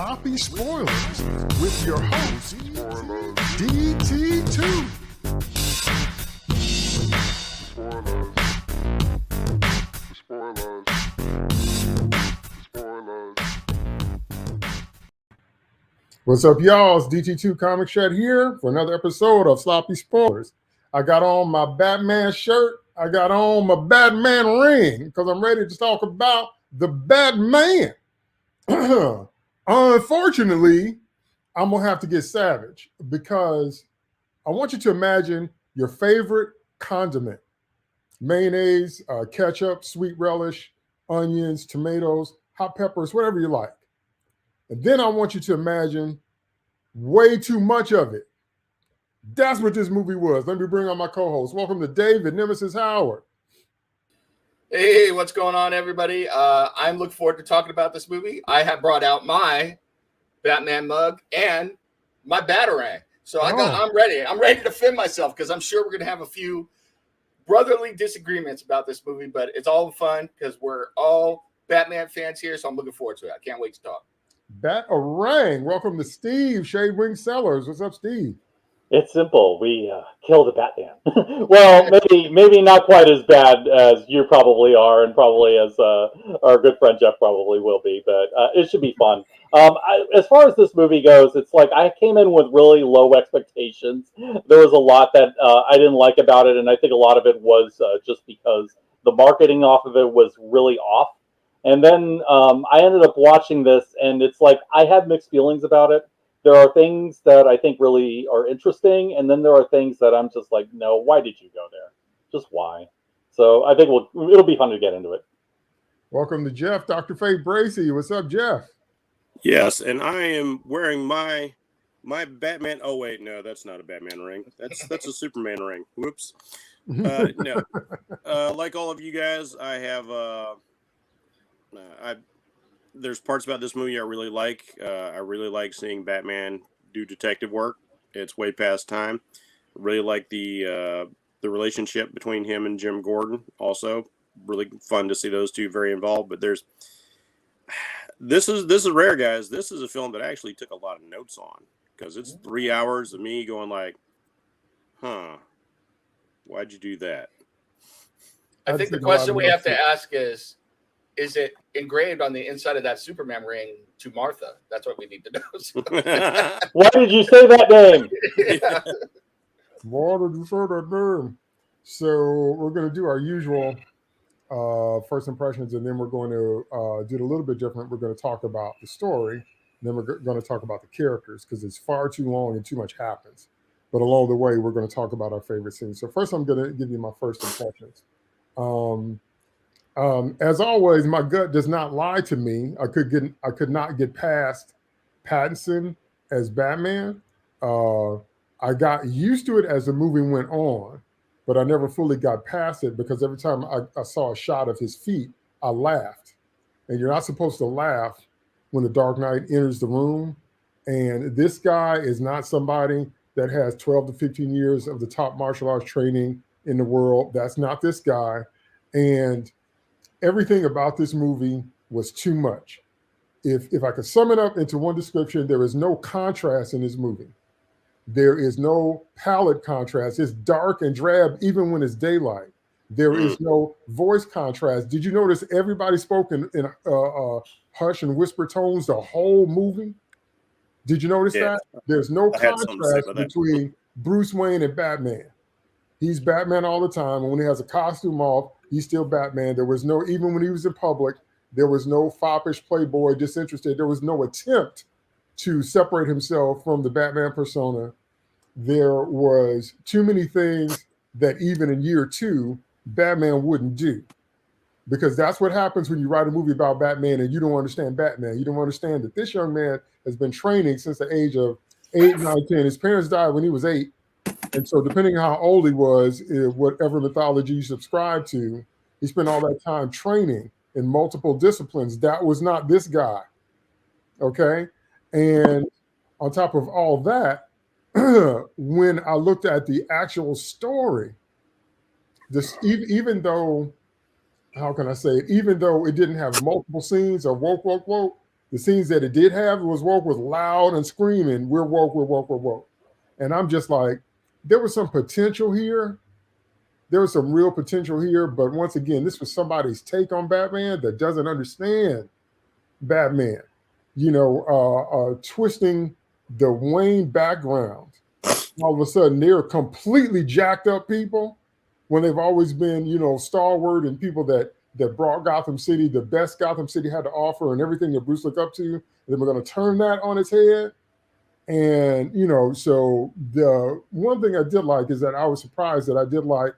Sloppy Spoilers with your host, DT2. What's up, y'all? It's DT2 Comic Chat here for another episode of Sloppy Spoilers. I got on my Batman shirt. I got on my Batman ring because I'm ready to talk about the Batman. Unfortunately, I'm going to have to get savage because I want you to imagine your favorite condiment. Mayonnaise, ketchup, sweet relish, onions, tomatoes, hot peppers, whatever you like. And then I want you to imagine way too much of it. That's what this movie was. Let me bring on my co-host. Welcome to David Nemesis Howard. Hey, what's going on, everybody? I'm looking forward to talking about this movie. I have brought out my Batman mug and my Batarang. So I'm ready. I'm ready to defend myself because I'm sure we're going to have a few brotherly disagreements about this movie, but it's all fun because we're all Batman fans here, so I'm looking forward to it. I can't wait to talk. Batarang. Welcome to Steve, Shade Wing Sellers. What's up, Steve? It's simple. We kill the Batman. Well, maybe not quite as bad as you probably are, and probably as our good friend Jeff probably will be. But it should be fun. As far as this movie goes, it's like I came in with really low expectations. There was a lot that I didn't like about it, and I think a lot of it was just because the marketing off of it was really off. And then I ended up watching this, and it's like I have mixed feelings about it. There are things that I think really are interesting, and then there are things that I'm just like, no, why did you go there? Just why? So I think it'll be fun to get into it. Welcome to Jeff, Dr. Faye Bracey. What's up, Jeff? Yes, and I am wearing my Batman. Oh wait, no, that's not a Batman ring. That's a Superman ring. Whoops. No, like all of you guys, I have there's parts about this movie I really like. I really like seeing Batman do detective work. It's way past time. I really like the relationship between him and Jim Gordon. Also, really fun to see those two very involved. But this is rare, guys. This is a film that I actually took a lot of notes on because it's 3 hours of me going like, why'd you do that? I think the question we have to ask is it engraved on the inside of that Superman ring to Martha? That's what we need to know. Why did you say that name? Yeah. Why did you say that name? So we're going to do our usual first impressions, and then we're going to do it a little bit different. We're going to talk about the story, and then we're going to talk about the characters because it's far too long and too much happens. But along the way, we're going to talk about our favorite scenes. So first, I'm going to give you my first impressions. As always, my gut does not lie to me. I could not get past Pattinson as Batman. I got used to it as the movie went on, but I never fully got past it because every time I saw a shot of his feet, I laughed. And you're not supposed to laugh when the Dark Knight enters the room. And this guy is not somebody that has 12 to 15 years of the top martial arts training in the world. That's not this guy. And everything about this movie was too much. If I could sum it up into one description, there is no contrast in this movie. There is no palette contrast. It's dark and drab even when it's daylight. There is no voice contrast. Did you notice everybody spoke in hush and whisper tones the whole movie? Did you notice that? There's no contrast between Bruce Wayne and Batman. He's Batman all the time. And when he has a costume off, he's still Batman. There was no, even when he was in public, there was no foppish playboy disinterested. There was no attempt to separate himself from the Batman persona. There was too many things that even in year two, Batman wouldn't do. Because that's what happens when you write a movie about Batman and you don't understand Batman. You don't understand that this young man has been training since the age of 8, 9, 10. His parents died when he was 8. And so depending on how old he was, whatever mythology you subscribe to, he spent all that time training in multiple disciplines. That was not this guy, okay? And on top of all that, when I looked at the actual story, even though, how can I say it? Even though it didn't have multiple scenes of woke, The scenes that it did have was woke was loud and screaming, "We're woke, we're woke, we're woke." And I'm just like, there was some potential here. There was some real potential here. But once again, this was somebody's take on Batman that doesn't understand Batman. Twisting the Wayne background. All of a sudden, they're completely jacked up people when they've always been, stalwart and people that brought Gotham City, the best Gotham City had to offer, and everything that Bruce looked up to. Then we're going to turn that on its head. And so the one thing I did like is that I was surprised that I did like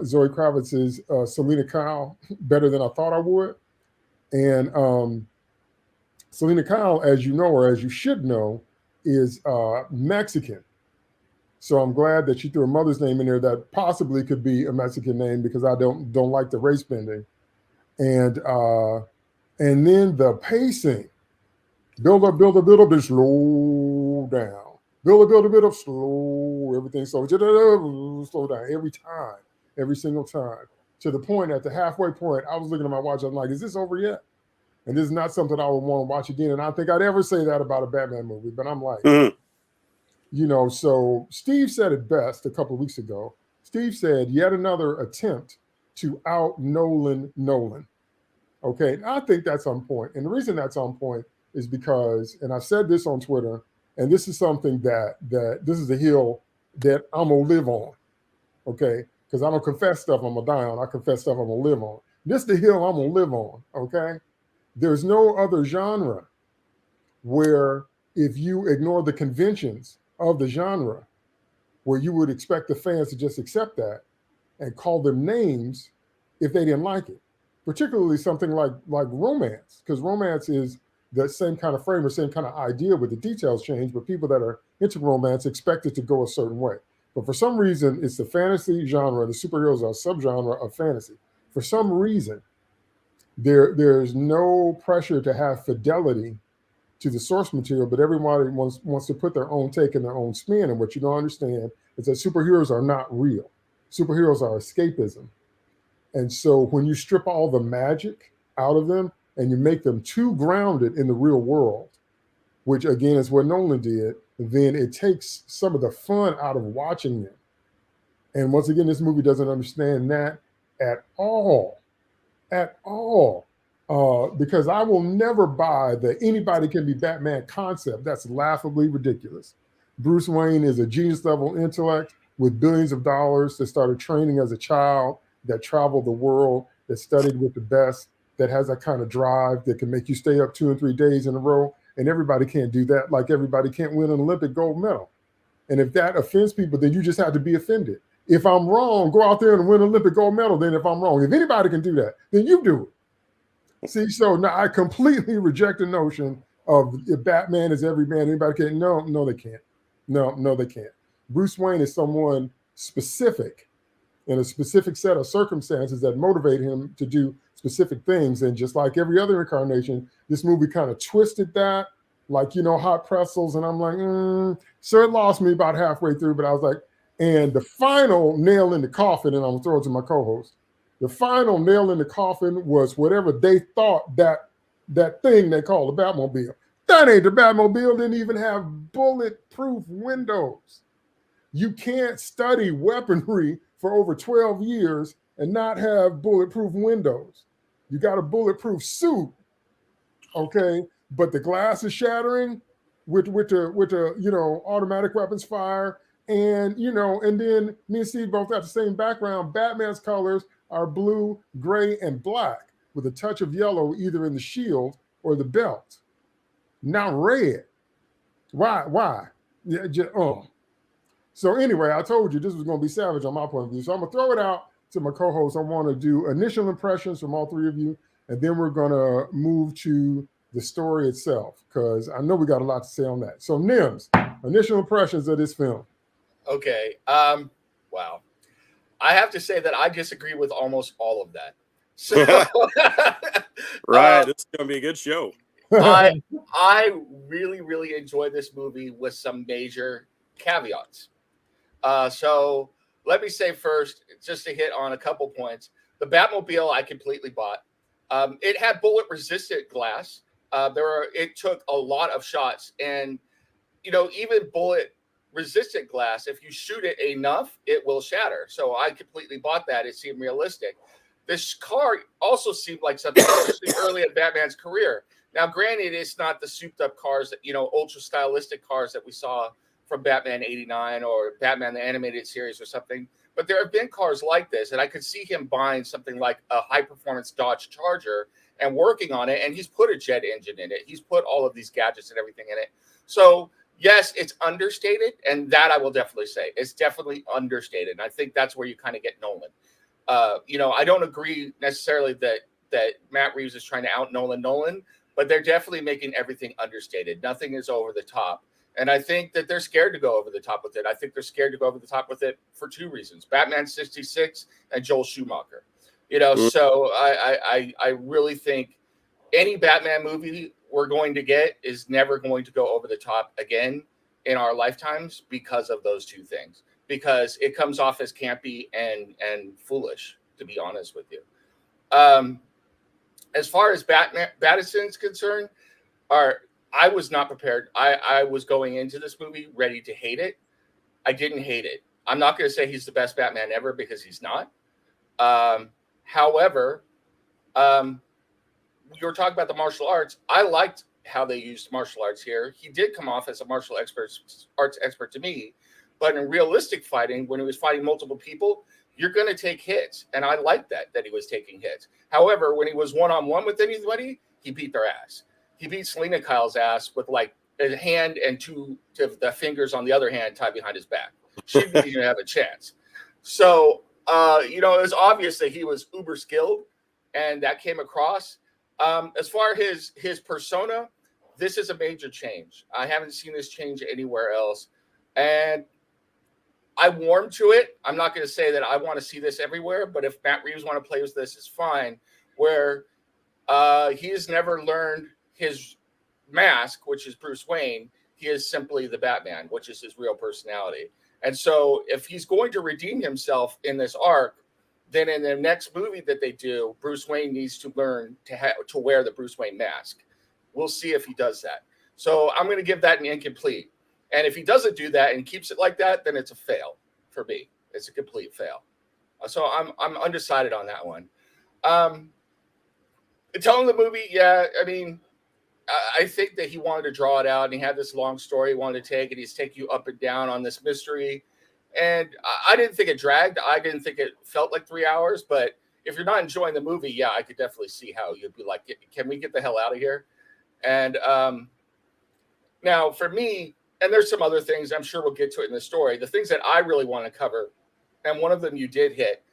Zoe Kravitz's Selena Kyle better than I thought I would. And Selena Kyle, as you know, or as you should know, is Mexican. So I'm glad that she threw her mother's name in there that possibly could be a Mexican name, because I don't like the race bending. And then the pacing. Build up, then slow down. Build up, slow. Everything slow down every single time. To the point, at the halfway point, I was looking at my watch. I'm like, is this over yet? And this is not something I would want to watch again. And I don't think I'd ever say that about a Batman movie. But I'm like, so Steve said it best a couple of weeks ago. Steve said, yet another attempt to out Nolan. Okay, and I think that's on point. And the reason that's on point is because, and I've said this on Twitter, and this is something that this is a hill that I'm going to live on, okay? Because I don't confess stuff I'm going to die on. I confess stuff I'm going to live on. This is the hill I'm going to live on, okay? There's no other genre where, if you ignore the conventions of the genre, where you would expect the fans to just accept that and call them names if they didn't like it. Particularly something like romance, because romance is the same kind of frame or same kind of idea with the details change, but people that are into romance expect it to go a certain way. But for some reason, it's the fantasy genre. The superheroes are a subgenre of fantasy. For some reason, there's no pressure to have fidelity to the source material, but everybody wants to put their own take and their own spin. And what you don't understand is that superheroes are not real. Superheroes are escapism. And so when you strip all the magic out of them and you make them too grounded in the real world, which again is what Nolan did, then it takes some of the fun out of watching them. And once again, this movie doesn't understand that at all. Because I will never buy the anybody can be Batman concept. That's laughably ridiculous. Bruce Wayne is a genius level intellect with billions of dollars that started training as a child, that traveled the world, that studied with the best, that has that kind of drive that can make you stay up 2 and 3 days in a row. And everybody can't do that. Like everybody can't win an Olympic gold medal. And if that offends people, then you just have to be offended. If I'm wrong, go out there and win an Olympic gold medal. Then if I'm wrong, if anybody can do that, then you do it. See, so now I completely reject the notion of if Batman is every man, anybody can. No, they can't. No, they can't. Bruce Wayne is someone specific in a specific set of circumstances that motivate him to do specific things. And just like every other incarnation, this movie kind of twisted that, like, hot pretzels. And I'm like, so it lost me about halfway through, but I was like, and the final nail in the coffin, and I'm gonna throw it to my co-host, the final nail in the coffin was whatever they thought that thing they call the Batmobile. That ain't the Batmobile. Didn't even have bulletproof windows. You can't study weaponry for over 12 years and not have bulletproof windows. You got a bulletproof suit, okay? But the glass is shattering with the automatic weapons fire, and and then me and Steve both got the same background. Batman's colors are blue, gray, and black with a touch of yellow either in the shield or the belt. Not red. Why? Yeah, So anyway, I told you this was going to be savage on my point of view. So I'm going to throw it out to my co-host. I want to do initial impressions from all three of you, and then we're going to move to the story itself, because I know we got a lot to say on that. So Nims, initial impressions of this film. Okay. Wow. I have to say that I disagree with almost all of that. So, right. This is going to be a good show. I really, really enjoyed this movie with some major caveats. So let me say first, just to hit on a couple points, the Batmobile I completely bought. It had bullet resistant glass. It took a lot of shots, and even bullet resistant glass, if you shoot it enough, it will shatter. So I completely bought that. It seemed realistic. This car also seemed like something, especially early in Batman's career. Now, granted, it's not the souped up cars that, ultra stylistic cars that we saw from Batman 89 or Batman the Animated Series or something. But there have been cars like this, and I could see him buying something like a high performance Dodge Charger and working on it. And he's put a jet engine in it. He's put all of these gadgets and everything in it. So yes, it's understated, and that I will definitely say it's definitely understated. And I think that's where you kind of get Nolan. I don't agree necessarily that Matt Reeves is trying to out Nolan, but they're definitely making everything understated. Nothing is over the top. And I think that they're scared to go over the top with it. I think they're scared to go over the top with it for two reasons: Batman 66 and Joel Schumacher. So I really think any Batman movie we're going to get is never going to go over the top again in our lifetimes because of those two things. Because it comes off as campy and foolish, to be honest with you. As far as Battinson is concerned, I was not prepared. I was going into this movie ready to hate it. I didn't hate it. I'm not going to say he's the best Batman ever because he's not. However, you were talking about the martial arts. I liked how they used martial arts here. He did come off as a martial arts expert to me, but in realistic fighting, when he was fighting multiple people, you're going to take hits. And I liked that he was taking hits. However, when he was one-on-one with anybody, he beat their ass. He beat Selena Kyle's ass with like a hand and two of the fingers on the other hand tied behind his back. She didn't even have a chance. So, it was obvious that he was uber skilled, and that came across. As far as his persona, this is a major change. I haven't seen this change anywhere else. And I warmed to it. I'm not going to say that I want to see this everywhere, but if Matt Reeves want to play with this, it's fine. Where he has never learned his mask, which is Bruce Wayne. He is simply the Batman, which is his real personality. And so if he's going to redeem himself in this arc, then in the next movie that they do, Bruce Wayne needs to learn to wear the Bruce Wayne mask. We'll see if he does that. So I'm going to give that an incomplete. And if he doesn't do that and keeps it like that, then it's a fail for me. It's a complete fail. So I'm undecided on that one. Telling the movie, yeah, I mean, I think that he wanted to draw it out, and he had this long story he wanted to take, and he's taking you up and down on this mystery. And I didn't think it dragged. I didn't think it felt like 3 hours. But if you're not enjoying the movie, yeah, I could definitely see how you'd be like, can we get the hell out of here? And now for me, and there's some other things, I'm sure we'll get to it in the story, the things that I really want to cover, and one of them you did hit.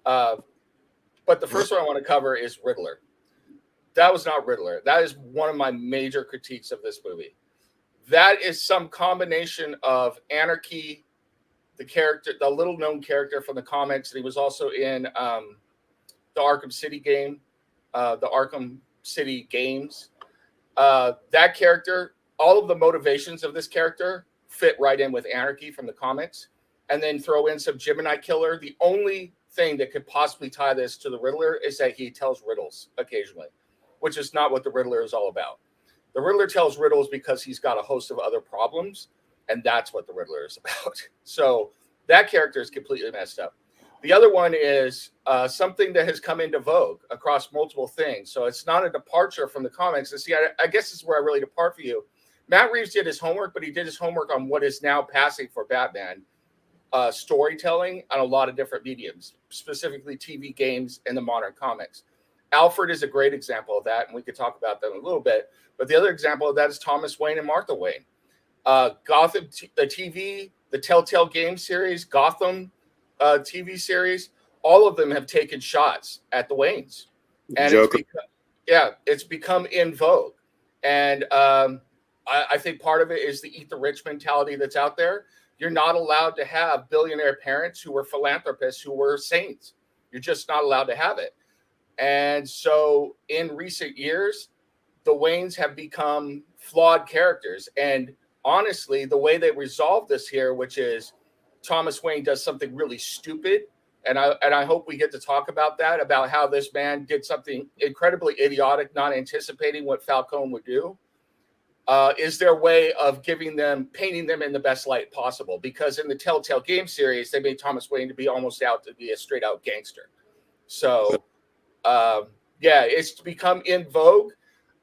But the first one I want to cover is Riddler. That was not Riddler. That is one of my major critiques of this movie. That is some combination of Anarchy, the character, the little known character from the comics. And he was also in the Arkham City game, the Arkham City games. That character, all of the motivations of this character fit right in with Anarchy from the comics. And then throw in some Gemini killer. The only thing that could possibly tie this to the Riddler is that he tells riddles occasionally, which is not what the Riddler is all about. The Riddler tells riddles because he's got a host of other problems, and that's what the Riddler is about. So that character is completely messed up. The other one is something that has come into vogue across multiple things. So it's not a departure from the comics. And see, I guess this is where I really depart for you. Matt Reeves did his homework, but he did his homework on what is now passing for Batman storytelling on a lot of different mediums, specifically TV, games, and the modern comics. Alfred is a great example of that, and we could talk about that in a little bit. But the other example of that is Thomas Wayne and Martha Wayne. Gotham, the TV, the Telltale game series, Gotham TV series, all of them have taken shots at the Waynes. And it's become in vogue. And I think part of it is the eat the rich mentality that's out there. You're not allowed to have billionaire parents who were philanthropists, who were saints. You're just not allowed to have it. And so in recent years, the Waynes have become flawed characters. And honestly, the way they resolve this here, which is Thomas Wayne does something really stupid And I hope we get to talk about that, about how this man did something incredibly idiotic, not anticipating what Falcone would do. Is their way of painting them in the best light possible. Because in the Telltale game series, they made Thomas Wayne to be almost out to be a straight out gangster. So, it's become in vogue.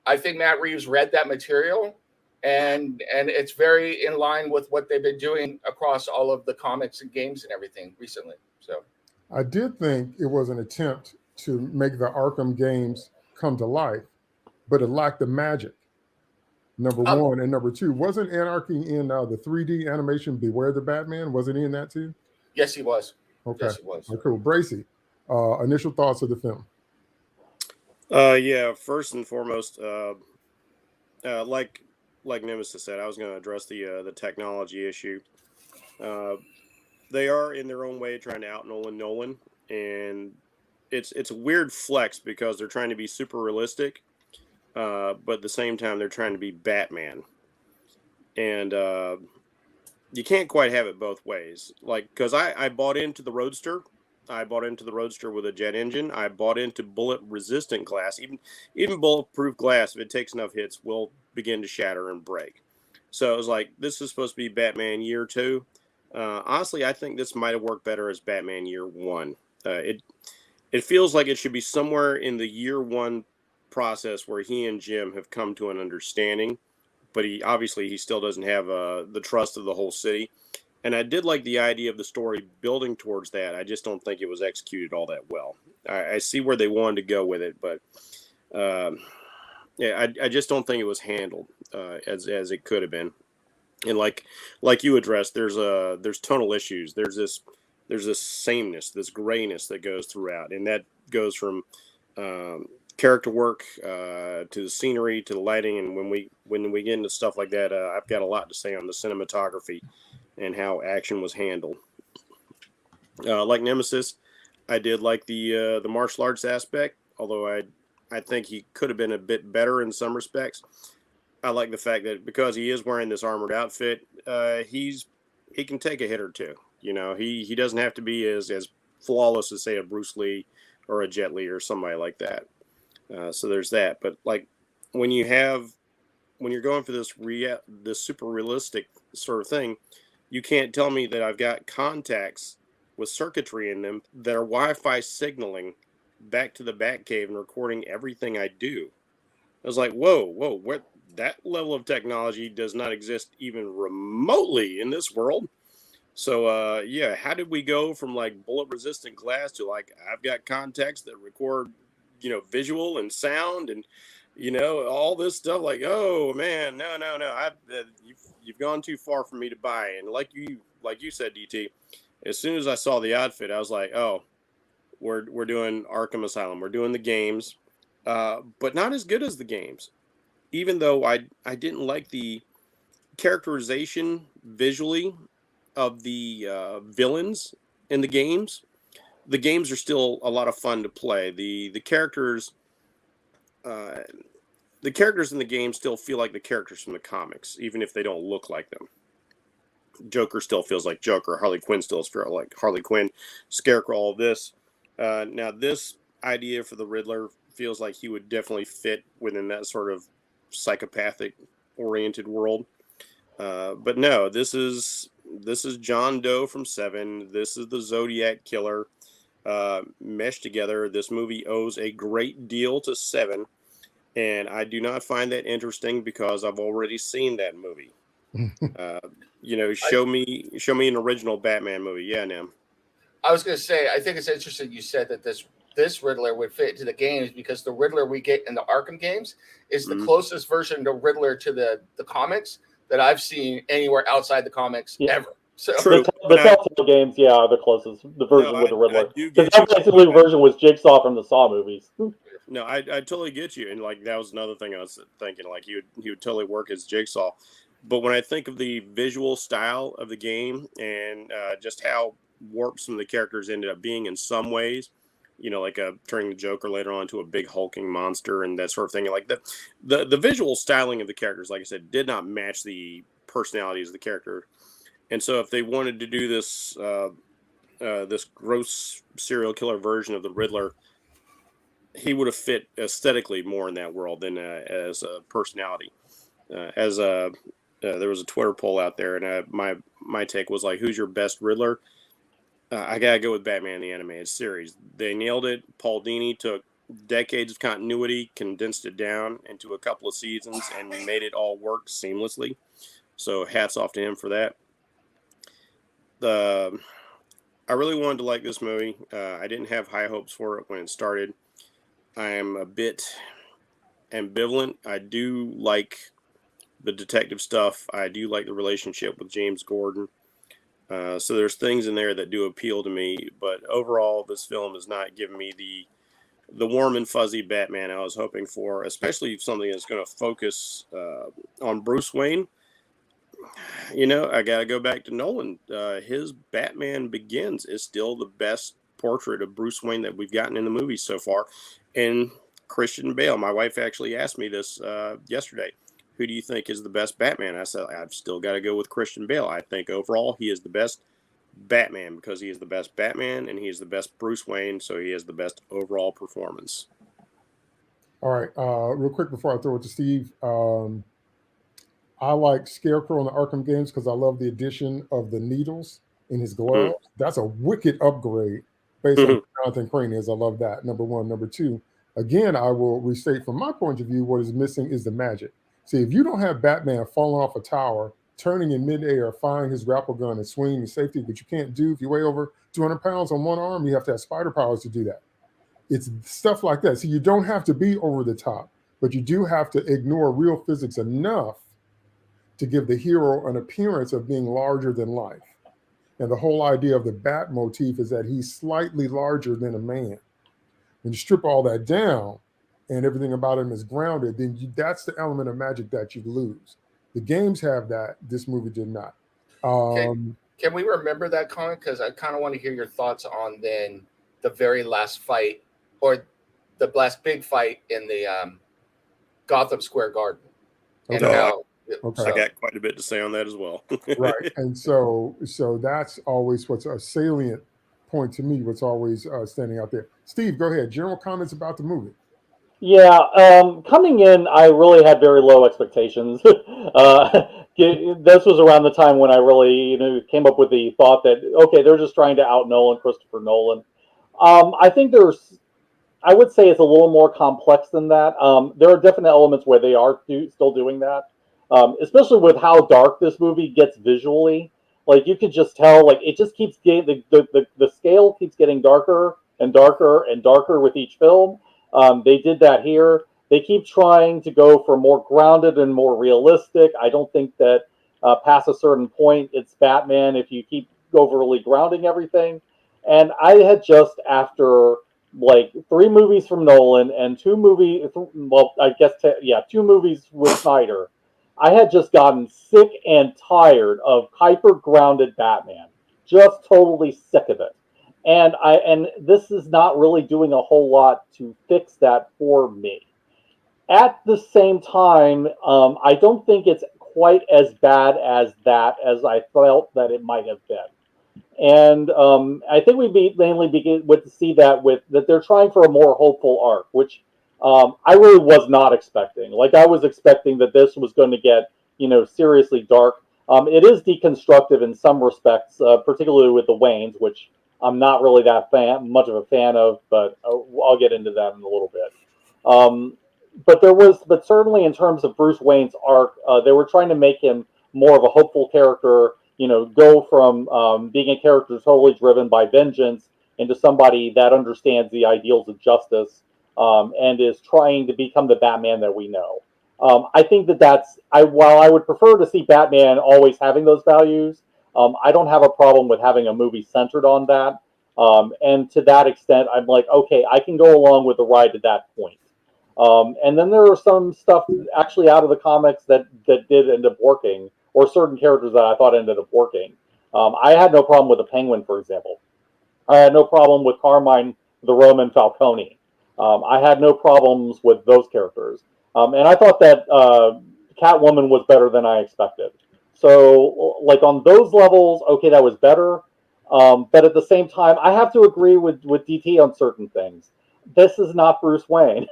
I think Matt Reeves read that material, and it's very in line with what they've been doing across all of the comics and games and everything recently. So I did think it was an attempt to make the Arkham games come to life, but it lacked the magic. Number one, and number two, wasn't Anarchy in the 3D animation Beware the Batman? Wasn't he in that too? Yes, he was. Okay. Yes, he was. Oh, cool. Bracy, initial thoughts of the film? First and foremost, like Nemesis said, I was going to address the technology issue. They are in their own way trying to out Nolan, and it's a weird flex because they're trying to be super realistic, but at the same time they're trying to be Batman, and you can't quite have it both ways. Like, because I bought into the Roadster. I bought into the Roadster with a jet engine. I bought into bullet-resistant glass. Even bulletproof glass, if it takes enough hits, will begin to shatter and break. So it was like, this is supposed to be Batman Year 2. Honestly, I think this might have worked better as Batman Year 1. It feels like it should be somewhere in the Year 1 process where he and Jim have come to an understanding, but he still doesn't have the trust of the whole city. And I did like the idea of the story building towards that. I just don't think it was executed all that well. I see where they wanted to go with it, but I just don't think it was handled as it could have been. And like you addressed, there's tonal issues. There's this sameness, this grayness that goes throughout, and that goes from character work to the scenery to the lighting. And when we get into stuff like that, I've got a lot to say on the cinematography and how action was handled. Like Nemesis, I did like the martial arts aspect, although I think he could have been a bit better in some respects. I like the fact that because he is wearing this armored outfit, he can take a hit or two. You know, he doesn't have to be as flawless as, say, a Bruce Lee or a Jet Li or somebody like that. So there's that. But like when you're going for this super realistic sort of thing, you can't tell me that I've got contacts with circuitry in them that are Wi-Fi signaling back to the Batcave and recording everything I do. I was like, whoa, what? That level of technology does not exist even remotely in this world. So, how did we go from like bullet-resistant glass to like I've got contacts that record, visual and sound and, all this stuff? Like, oh man, no, you've gone too far for me to buy. And like you said, DT, as soon as I saw the outfit, I was like, oh, we're doing Arkham Asylum, we're doing the games, but not as good as the games. Even though I didn't like the characterization visually of the villains in the games are still a lot of fun to play. The characters in the game still feel like the characters from the comics, even if they don't look like them. Joker still feels like Joker. Harley Quinn still feels like Harley Quinn. Scarecrow, all this. Now, this idea for the Riddler feels like he would definitely fit within that sort of psychopathic-oriented world. But no, this is John Doe from Seven. This is the Zodiac Killer meshed together. This movie owes a great deal to Seven, and I do not find that interesting because I've already seen that movie. Show me an original Batman movie. Yeah, Nam. I was going to say, I think it's interesting you said that this Riddler would fit into the games because the Riddler we get in the Arkham games is the closest version to Riddler to the comics that I've seen anywhere outside the comics ever. So the Telltale games, are the closest. The version with the Riddler, because that basically version was Jigsaw from the Saw movies. No, I totally get you, and like that was another thing I was thinking. Like he would totally work as Jigsaw, but when I think of the visual style of the game and just how warped some of the characters ended up being in some ways, like turning the Joker later on to a big hulking monster and that sort of thing. Like the visual styling of the characters, like I said, did not match the personalities of the character. And so if they wanted to do this this gross serial killer version of the Riddler, he would have fit aesthetically more in that world than as a personality. There was a Twitter poll out there, and my take was like, who's your best Riddler? I gotta go with Batman the Animated Series. They nailed it. Paul Dini took decades of continuity, condensed it down into a couple of seasons, and made it all work seamlessly. So hats off to him for that. I really wanted to like this movie. I didn't have high hopes for it when it started. I am a bit ambivalent. I do like the detective stuff. I do like the relationship with James Gordon. So there's things in there that do appeal to me. But overall, this film is not giving me the warm and fuzzy Batman I was hoping for, especially something that's going to focus on Bruce Wayne. You know, I got to go back to Nolan. His Batman Begins is still the best portrait of Bruce Wayne that we've gotten in the movies so far. And Christian Bale, my wife actually asked me this yesterday. Who do you think is the best Batman? I said, I've still got to go with Christian Bale. I think overall he is the best Batman because he is the best Batman and he is the best Bruce Wayne, so he has the best overall performance. All right, real quick before I throw it to Steve, I like Scarecrow in the Arkham games because I love the addition of the needles in his gloves. That's a wicked upgrade based on Jonathan Cranius. I love that. Number one. Number two, again, I will restate from my point of view, what is missing is the magic. See, if you don't have Batman falling off a tower, turning in midair, firing his grapple gun and swinging to safety, which you can't do if you weigh over 200 pounds on one arm, you have to have spider powers to do that. It's stuff like that. So you don't have to be over the top, but you do have to ignore real physics enough to give the hero an appearance of being larger than life. And the whole idea of the bat motif is that he's slightly larger than a man. When you strip all that down and everything about him is grounded, then that's the element of magic that you lose. The games have that. This movie did not. Can we remember that comment? Because I kind of want to hear your thoughts on then the very last fight or the last big fight in the Gotham Square Garden. And how... Okay. I got quite a bit to say on that as well. Right. And so that's always what's a salient point to me, what's always standing out there. Steve, go ahead. General comments about the movie. Yeah, coming in, I really had very low expectations. This was around the time when I really, came up with the thought that, okay, they're just trying to out Nolan, Christopher Nolan. I think I would say it's a little more complex than that. There are definite elements where they are still doing that. Especially with how dark this movie gets visually. Like, you could just tell, like, it just keeps getting, the scale keeps getting darker and darker and darker with each film. They did that here. They keep trying to go for more grounded and more realistic. I don't think that past a certain point, it's Batman if you keep overly grounding everything. And I had just, after, like, 3 movies from Nolan and 2 movies, well, I guess, 2 movies with Snyder, I had just gotten sick and tired of hyper-grounded Batman. Just totally sick of it. And this is not really doing a whole lot to fix that for me. At the same time, I don't think it's quite as bad as that as I felt that it might have been. And I think we mainly begin with to see that they're trying for a more hopeful arc, which I really was not expecting. Like, I was expecting that this was going to get, seriously dark. It is deconstructive in some respects, particularly with the Waynes, which I'm not really that much of a fan of, but I'll get into that in a little bit. But certainly in terms of Bruce Wayne's arc, they were trying to make him more of a hopeful character, go from being a character totally driven by vengeance into somebody that understands the ideals of justice. And is trying to become the Batman that we know. I think while I would prefer to see Batman always having those values, I don't have a problem with having a movie centered on that. And to that extent, I'm like, okay, I can go along with the ride to that point. And then there are some stuff actually out of the comics that did end up working, or certain characters that I thought ended up working. I had no problem with the Penguin, for example. I had no problem with Carmine the Roman Falcone. I had no problems with those characters. And I thought that Catwoman was better than I expected. So, like, on those levels, okay, that was better. But at the same time, I have to agree with DT on certain things. This is not Bruce Wayne.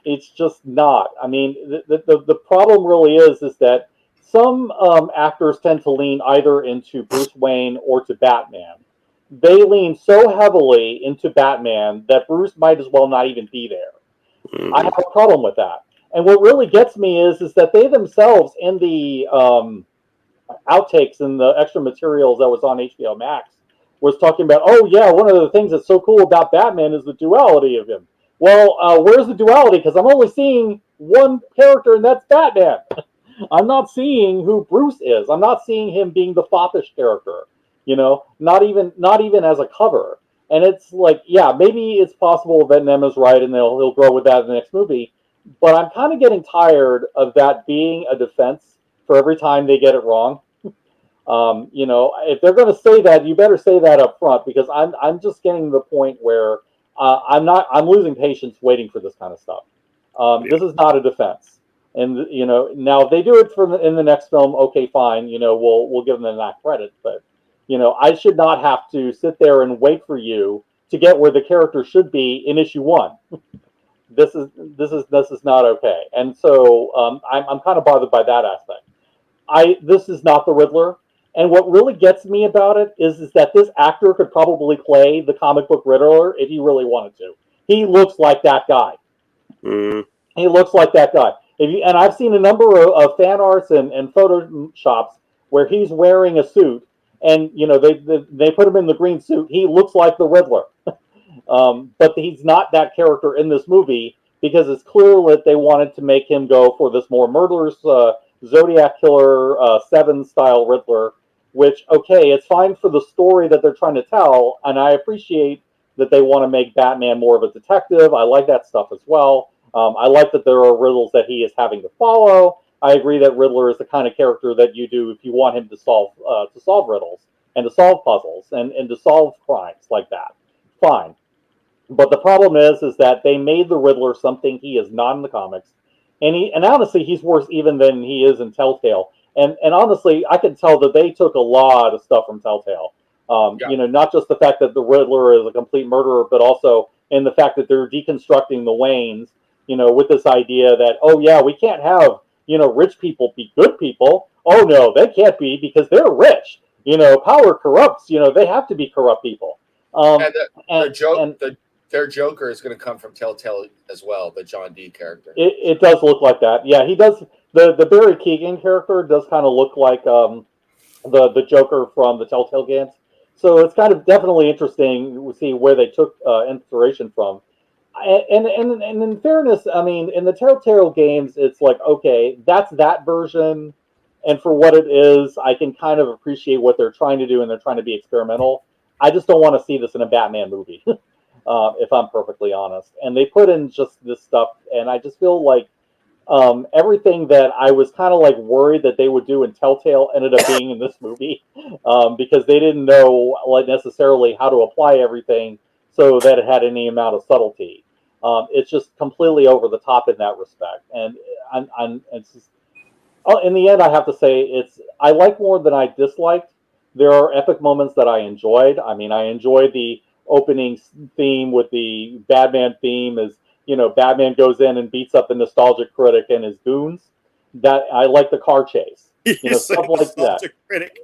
It's just not. I mean, the problem really is that some actors tend to lean either into Bruce Wayne or to Batman. They lean so heavily into Batman that Bruce might as well not even be there. I have a problem with that. And what really gets me is that they themselves in the outtakes and the extra materials that was on HBO Max was talking about, oh yeah, one of the things that's so cool about Batman is the duality of him. Well, where's the duality? Because I'm only seeing one character, and that's Batman. I'm not seeing who Bruce is. I'm not seeing him being the foppish character. Not even as a cover. And it's like, yeah, maybe it's possible that Nema's right, and he'll grow with that in the next movie. But I'm kind of getting tired of that being a defense for every time they get it wrong. If they're going to say that, you better say that up front, because I'm just getting to the point where I'm losing patience waiting for this kind of stuff. This is not a defense, and now if they do it in the next film, okay, fine. We'll give them that credit, but I should not have to sit there and wait for you to get where the character should be in issue 1. This is not okay, and so I'm kind of bothered by that aspect. This is not the Riddler. And what really gets me about it is that this actor could probably play the comic book Riddler if he really wanted to. He looks like that guy. He looks like that guy. And I've seen a number of fan arts and photoshops where he's wearing a suit, and they put him in the green suit. He looks like the Riddler, but he's not that character in this movie, because it's clear that they wanted to make him go for this more murderous Zodiac Killer 7 style Riddler. Which, okay, it's fine for the story that they're trying to tell, and I appreciate that they want to make Batman more of a detective. I like that stuff as well. I like that there are riddles that he is having to follow. I agree that Riddler is the kind of character that you do if you want him to solve riddles and to solve puzzles and to solve crimes like that. Fine. But the problem is that they made the Riddler something he is not in the comics, and honestly, he's worse even than he is in Telltale. And honestly, I can tell that they took a lot of stuff from Telltale. Not just the fact that the Riddler is a complete murderer, but also in the fact that they're deconstructing the Waynes, with this idea that, oh yeah, we can't have, rich people be good people. Oh no, they can't be, because they're rich. Power corrupts. They have to be corrupt people. Their Joker is going to come from Telltale as well, the John D character. It does look like that. Yeah, he does. The Barry Keoghan character does kind of look like the Joker from the Telltale games. So it's kind of definitely interesting to see where they took inspiration from. And in fairness, I mean, in the Telltale games, it's like, okay, that's that version. And for what it is, I can kind of appreciate what they're trying to do, and they're trying to be experimental. I just don't want to see this in a Batman movie. If I'm perfectly honest. And they put in just this stuff, and I just feel like everything that I was kind of like worried that they would do in Telltale ended up being in this movie, because they didn't know necessarily how to apply everything so that it had any amount of subtlety. It's just completely over the top in that respect, and it's just, in the end, I have to say I like more than I disliked. There are epic moments that I enjoyed. I mean, I enjoyed the opening theme with the Batman theme, as Batman goes in and beats up the nostalgic critic and his goons. That I like the car chase, stuff like that. Critic.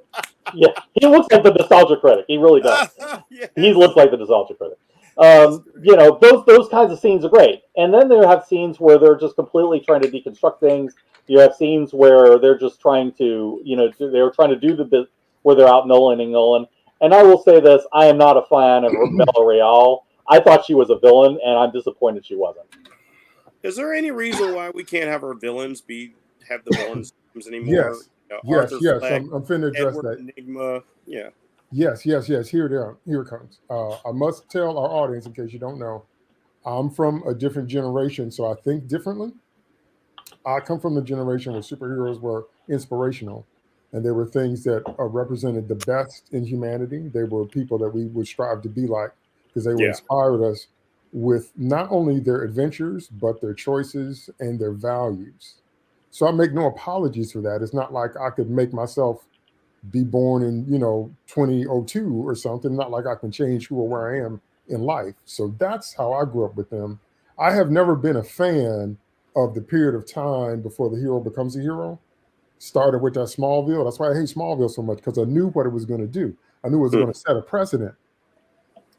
Yeah, he looks like the nostalgic critic. He really does. Yes. He looks like the nostalgic critic. Those kinds of scenes are great. And then there have scenes where they're just completely trying to deconstruct things. You have scenes where they're just trying to, they're trying to do the bit where they're out Nolan. And I will say this, I am not a fan of Bella Real. I thought she was a villain, and I'm disappointed she wasn't. Is there any reason why we can't have our villains have the villains anymore? Yes. I'm finna address Edward that. Enigma. Yeah. Yes. Here it comes. I must tell our audience, in case you don't know, I'm from a different generation, so I think differently. I come from the generation where superheroes were inspirational, and they were things that represented the best in humanity. They were people that we would strive to be like, because they inspired us with not only their adventures, but their choices and their values. So I make no apologies for that. It's not like I could make myself be born in 2002 or something. Not like I can change who or where I am in life. So that's how I grew up with them. I have never been a fan of the period of time before the hero becomes a hero. Started with that Smallville. That's why I hate Smallville so much, because I knew what it was going to do. I knew it was going to set a precedent,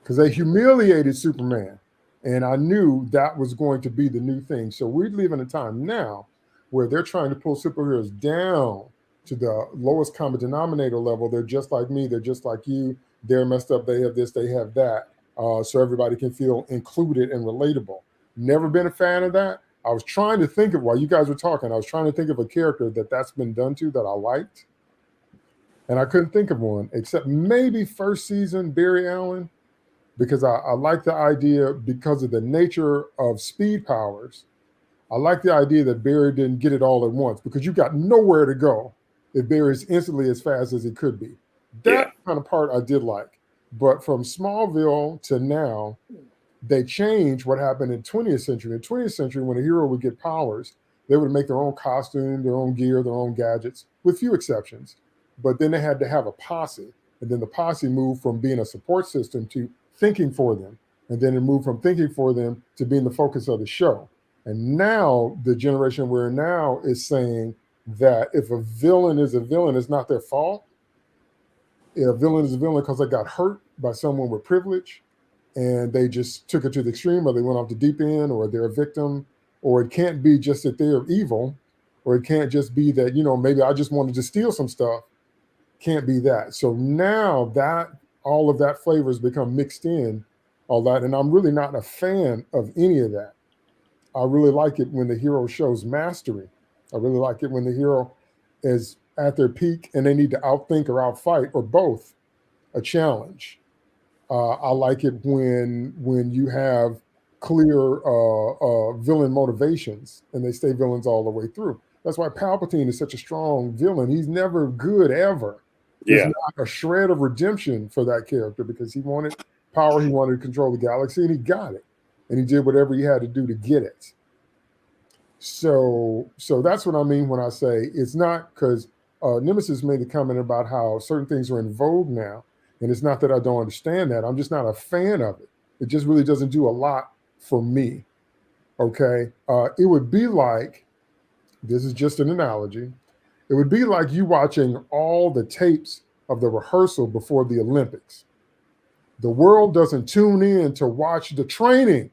because they humiliated Superman. And I knew that was going to be the new thing. So we live in a time now where they're trying to pull superheroes down to the lowest common denominator level. They're just like me. They're just like you. They're messed up. They have this. They have that. So everybody can feel included and relatable. Never been a fan of that. I was trying to think of, while you guys were talking, I was trying to think of a character that's been done to that I liked. And I couldn't think of one, except maybe first season Barry Allen, because I like the idea, because of the nature of speed powers. I like the idea that Barry didn't get it all at once, because you got nowhere to go if Barry's instantly as fast as he could be. That kind of part I did like. But from Smallville to now, they changed what happened in 20th century. In 20th century, when a hero would get powers, they would make their own costume, their own gear, their own gadgets, with few exceptions. But then they had to have a posse. And then the posse moved from being a support system to thinking for them. And then it moved from thinking for them to being the focus of the show. And now the generation we're in now is saying that if a villain is a villain, it's not their fault. A villain is a villain because they got hurt by someone with privilege, and they just took it to the extreme, or they went off the deep end, or they're a victim. Or it can't be just that they're evil, or it can't just be that, maybe I just wanted to steal some stuff. Can't be that. So now that all of that flavor has become mixed in, all that, and I'm really not a fan of any of that. I really like it when the hero shows mastery. I really like it when the hero is at their peak and they need to outthink or outfight, or both, a challenge. I like it when you have clear villain motivations and they stay villains all the way through. That's why Palpatine is such a strong villain. He's never good ever. There's not a shred of redemption for that character, because he wanted power, he wanted to control the galaxy, and he got it. And he did whatever he had to do to get it. So that's what I mean when I say it's not, because Nemesis made the comment about how certain things are in vogue now. And it's not that I don't understand that. I'm just not a fan of it. It just really doesn't do a lot for me. Okay. It would be like, this is just an analogy. It would be like you watching all the tapes of the rehearsal before the Olympics. The world doesn't tune in to watch the training.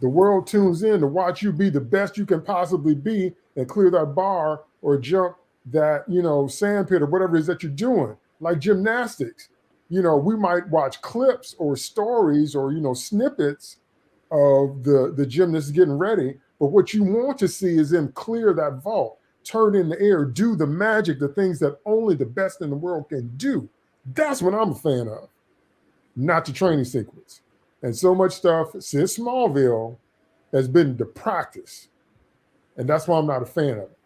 The world tunes in to watch you be the best you can possibly be and clear that bar or jump that, sand pit or whatever it is that you're doing, like gymnastics. We might watch clips or stories or, snippets of the gymnasts getting ready. But what you want to see is them clear that vault, turn in the air, do the magic, the things that only the best in the world can do. That's what I'm a fan of, not the training sequence. And so much stuff since Smallville has been the practice. And that's why I'm not a fan of it.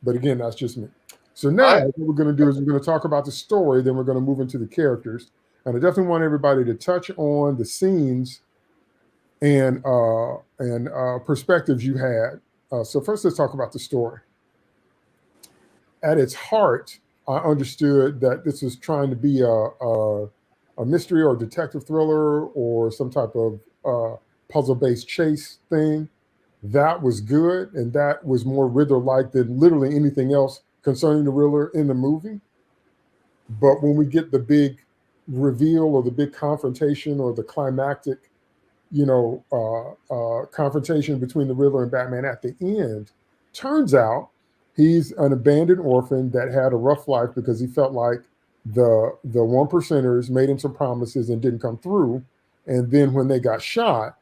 But again, that's just me. So now what we're going to do is we're going to talk about the story, then we're going to move into the characters. And I definitely want everybody to touch on the scenes and perspectives you had. So first, let's talk about the story. At its heart, I understood that this was trying to be a mystery or detective thriller or some type of puzzle-based chase thing. That was good, and that was more Riddler-like than literally anything else concerning the Riddler in the movie. But when we get the big reveal or the big confrontation or the climactic, confrontation between the Riddler and Batman at the end, turns out he's an abandoned orphan that had a rough life because he felt like the one percenters made him some promises and didn't come through. And then when they got shot,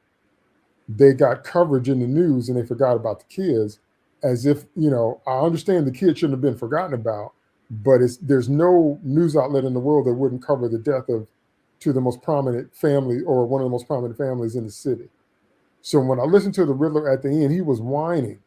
they got coverage in the news and they forgot about the kids, as if, I understand the kids shouldn't have been forgotten about, but there's no news outlet in the world that wouldn't cover the death of to the most prominent family or one of the most prominent families in the city. So when I listened to the Riddler at the end, he was whining.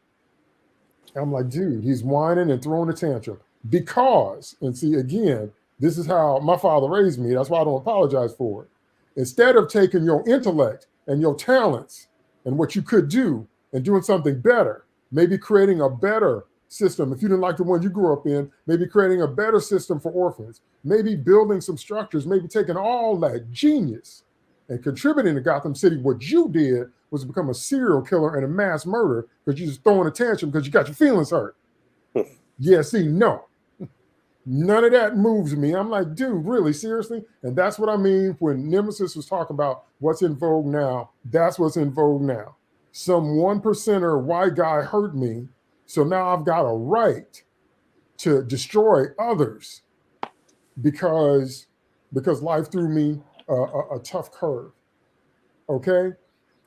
I'm like, dude, he's whining and throwing a tantrum because, and see, again, this is how my father raised me. That's why I don't apologize for it. Instead of taking your intellect and your talents and what you could do and doing something better, maybe creating a better system, if you didn't like the one you grew up in, maybe creating a better system for orphans, maybe building some structures, maybe taking all that genius and contributing to Gotham City. What you did was become a serial killer and a mass murderer because you're just throwing a tantrum because you got your feelings hurt. Yeah, see, no. None of that moves me. I'm like, dude, really, seriously? And that's what I mean when Nemesis was talking about what's in vogue now. That's what's in vogue now. Some 1%er white guy hurt me, so now I've got a right to destroy others because life threw me a tough curve. Okay?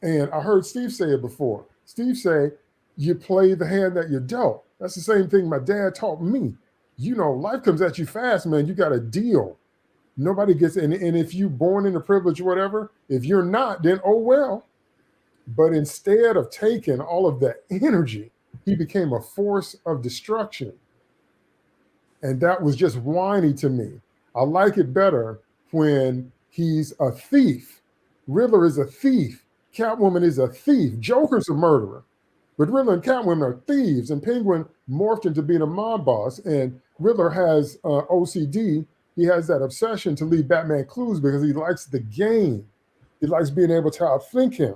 And I heard Steve say it before. Steve say, you play the hand that you're dealt. That's the same thing my dad taught me. You know, life comes at you fast, man. You got to deal. Nobody gets in. And if you're born into privilege or whatever, if you're not, then oh well. But instead of taking all of that energy, he became a force of destruction. And that was just whiny to me. I like it better when he's a thief. Riddler is a thief. Catwoman is a thief. Joker's a murderer. But Riddler and Catwoman are thieves, and Penguin morphed into being a mob boss, and Riddler has OCD. He has that obsession to leave Batman clues because he likes the game. He likes being able to outthink him.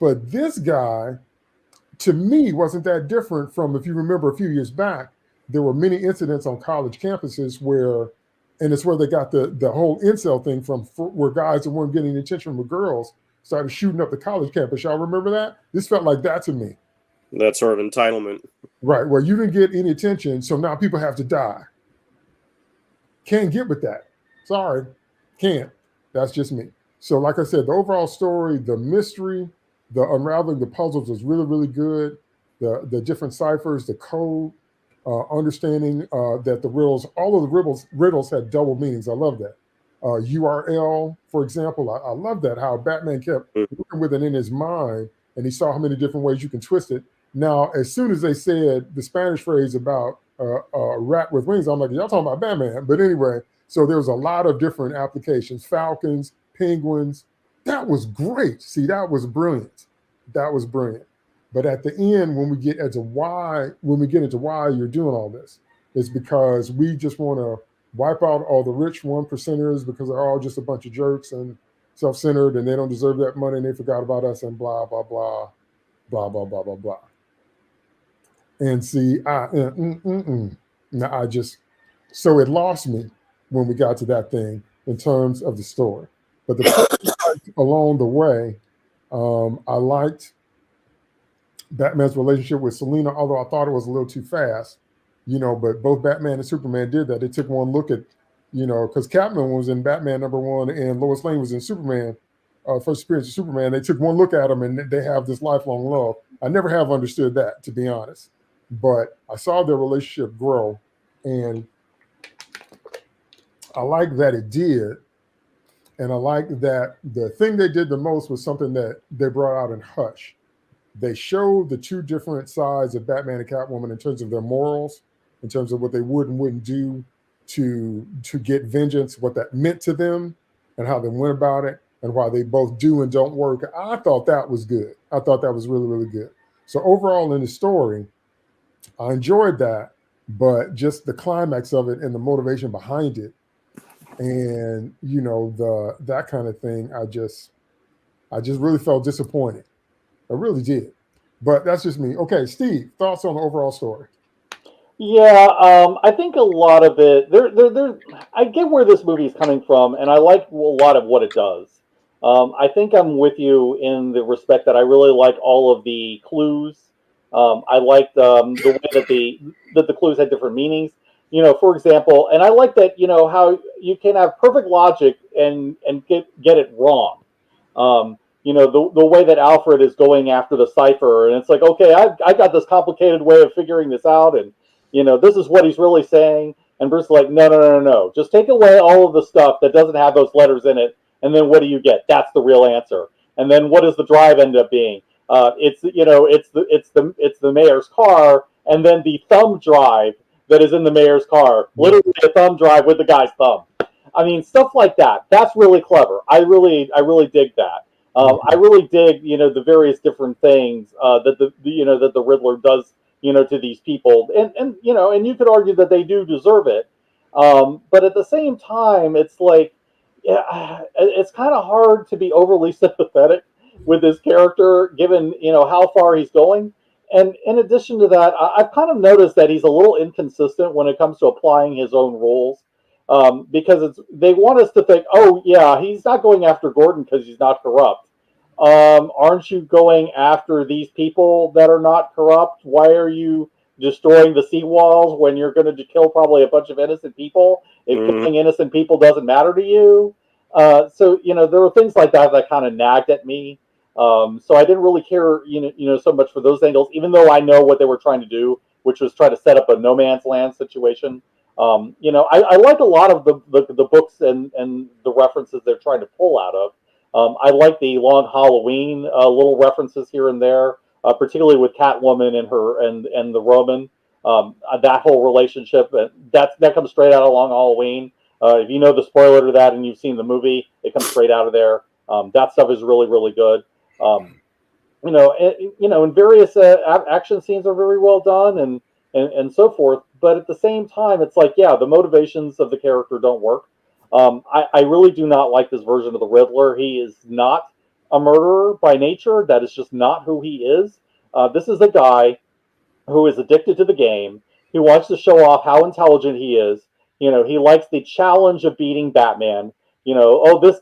But this guy, to me, wasn't that different from, if you remember a few years back, there were many incidents on college campuses where, and it's where they got the whole incel thing from, where guys that weren't getting attention from girls started shooting up the college campus. Y'all remember that? This felt like that to me. That sort of entitlement. Right. Well, you didn't get any attention, so now people have to die. Can't get with that. Sorry. Can't. That's just me. So like I said, the overall story, the mystery, the unraveling the puzzles was really, really good. The different ciphers, the code, understanding that the riddles, all of the riddles had double meanings. I love that. URL, for example, I love that, how Batman kept working with it in his mind, and he saw how many different ways you can twist it. Now, as soon as they said the Spanish phrase about a rat with wings, I'm like, y'all talking about Batman. But anyway, so there was a lot of different applications, falcons, penguins. That was great. See, that was brilliant. That was brilliant. But at the end, when we get into why you're doing all this, it's because we just want to wipe out all the rich 1%ers because they're all just a bunch of jerks and self-centered and they don't deserve that money and they forgot about us and blah, blah, blah, blah, blah, blah, blah, blah. And see, now so it lost me when we got to that thing in terms of the story. But along the way, I liked Batman's relationship with Selina, although I thought it was a little too fast, but both Batman and Superman did that. They took one look at, because Catwoman was in Batman #1 and Lois Lane was in Superman, first appearance of Superman. They took one look at them and they have this lifelong love. I never have understood that, to be honest, but I saw their relationship grow, and I like that it did. And I like that the thing they did the most was something that they brought out in Hush. They showed the two different sides of Batman and Catwoman in terms of their morals, in terms of what they would and wouldn't do to get vengeance, what that meant to them, and how they went about it, and why they both do and don't work. I thought that was good. I thought that was really, really good. So overall in the story, I enjoyed that, but just the climax of it and the motivation behind it, and that kind of thing, I just really felt disappointed. I really did. But that's just me. Okay, Steve, thoughts on the overall story? Yeah, I think a lot of it, I get where this movie is coming from, and I like a lot of what it does. I think I'm with you in the respect that I really like all of the clues. I liked the way that the clues had different meanings. For example, and I like that, how you can have perfect logic and get it wrong. The way that Alfred is going after the cipher, and it's like, okay, I got this complicated way of figuring this out, and this is what he's really saying. And Bruce is like, no, just take away all of the stuff that doesn't have those letters in it, and then what do you get? That's the real answer. And then what does the drive end up being? It's the mayor's car, and then the thumb drive that is in the mayor's car, literally a thumb drive with the guy's thumb. I mean, stuff like that. That's really clever. I really dig that. I really dig, the various different things that the Riddler does, to these people, and and you could argue that they do deserve it, but at the same time, it's like, yeah, it's kind of hard to be overly sympathetic with this character, given how far he's going. And in addition to that, I've kind of noticed that he's a little inconsistent when it comes to applying his own rules, because they want us to think, oh yeah, he's not going after Gordon because he's not corrupt. Aren't you going after these people that are not corrupt? Why are you destroying the seawalls when you're going to kill probably a bunch of innocent people? If killing innocent people doesn't matter to you, so there were things like that that kind of nagged at me. So I didn't really care, so much for those angles, even though I know what they were trying to do, which was try to set up a no man's land situation. I like a lot of the books and the references they're trying to pull out of. I like the Long Halloween little references here and there, particularly with Catwoman and her and the Roman. That whole relationship that comes straight out of Long Halloween. If you know the spoiler to that and you've seen the movie, it comes straight out of there. That stuff is really really good. And various action scenes are very well done and so forth. But at the same time, it's like, yeah, the motivations of the character don't work. I really do not like this version of the Riddler. He is not a murderer by nature. That is just not who he is. This is a guy who is addicted to the game. He wants to show off how intelligent he is. He likes the challenge of beating Batman. Oh, this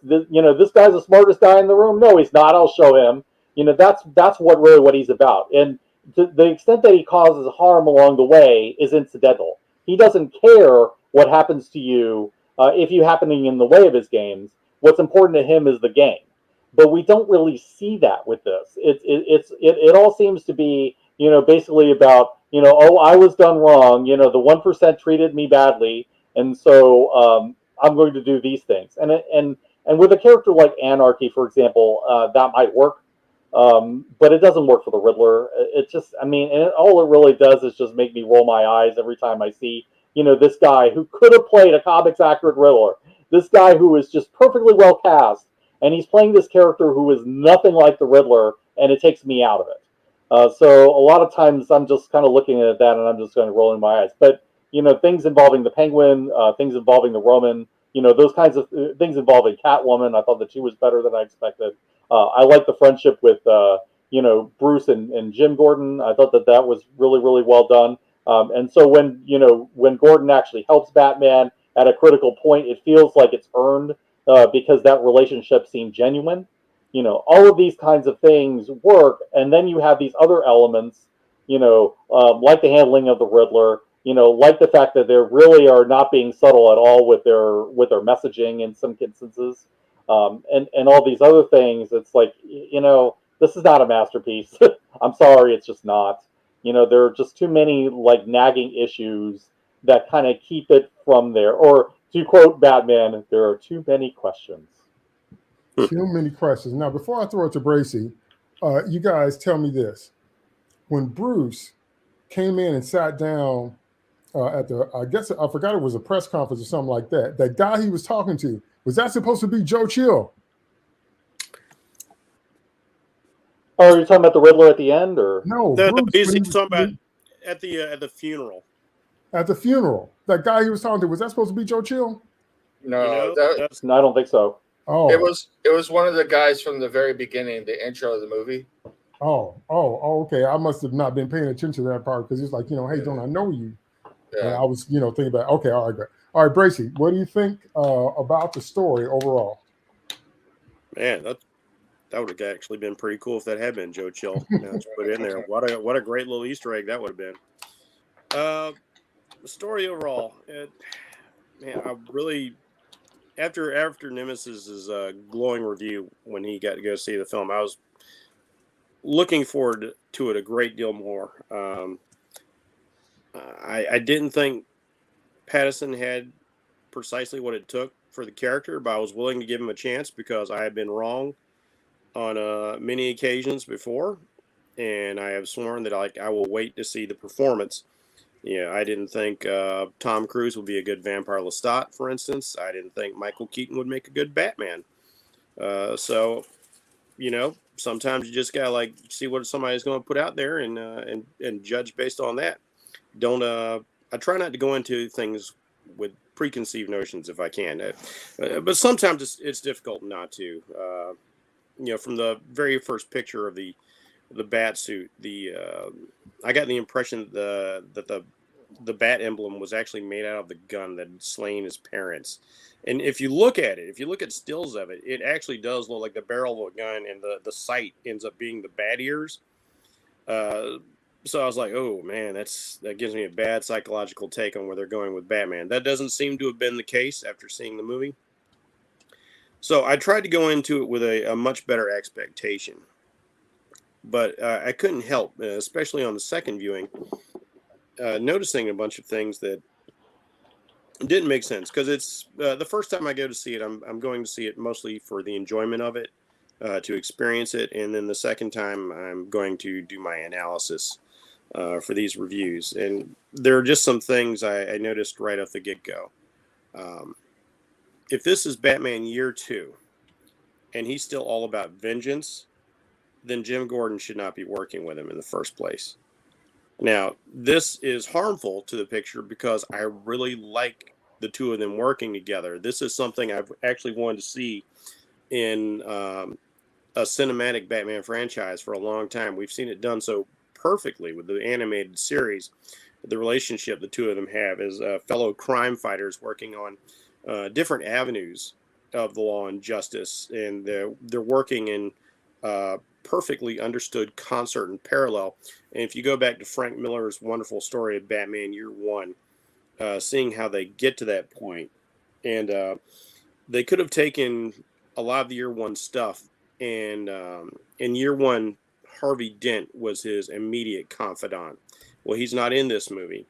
guy's the smartest guy in the room. No, he's not. I'll show him. That's what he's about. And to the extent that he causes harm along the way is incidental. He doesn't care what happens to you if you happening in the way of his games. What's important to him is the game. But we don't really see that with this. It all seems to be basically about oh, I was done wrong. The 1% treated me badly, and so I'm going to do these things. And with a character like Anarchy, for example, that might work. But it doesn't work for the Riddler. It just, all it really does is just make me roll my eyes every time I see, this guy who could have played a comics accurate Riddler, this guy who is just perfectly well cast, and he's playing this character who is nothing like the Riddler, and it takes me out of it. So a lot of times I'm just kind of looking at that and I'm just kind of rolling my eyes. But, things involving the Penguin, things involving the Roman, those kinds of things involving Catwoman, I thought that she was better than I expected. I like the friendship with, Bruce and Jim Gordon. I thought that was really, really well done. And so when Gordon actually helps Batman at a critical point, it feels like it's earned because that relationship seemed genuine. All of these kinds of things work. And then you have these other elements, like the handling of the Riddler, like the fact that they really are not being subtle at all with their messaging in some instances. And all these other things, it's like, this is not a masterpiece. I'm sorry, it's just not. There are just too many like nagging issues that kind of keep it from there. Or to quote Batman, there are too many questions. Too many questions. Now, before I throw it to Bracy, you guys tell me this. When Bruce came in and sat down at I guess I forgot it was a press conference or something like that, that guy he was talking to, was that supposed to be Joe Chill? Oh, are you talking about the Riddler at the end, or no? He's talking about at the funeral. At the funeral, that guy he was talking to, was that supposed to be Joe Chill? No, no, I don't think so. Oh, it was one of the guys from the very beginning, the intro of the movie. Oh, okay. I must have not been paying attention to that part because it's like, hey, don't I know you? Yeah. And I was, thinking about, okay, all right, good. All right, Bracy, what do you think about the story overall? Man, that would have actually been pretty cool if that had been Joe Chill. Now it's put in there. What a great little Easter egg that would have been. The story overall, man, I really after Nemesis's glowing review when he got to go see the film, I was looking forward to it a great deal more. I didn't think Pattinson had precisely what it took for the character, but I was willing to give him a chance because I had been wrong on many occasions before, and I have sworn that I will wait to see the performance. I didn't think Tom Cruise would be a good Vampire Lestat, for instance. I didn't think Michael Keaton would make a good Batman. So sometimes you just gotta like see what somebody's going to put out there and judge based on that. Don't I try not to go into things with preconceived notions if I can, but sometimes it's difficult not to. From the very first picture of the bat suit, I got the impression that the bat emblem was actually made out of the gun that had slain his parents. And if you look at stills of it, it actually does look like the barrel of a gun, and the sight ends up being the bat ears. So I was like, oh man, that gives me a bad psychological take on where they're going with Batman. That doesn't seem to have been the case after seeing the movie. So I tried to go into it with a much better expectation. But I couldn't help, especially on the second viewing, noticing a bunch of things that didn't make sense. Because it's the first time I go to see it, I'm going to see it mostly for the enjoyment of it, to experience it. And then the second time, I'm going to do my analysis for these reviews. And there are just some things I noticed right off the get-go. If this is Batman Year 2, and he's still all about vengeance, then Jim Gordon should not be working with him in the first place. Now, this is harmful to the picture because I really like the two of them working together. This is something I've actually wanted to see in a cinematic Batman franchise for a long time. We've seen it done so perfectly with the animated series. The relationship the two of them have as fellow crime fighters working on different avenues of the law and justice, and they're working in perfectly understood concert and parallel. And if you go back to Frank Miller's wonderful story of Batman Year 1, seeing how they get to that point, and they could have taken a lot of the Year 1 stuff, and in Year 1, Harvey Dent was his immediate confidant. Well, he's not in this movie.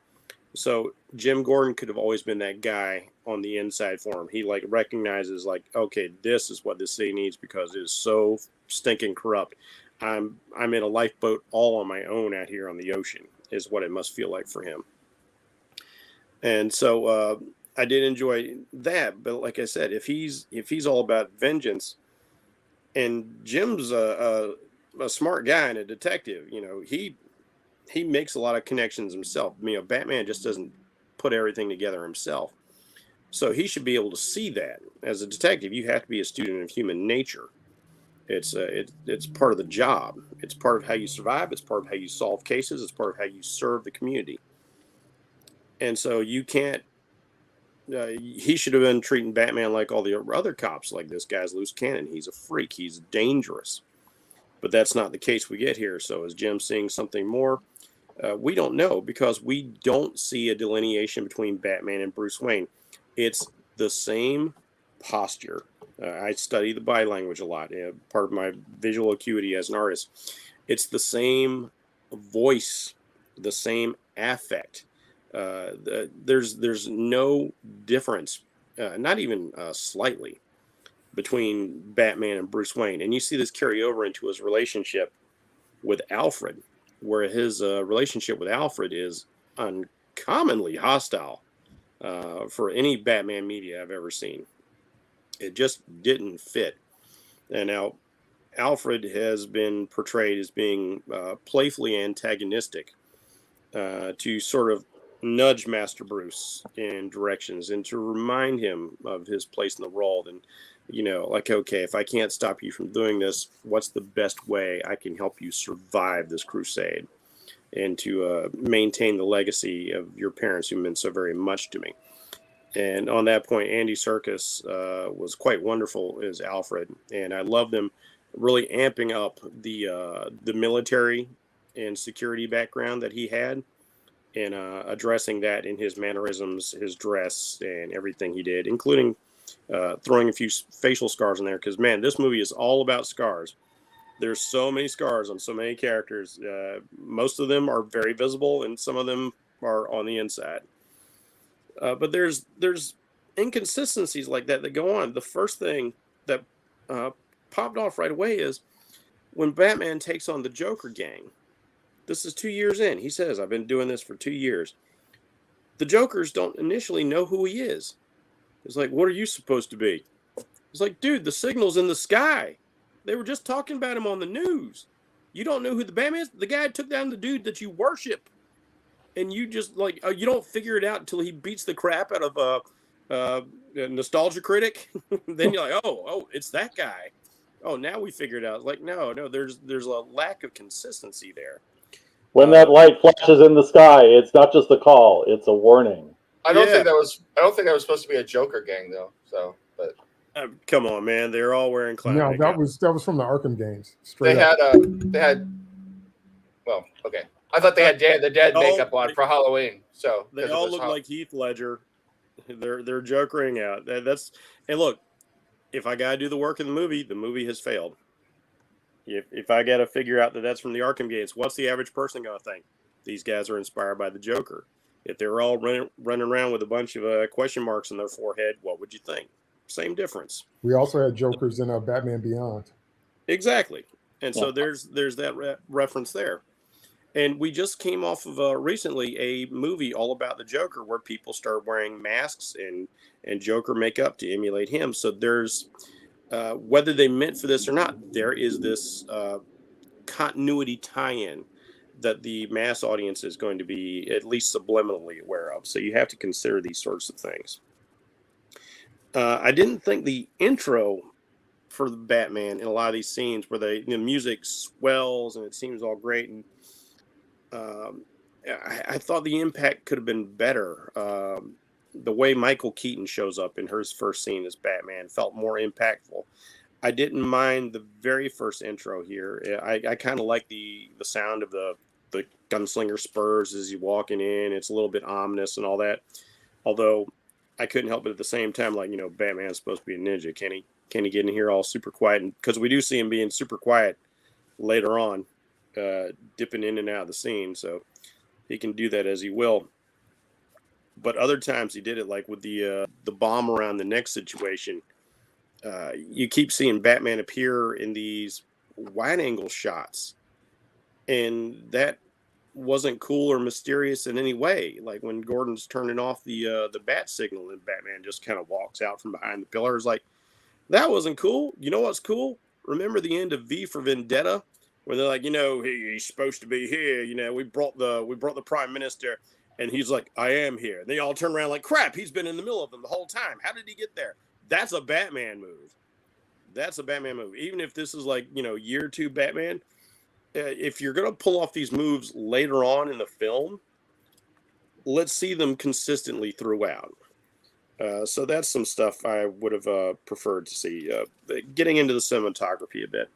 So Jim Gordon could have always been that guy on the inside for him. He like recognizes like, okay, this is what this city needs because it is so stinking corrupt. I'm in a lifeboat all on my own out here on the ocean is what it must feel like for him. And so I did enjoy that. But like I said, if he's all about vengeance, and Jim's a smart guy and a detective, he makes a lot of connections himself. Batman just doesn't put everything together himself. So he should be able to see that. As a detective, you have to be a student of human nature. It's part of the job. It's part of how you survive. It's part of how you solve cases. It's part of how you serve the community. And so you can't. He should have been treating Batman like all the other cops. Like, this guy's loose cannon. He's a freak. He's dangerous. But that's not the case we get here. So is Jim seeing something more? We don't know, because we don't see a delineation between Batman and Bruce Wayne. It's the same posture. I study the body language a lot, part of my visual acuity as an artist. It's the same voice, the same affect. There's no difference, not even slightly, between Batman and Bruce Wayne. And you see this carry over into his relationship with Alfred, where his relationship with Alfred is uncommonly hostile for any Batman media I've ever seen. It just didn't fit. And now Alfred has been portrayed as being playfully antagonistic to sort of nudge Master Bruce in directions and to remind him of his place in the role. And, like, okay, if I can't stop you from doing this, what's the best way I can help you survive this crusade and to maintain the legacy of your parents who meant so very much to me? And on that point, Andy Serkis was quite wonderful as Alfred, and I love them really amping up the military and security background that he had, and addressing that in his mannerisms, his dress, and everything he did, including throwing a few facial scars in there. Because, man, this movie is all about scars. There's so many scars on so many characters. Most of them are very visible, and some of them are on the inside. But there's inconsistencies like that go on. The first thing that popped off right away is when Batman takes on the Joker gang. This is 2 years in. He says, I've been doing this for 2 years. The Jokers don't initially know who he is. It's like, what are you supposed to be? It's like, dude, the signal's in the sky. They were just talking about him on the news. You don't know who the Batman is? The guy took down the dude that you worship. And you just like, you don't figure it out until he beats the crap out of a nostalgia critic. Then you're like, oh, it's that guy. Oh, now we figured it out. Like, no, there's a lack of consistency there. When that light flashes in the sky, it's not just a call; it's a warning. I don't think that was supposed to be a Joker gang though. So, but come on, man, they're all wearing clown No, makeup. that was from the Arkham games. They had. Well, okay. I thought they had the dead makeup on for Halloween. So they all look like Heath Ledger. They're jokering out. And look, if I gotta do the work in the movie has failed. If I gotta figure out that that's from the Arkham games, what's the average person gonna think? These guys are inspired by the Joker. If they're all running around with a bunch of question marks on their forehead, what would you think? Same difference. We also had Jokers in Batman Beyond. Exactly, and so there's that reference there. And we just came off of recently a movie all about the Joker where people start wearing masks and Joker makeup to emulate him. So there's, whether they meant for this or not, there is this continuity tie-in that the mass audience is going to be at least subliminally aware of. So you have to consider these sorts of things. I didn't think the intro for the Batman in a lot of these scenes where the music swells and it seems all great and I thought the impact could have been better. The way Michael Keaton shows up in his first scene as Batman felt more impactful. I didn't mind the very first intro here. I kind of like the sound of the gunslinger spurs as you walking in. It's a little bit ominous and all that. Although I couldn't help it at the same time, like, Batman's supposed to be a ninja. Can he get in here all super quiet? Because we do see him being super quiet later on. Dipping in and out of the scene, so he can do that as he will. But other times he did it, like with the bomb around the neck situation. You keep seeing Batman appear in these wide angle shots, and that wasn't cool or mysterious in any way. Like when Gordon's turning off the bat signal, and Batman just kind of walks out from behind the pillars. Like, that wasn't cool. You know what's cool? Remember the end of V for Vendetta? Where they're like, he's supposed to be here. We brought the prime minister, and he's like, I am here. And they all turn around like, crap, he's been in the middle of them the whole time. How did he get there? That's a Batman move. Even if this is like, year 2 Batman, if you're going to pull off these moves later on in the film, let's see them consistently throughout. So that's some stuff I would have preferred to see. Getting into the cinematography a bit.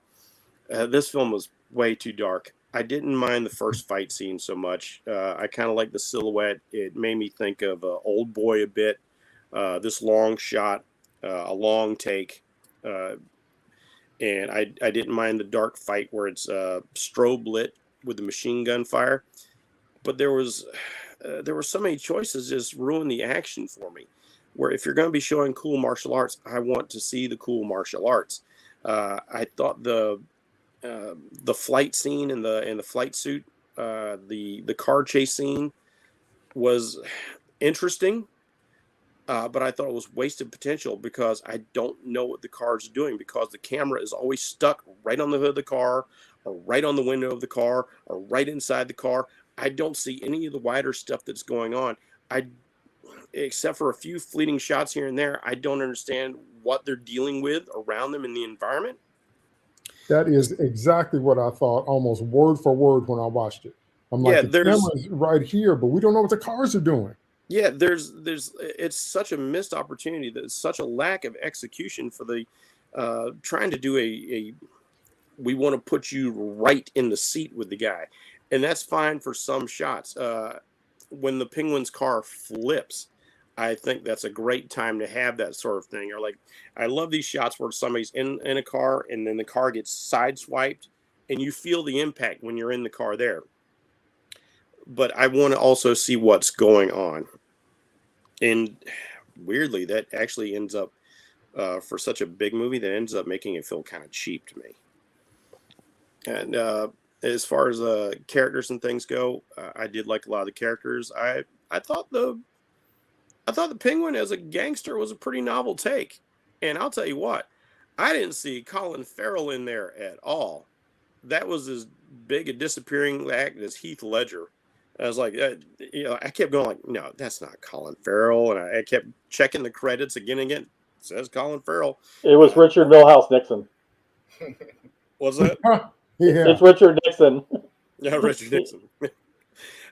This film was way too dark. I didn't mind the first fight scene so much. I kind of like the silhouette. It made me think of Old Boy a bit. This long shot, a long take. And I didn't mind the dark fight where it's strobe lit with the machine gun fire. But there were so many choices just ruined the action for me. Where if you're going to be showing cool martial arts, I want to see the cool martial arts. I thought the flight scene in the flight suit, the car chase scene was interesting, but I thought it was wasted potential because I don't know what the car's doing because the camera is always stuck right on the hood of the car or right on the window of the car or right inside the car. I don't see any of the wider stuff that's going on. Except for a few fleeting shots here and there, I don't understand what they're dealing with around them in the environment. That is exactly what I thought, almost word for word when I watched it. I'm like, the camera's right here, but we don't know what the cars are doing. Yeah, it's such a missed opportunity. There's such a lack of execution for the trying to do we want to put you right in the seat with the guy, and that's fine for some shots. When the Penguin's car flips, I think that's a great time to have that sort of thing. Or like, I love these shots where somebody's in a car and then the car gets sideswiped and you feel the impact when you're in the car there. But I want to also see what's going on. And weirdly, that actually ends up, for such a big movie, that ends up making it feel kind of cheap to me. And as far as characters and things go, I did like a lot of the characters. I thought the Penguin as a gangster was a pretty novel take. And I'll tell you what, I didn't see Colin Farrell in there at all. That was as big a disappearing act as Heath Ledger. I was like, I kept going like, no, that's not Colin Farrell, and I kept checking the credits again and again. It says Colin Farrell. It was Richard Milhouse Nixon. Was that? It's Richard Nixon. Yeah, Richard Nixon.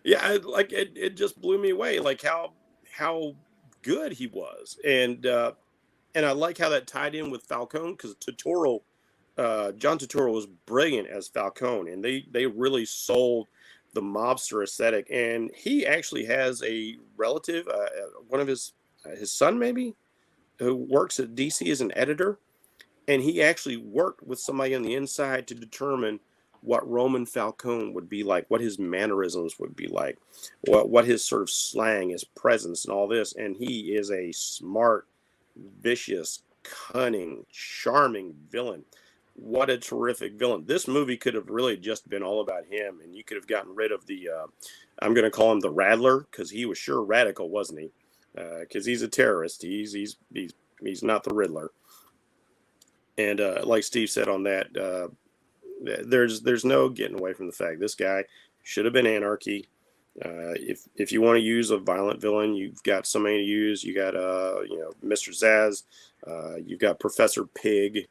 Yeah, it just blew me away, like how good he was, and I like how that tied in with Falcone, because John Turturro was brilliant as Falcone, and they really sold the mobster aesthetic. And he actually has a relative, one of his son maybe, who works at DC as an editor, and he actually worked with somebody on the inside to determine what Roman Falcone would be like, what his mannerisms would be like, what his sort of slang, his presence, and all this. And he is a smart, vicious, cunning, charming villain. What a terrific villain. This movie could have really just been all about him, and you could have gotten rid of the, I'm going to call him the Rattler, because he was sure radical, wasn't he? Because he's a terrorist. He's not the Riddler. And like Steve said on that, there's no getting away from the fact this guy should have been Anarchy. If you want to use a violent villain, you've got somebody to use. You got Mr. Zaz. You've got Professor Pig.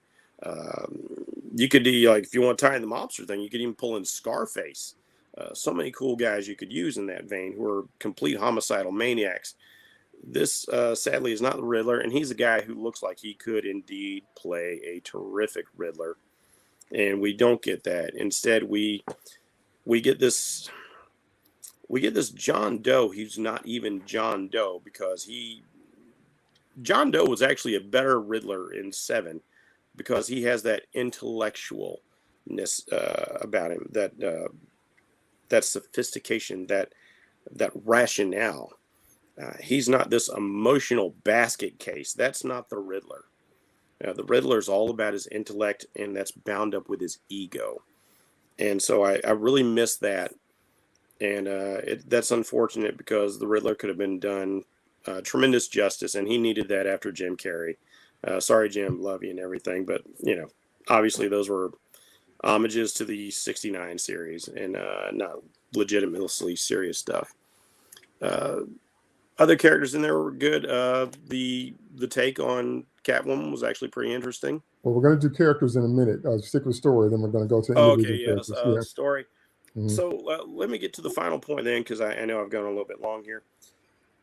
You could do, like, if you want to tie in the mobster thing, you could even pull in Scarface. So many cool guys you could use in that vein who are complete homicidal maniacs. This sadly is not the Riddler, and he's a guy who looks like he could indeed play a terrific Riddler. And we don't get that. Instead, we get this John Doe. He's not even John Doe, because John Doe was actually a better Riddler in 7, because he has that intellectualness about him, that sophistication, that rationale. He's not this emotional basket case. That's not the Riddler. The Riddler is all about his intellect, and that's bound up with his ego. And so I really miss that. And that's unfortunate, because the Riddler could have been done tremendous justice, and he needed that after Jim Carrey. Sorry, Jim, love you and everything. But, obviously those were homages to the 69 series and not legitimately serious stuff. Other characters in there were good. The take on Catwoman was actually pretty interesting. Well, we're going to do characters in a minute. Stick with story, then we're going to go to individual characters. Story. Mm-hmm. So let me get to the final point then, because I know I've gone a little bit long here.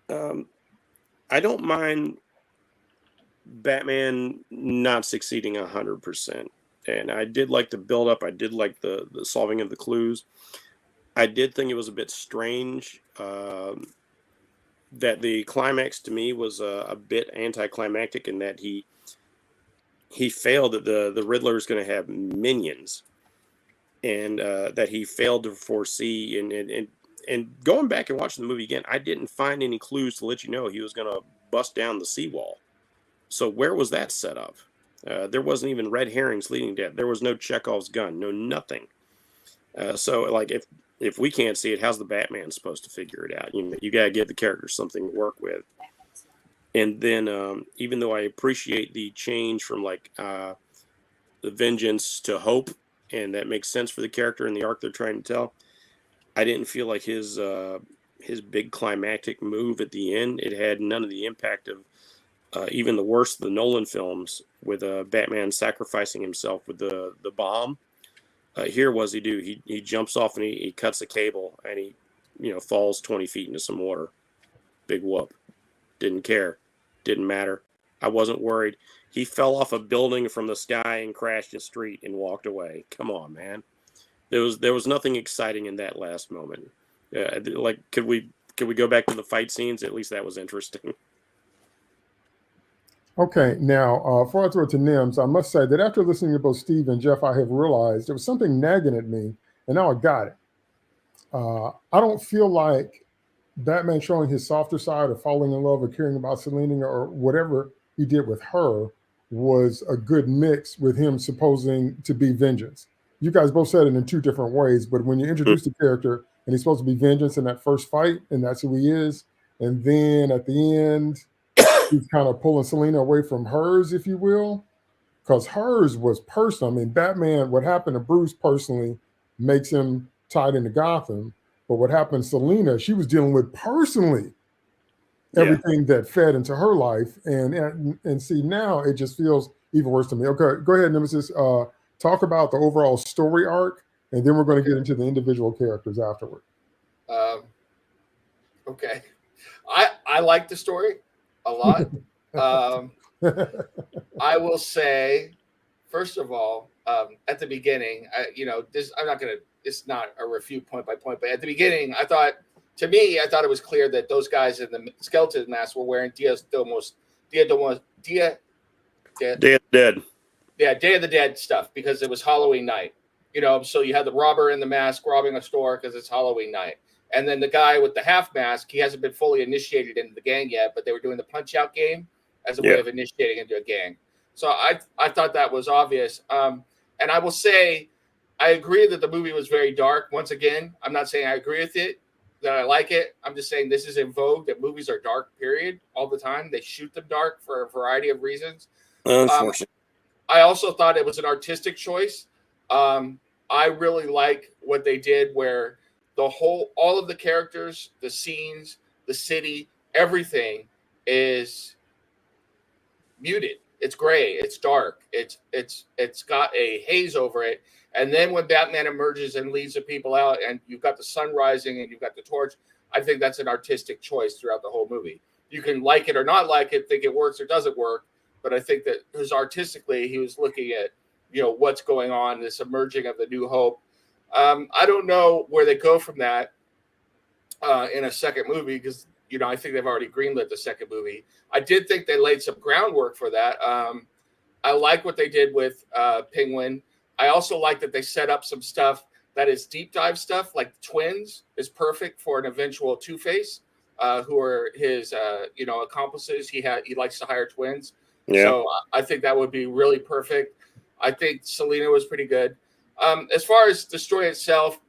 I don't mind Batman not succeeding 100%. And I did like the build-up. I did like the solving of the clues. I did think it was a bit strange that the climax to me was a bit anticlimactic, in that he failed, that the Riddler is going to have minions, and that he failed to foresee. And going back and watching the movie again, I didn't find any clues to let you know he was going to bust down the seawall. So where was that set up? There wasn't even red herrings leading to that. There was no Chekhov's gun, no nothing. So, like, if we can't see it, how's the Batman supposed to figure it out? You got to give the characters something to work with. And then, even though I appreciate the change from the vengeance to hope, and that makes sense for the character and the arc they're trying to tell, I didn't feel like his big climactic move at the end, it had none of the impact of even the worst of the Nolan films, with Batman sacrificing himself with the bomb. Here, what does he do? He jumps off and he cuts a cable, and he falls 20 feet into some water. Big whoop. Didn't care. Didn't matter. I wasn't worried. He fell off a building from the sky and crashed in the street and walked away. Come on, man. There was nothing exciting in that last moment. Could we go back to the fight scenes? At least that was interesting. Okay, now, before I throw it to Nims, I must say that after listening to both Steve and Jeff, I have realized there was something nagging at me, and now I got it. I don't feel like Batman showing his softer side, or falling in love, or caring about Selena, or whatever he did with her, was a good mix with him supposing to be vengeance. You guys both said it in two different ways, but when you introduce the character and he's supposed to be vengeance in that first fight, and that's who he is, and then at the end, he's kind of pulling Selena away from hers, if you will. because hers was personal. I mean, Batman, what happened to Bruce personally makes him tied into Gotham, but what happened to Selina, she was dealing with personally everything that fed into her life, and see, now it just feels even worse to me. Okay, go ahead, Nemesis. Talk about the overall story arc, and then we're going to get into the individual characters afterward. Okay, I like the story a lot. I will say, first of all, at the beginning, I'm not going to. It's not a refute point by point, but at the beginning, I thought it was clear that those guys in the skeleton mask were wearing Day of the Dead stuff because it was Halloween night. So you had the robber in the mask robbing a store because it's Halloween night. And then the guy with the half mask, he hasn't been fully initiated into the gang yet, but they were doing the punch out game as a way of initiating into a gang. So I thought that was obvious. And I will say, I agree that the movie was very dark. Once again, I'm not saying I agree with it, that I like it. I'm just saying this is in vogue, that movies are dark, period, all the time. They shoot them dark for a variety of reasons. Unfortunately. I also thought it was an artistic choice. I really like what they did where all of the characters, the scenes, the city, everything is muted. It's gray. It's dark. It's got a haze over it. And then when Batman emerges and leads the people out, and you've got the sun rising and you've got the torch, I think that's an artistic choice throughout the whole movie. You can like it or not like it, think it works or doesn't work, but I think that artistically he was looking at what's going on, this emerging of the New Hope. I don't know where they go from that in a second movie because I think they've already greenlit the second movie. I did think they laid some groundwork for that. I like what they did with Penguin. I also like that they set up some stuff that is deep dive stuff, like twins is perfect for an eventual Two-Face, who are his accomplices. He likes to hire twins. Yeah. So I think that would be really perfect. I think Selina was pretty good. As far as the story itself,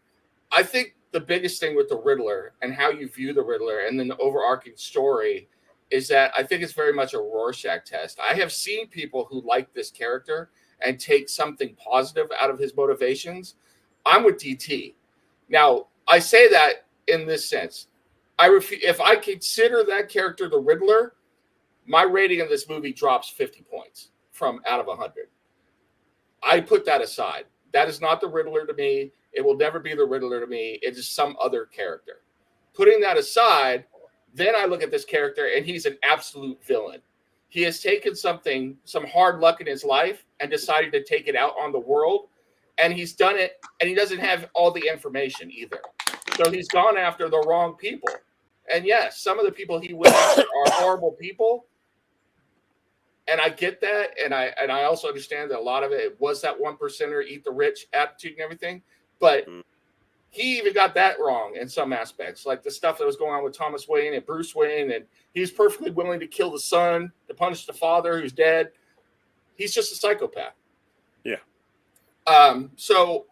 I think the biggest thing with the Riddler and how you view the Riddler and then the overarching story is that I think it's very much a Rorschach test. I have seen people who like this character and take something positive out of his motivations. I'm with DT. Now, I say that in this sense. If I consider that character the Riddler, my rating of this movie drops 50 points out of 100. I put that aside. That is not the Riddler to me. It will never be the Riddler to me. It is some other character. Putting that aside, then I look at this character and he's an absolute villain. He has taken some hard luck in his life and decided to take it out on the world. And he's done it, and he doesn't have all the information either. So he's gone after the wrong people. And yes, some of the people he went after are horrible people. And I get that. And I also understand that a lot of it was that 1%er eat the rich attitude and everything. But he even got that wrong in some aspects, like the stuff that was going on with Thomas Wayne and Bruce Wayne. And he's perfectly willing to kill the son to punish the father who's dead. He's just a psychopath. Yeah. So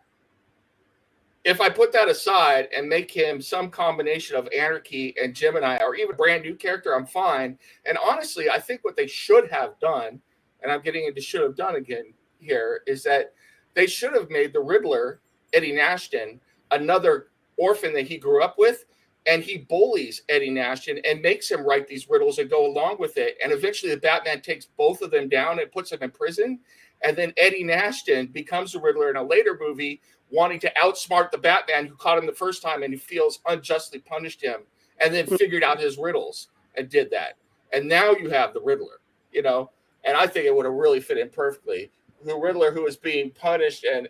if I put that aside and make him some combination of Anarchy and Gemini or even a brand new character, I'm fine. And honestly, I think what they should have done, and I'm getting into should have done again here, is that they should have made the Riddler, Eddie Nashton, another orphan that he grew up with, and he bullies Eddie Nashton and makes him write these riddles and go along with it. And eventually the Batman takes both of them down and puts them in prison. And then Eddie Nashton becomes the Riddler in a later movie, wanting to outsmart the Batman who caught him the first time and he feels unjustly punished him, and then figured out his riddles and did that. And now you have the Riddler, and I think it would have really fit in perfectly. The Riddler who is being punished and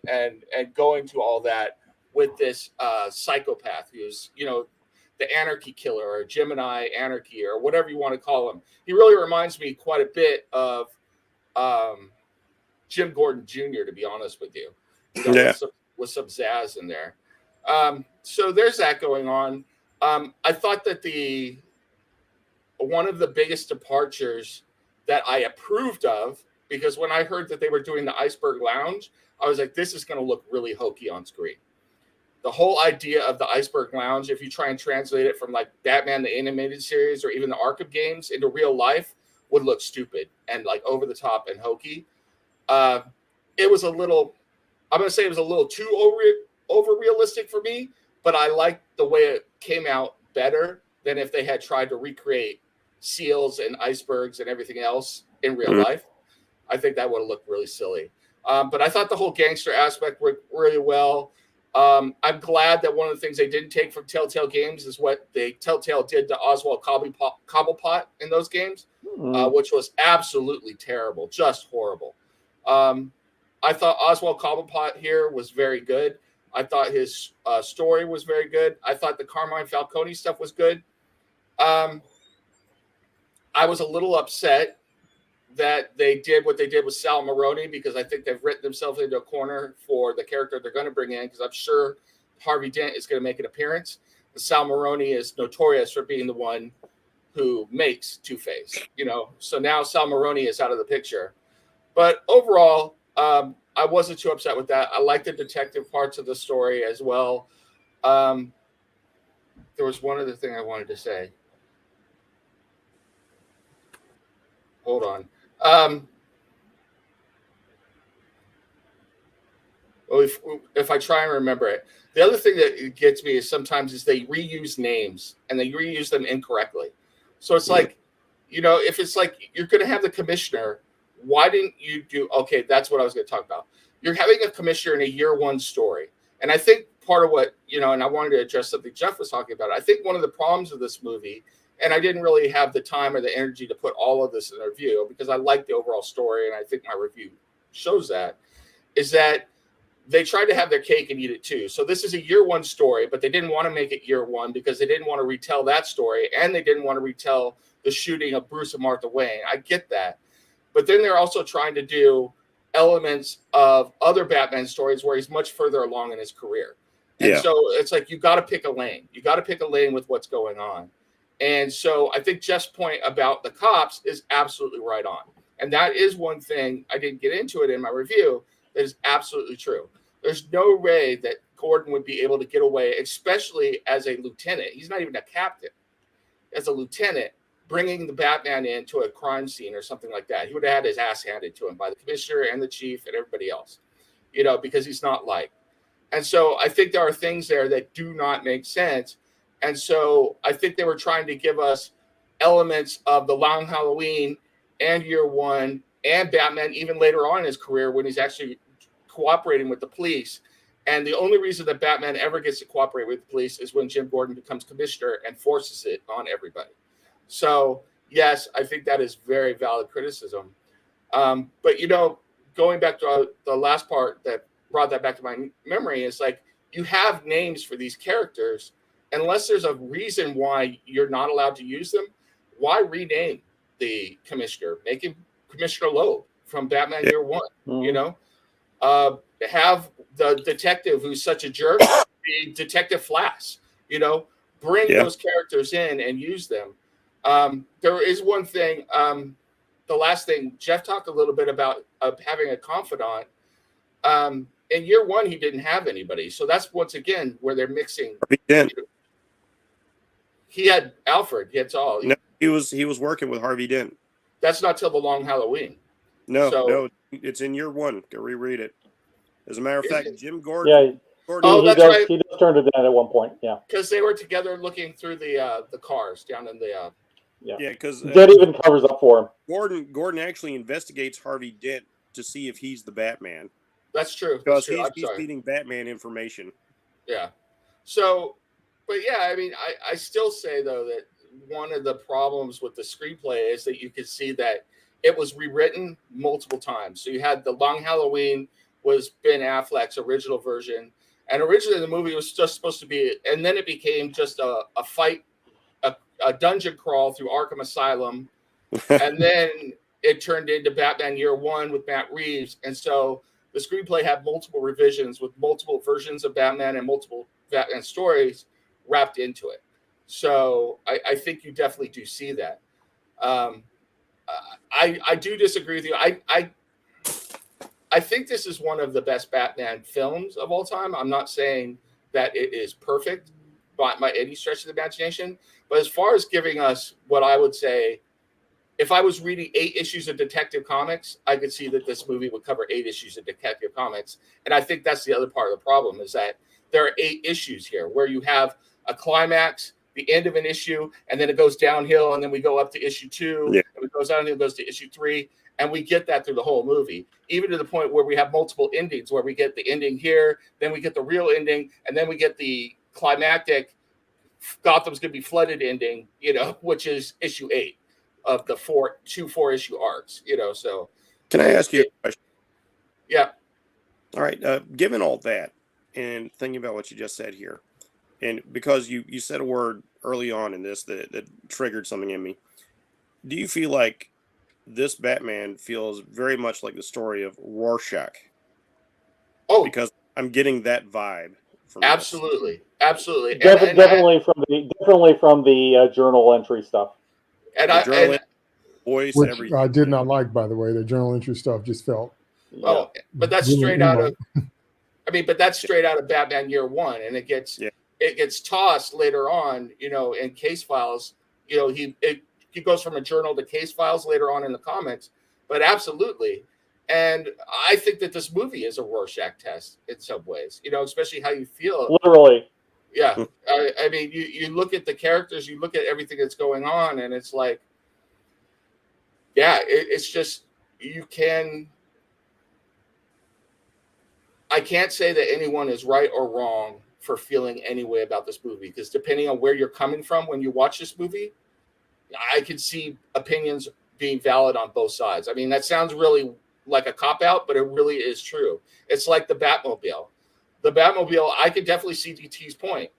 going to all that with this psychopath who's, the Anarchy killer or Gemini Anarchy or whatever you want to call him. He really reminds me quite a bit of Jim Gordon Jr., to be honest with you. With some zazz in there. So there's that going on. I thought that one of the biggest departures that I approved of, because when I heard that they were doing the Iceberg Lounge, I was like, this is going to look really hokey on screen. The whole idea of the Iceberg Lounge, if you try and translate it from like Batman, the animated series, or even the Arkham games into real life, would look stupid and like over the top and hokey. It was a little, I'm going to say it was a little too over realistic for me, but I liked the way it came out better than if they had tried to recreate seals and icebergs and everything else in real life. I think that would have looked really silly. But I thought the whole gangster aspect worked really well. I'm glad that one of the things they didn't take from Telltale Games is what Telltale did to Oswald Cobblepot in those games, which was absolutely terrible, just horrible. I thought Oswald Cobblepot here was very good. I thought his story was very good. I thought the Carmine Falcone stuff was good. I was a little upset that they did what they did with Sal Maroni, because I think they've written themselves into a corner for the character they're going to bring in, because I'm sure Harvey Dent is going to make an appearance. But Sal Maroni is notorious for being the one who makes Two-Face, so now Sal Maroni is out of the picture. But overall, I wasn't too upset with that. I like the detective parts of the story as well. There was one other thing I wanted to say. Hold on. If I try and remember it, the other thing that gets me is sometimes is they reuse names and they reuse them incorrectly. So it's like, if it's like you're going to have the commissioner, why didn't you do? Okay, that's what I was going to talk about. You're having a commissioner in a year one story, and I think part of what and I wanted to address something Jeff was talking about. I think one of the problems of this movie, and I didn't really have the time or the energy to put all of this in a review because I like the overall story, and I think my review shows that, is that they tried to have their cake and eat it too. So this is a year one story, but they didn't want to make it year one because they didn't want to retell that story, and they didn't want to retell the shooting of Bruce and Martha Wayne. I get that. But then they're also trying to do elements of other Batman stories where he's much further along in his career. And so it's like, you got to pick a lane. You got to pick a lane with what's going on. And so I think Jeff's point about the cops is absolutely right on. And that is one thing, I didn't get into it in my review, that is absolutely true. There's no way that Gordon would be able to get away, especially as a lieutenant. He's not even a captain. As a lieutenant, bringing the Batman into a crime scene or something like that. He would have had his ass handed to him by the commissioner and the chief and everybody else, because he's not liked. And so I think there are things there that do not make sense. And so I think they were trying to give us elements of the Long Halloween and year one and Batman even later on in his career when he's actually cooperating with the police. And the only reason that Batman ever gets to cooperate with the police is when Jim Gordon becomes commissioner and forces it on everybody. So, yes, I think that is very valid criticism. But, going back to the last part that brought that back to my memory is like, you have names for these characters. Unless there's a reason why you're not allowed to use them, why rename the commissioner? Make him Commissioner Loeb from Batman Year One, have the detective who's such a jerk be Detective Flass, bring those characters in and use them. There is one thing, the last thing, Jeff talked a little bit about having a confidant. In year one, he didn't have anybody. So that's once again where they're mixing. He had Alfred. That's all. No, he was working with Harvey Dent. That's not till the Long Halloween. No, it's in year one. Go reread it. As a matter of fact, Jim Gordon. Yeah. Oh, that's right. He does turn it in at one point. Yeah. Because they were together looking through the cars down in the. Yeah. Because Dent even covers up for him. Gordon actually investigates Harvey Dent to see if he's the Batman. That's true. Because he's feeding Batman information. Yeah. So, but yeah, I mean, I still say though that one of the problems with the screenplay is that you could see that it was rewritten multiple times. So you had the Long Halloween was Ben Affleck's original version, and originally the movie was just supposed to be, and then it became just a fight, a dungeon crawl through Arkham Asylum, and then it turned into Batman Year One with Matt Reeves, and so the screenplay had multiple revisions with multiple versions of Batman and multiple Batman stories wrapped into it. So I think you definitely do see that. I do disagree with you. I think this is one of the best Batman films of all time. I'm not saying that it is perfect by any stretch of the imagination, but as far as giving us what I would say if I was reading 8 issues of Detective Comics, I could see that this movie would cover 8 issues of Detective Comics. And I think that's the other part of the problem, is that there are 8 issues here where you have a climax, the end of an issue, and then it goes downhill, and then we go up to issue 2, and it goes downhill, it goes to issue 3, and we get that through the whole movie, even to the point where we have multiple endings, where we get the ending here, then we get the real ending, and then we get the climactic Gotham's going to be flooded ending, which is issue 8 of the 4 issue arcs, so. Can I ask you a question? Yeah. All right. Given all that and thinking about what you just said here, and because you said a word early on in this that triggered something in me, do you feel like this Batman feels very much like the story of Rorschach? Oh, because I'm getting that vibe from absolutely, absolutely, definitely from the journal entry stuff. And the journal voice, which everything. I did not like, by the way. The journal entry stuff just felt. Oh, but that's really straight out of. But that's straight out of Batman Year One, and it gets tossed later on. In case files. He goes from a journal to case files later on in the comics, but absolutely. And I think that this movie is a Rorschach test in some ways, especially how you feel. Literally. Yeah. I mean, you look at the characters, you look at everything that's going on, and it's like, yeah, it's just, I can't say that anyone is right or wrong for feeling any way about this movie, because depending on where you're coming from when you watch this movie, I can see opinions being valid on both sides. I mean, that sounds really like a cop-out, but it really is true. It's like the Batmobile. The Batmobile, I could definitely see DT's point.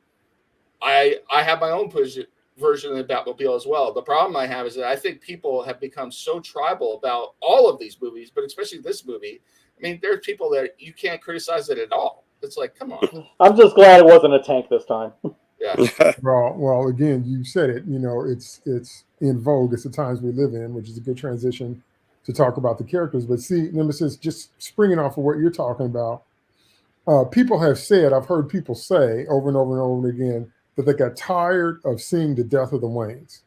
I have my own version of the Batmobile as well. The problem I have is that I think people have become so tribal about all of these movies, but especially this movie. I mean, there's people that you can't criticize it at all. It's like, come on. I'm just glad it wasn't a tank this time. Yeah. Well, again, you said it. It's in vogue. It's the times we live in, which is a good transition to talk about the characters. But see, Nemesis, just springing off of what you're talking about, people have said, I've heard people say over and over and over again, that they got tired of seeing the death of the Waynes.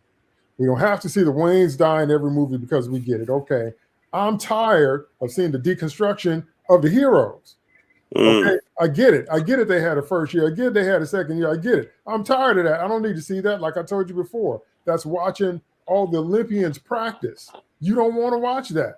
We don't have to see the Waynes die in every movie because we get it. Okay, I'm tired of seeing the deconstruction of the heroes. Okay, I get it. They had a first year. I get it. They had a second year. I get it. I'm tired of that. I don't need to see that. Like I told you before, that's watching all the Olympians practice. You don't want to watch that.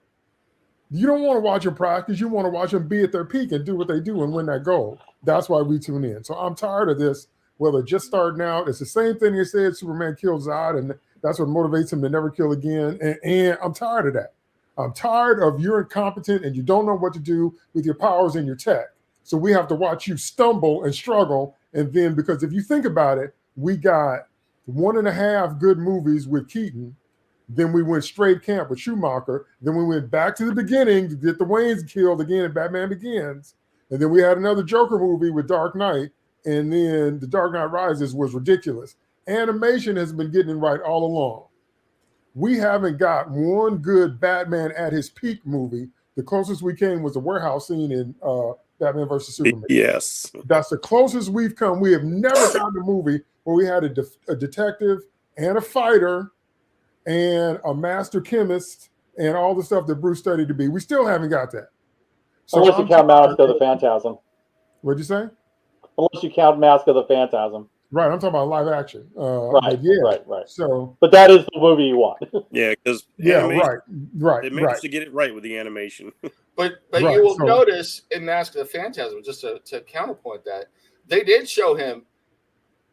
You don't want to watch them practice. You want to watch them be at their peak and do what they do and win that gold. That's why we tune in. So I'm tired of this. Well, they're just starting out. It's the same thing they said Superman kills Zod, and that's what motivates him to never kill again. And I'm tired of that. I'm tired of you're incompetent and you don't know what to do with your powers and your tech. So we have to watch you stumble and struggle. And then, because if you think about it, we got 1.5 good movies with Keaton. Then we went straight camp with Schumacher. Then we went back to the beginning to get the Waynes killed again in Batman Begins. And then we had another Joker movie with Dark Knight. And then The Dark Knight Rises was ridiculous. Animation has been getting it right all along. We haven't got one good Batman at his peak movie. The closest we came was the warehouse scene in Batman versus Superman. Yes. That's the closest we've come. We have never gotten a movie where we had a detective and a fighter and a master chemist and all the stuff that Bruce studied to be. We still haven't got that. So unless you count Mask of the Phantasm. What'd you say? Unless you count Mask of the Phantasm. Right, I'm talking about live action. Right. So, but that is the movie you want. Yeah, because right. They managed to get it right with the animation. But you will notice in Mask of the Phantasm, just to counterpoint that, they did show him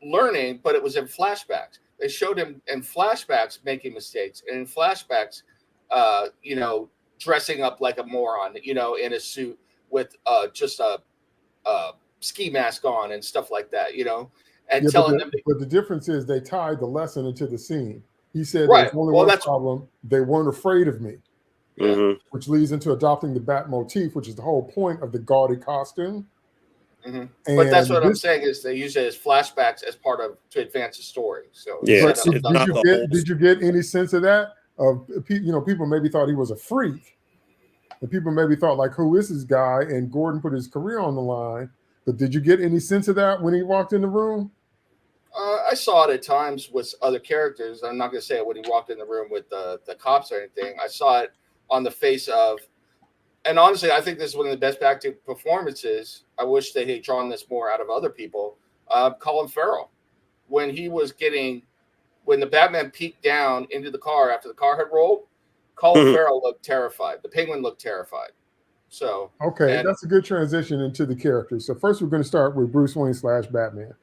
learning, but it was in flashbacks. They showed him in flashbacks making mistakes, and in flashbacks, dressing up like a moron, in a suit with just a ski mask on and stuff like that, and telling them. But the difference is they tied the lesson into the scene. He said right. there's only one problem. They weren't afraid of me. Mm-hmm. Which leads into adopting the Bat motif, which is the whole point of the gaudy costume. Mm-hmm. But that's what I'm saying is they use it as flashbacks as part of to advance the story. So yeah, did you get any sense of that? Of people maybe thought he was a freak, and people maybe thought like, who is this guy? And Gordon put his career on the line. But did you get any sense of that when he walked in the room? I I saw it at times with other characters. I'm not going to say it when he walked in the room with the cops or anything. I saw it on the face of, and honestly, I think this is one of the best acting performances. I wish they had drawn this more out of other people. Colin Farrell, when the Batman peeked down into the car after the car had rolled, Colin Farrell looked terrified. The Penguin looked terrified. So okay, that's a good transition into the characters. So first, we're going to start with Bruce Wayne / Batman.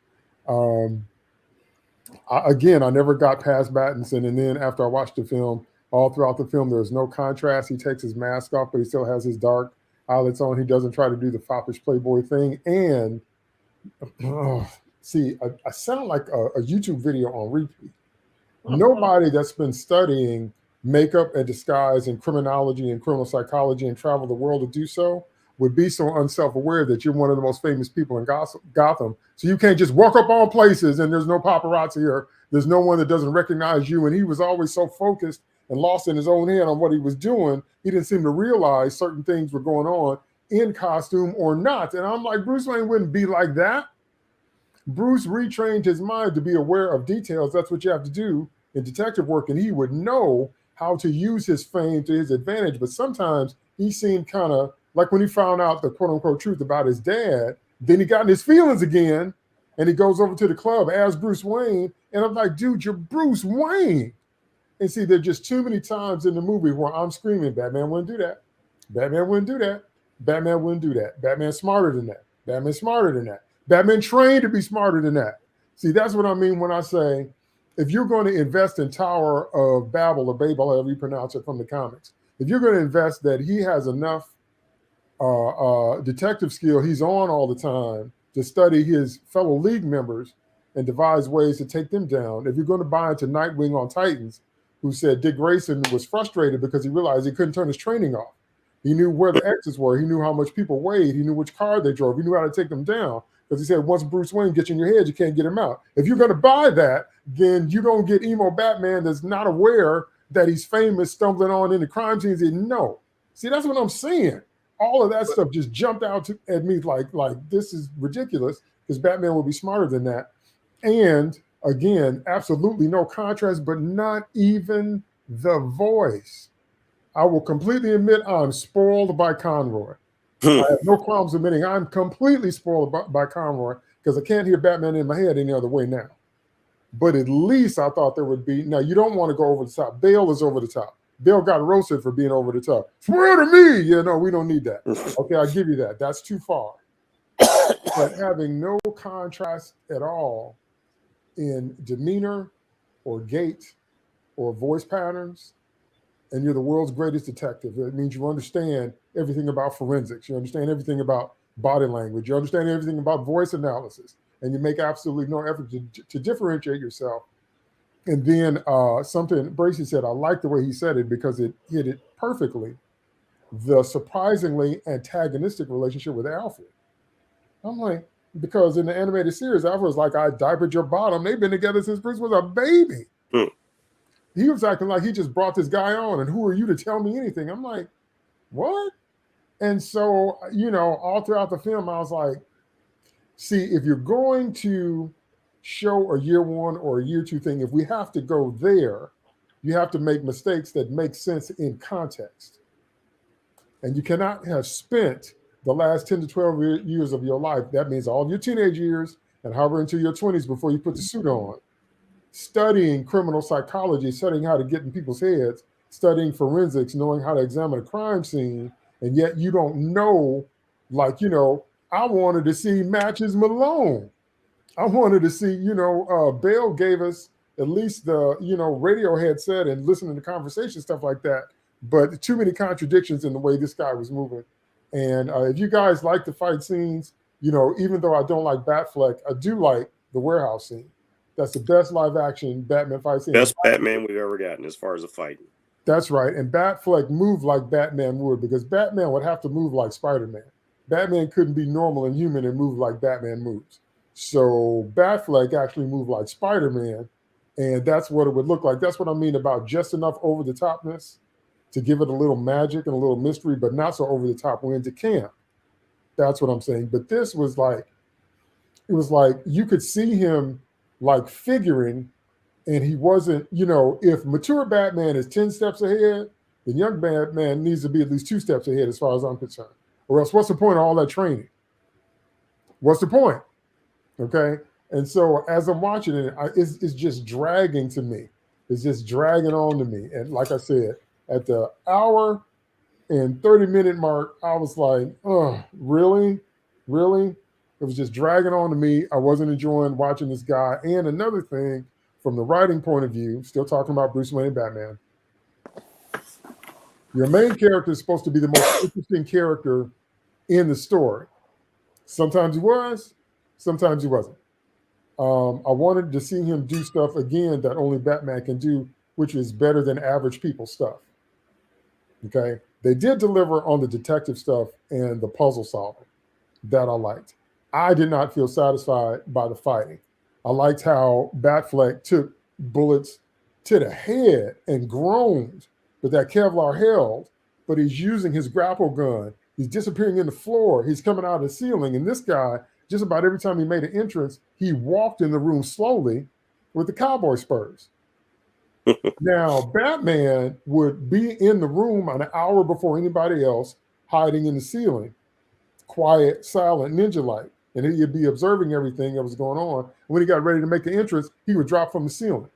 I never got past Pattinson, and then after I watched the film, all throughout the film, there was no contrast. He takes his mask off, but he still has his dark eyelids on. He doesn't try to do the foppish Playboy thing. And I sound like a YouTube video on repeat. Nobody that's been studying makeup and disguise and criminology and criminal psychology and travel the world to do so would be so unself-aware that you're one of the most famous people in Gotham. So you can't just walk up on places and there's no paparazzi or there's no one that doesn't recognize you. And he was always so focused and lost in his own head on what he was doing. He didn't seem to realize certain things were going on in costume or not. And I'm like, Bruce Wayne wouldn't be like that. Bruce retrained his mind to be aware of details. That's what you have to do in detective work. And he would know how to use his fame to his advantage. But sometimes he seemed kind of like when he found out the quote unquote truth about his dad, then he got in his feelings again and he goes over to the club as Bruce Wayne. And I'm like, dude, you're Bruce Wayne. And see, there's just too many times in the movie where I'm screaming, Batman wouldn't do that. Batman wouldn't do that. Batman wouldn't do that. Batman's smarter than that. Batman's smarter than that. Batman trained to be smarter than that. See, that's what I mean when I say, if you're going to invest in Tower of Babel or Babel, however you pronounce it from the comics, if you're going to invest that he has enough detective skill, he's on all the time to study his fellow league members and devise ways to take them down. If you're going to buy into Nightwing on Titans, who said Dick Grayson was frustrated because he realized he couldn't turn his training off. He knew where the exits were. He knew how much people weighed. He knew which car they drove. He knew how to take them down. Because he said, once Bruce Wayne gets in your head, you can't get him out. If you're going to buy that, then you don't get emo Batman that's not aware that he's famous, stumbling on into crime scenes. No. See, that's what I'm saying. All of that stuff just jumped out at me like this is ridiculous because Batman will be smarter than that. And again, absolutely no contrast, but not even the voice. I will completely admit I'm spoiled by Conroy. I have no qualms admitting I'm completely spoiled by Conroy because I can't hear Batman in my head any other way now. But at least I thought there would be. Now, you don't want to go over the top. Bale is over the top. Bale got roasted for being over the top. Swear to me. Yeah, no, we don't need that. Okay, I'll give you that. That's too far. But having no contrast at all in demeanor or gait or voice patterns, and you're the world's greatest detective. It means you understand everything about forensics. You understand everything about body language. You understand everything about voice analysis. And you make absolutely no effort to differentiate yourself. And then something Bracey said, I like the way he said it because it hit it perfectly. The surprisingly antagonistic relationship with Alfred. I'm like, because in the animated series, Alfred was like, I diapered your bottom. They've been together since Bruce was a baby. He was acting like he just brought this guy on, and who are you to tell me anything? I'm like, what? And so, all throughout the film, I was like, see, if you're going to show a year one or a year two thing, if we have to go there, you have to make mistakes that make sense in context. And you cannot have spent the last 10 to 12 years of your life, that means all your teenage years and however into your 20s before you put the suit on, studying criminal psychology, studying how to get in people's heads, studying forensics, knowing how to examine a crime scene, and yet you don't know, I wanted to see Matches Malone. I wanted to see, Bale gave us at least the, radio headset and listening to conversation, stuff like that, but too many contradictions in the way this guy was moving. And if you guys like the fight scenes, even though I don't like Batfleck, I do like the warehouse scene. That's the best live action Batman fight scene. Best Batman we've ever gotten as far as a fight. That's right. And Batfleck moved like Batman would because Batman would have to move like Spider-Man. Batman couldn't be normal and human and move like Batman moves. So Batfleck actually moved like Spider-Man, and that's what it would look like. That's what I mean about just enough over-the-topness to give it a little magic and a little mystery, but not so over-the-top when it can't. That's what I'm saying. But this was like, it was like you could see him like figuring, and he wasn't, if mature Batman is 10 steps ahead, then young Batman needs to be at least 2 steps ahead as far as I'm concerned. Or else what's the point of all that training? What's the point? Okay. And so as I'm watching it, it's just dragging to me. It's just dragging on to me. And like I said, at the hour and 30-minute mark, I was like, oh, really? Really? It was just dragging on to me. I wasn't enjoying watching this guy. And another thing, from the writing point of view, still talking about Bruce Wayne and Batman, your main character is supposed to be the most interesting character in the story. Sometimes he was, sometimes he wasn't. I wanted to see him do stuff again that only Batman can do, which is better than average people stuff. Okay. They did deliver on the detective stuff and the puzzle solving that I liked. I did not feel satisfied by the fighting. I liked how Batfleck took bullets to the head and groaned, but that Kevlar held, but he's using his grapple gun. He's disappearing in the floor. He's coming out of the ceiling. And this guy, just about every time he made an entrance, he walked in the room slowly with the cowboy spurs. Now, Batman would be in the room an hour before anybody else, hiding in the ceiling, quiet, silent, ninja-like. And he'd be observing everything that was going on. When he got ready to make an entrance, he would drop from the ceiling.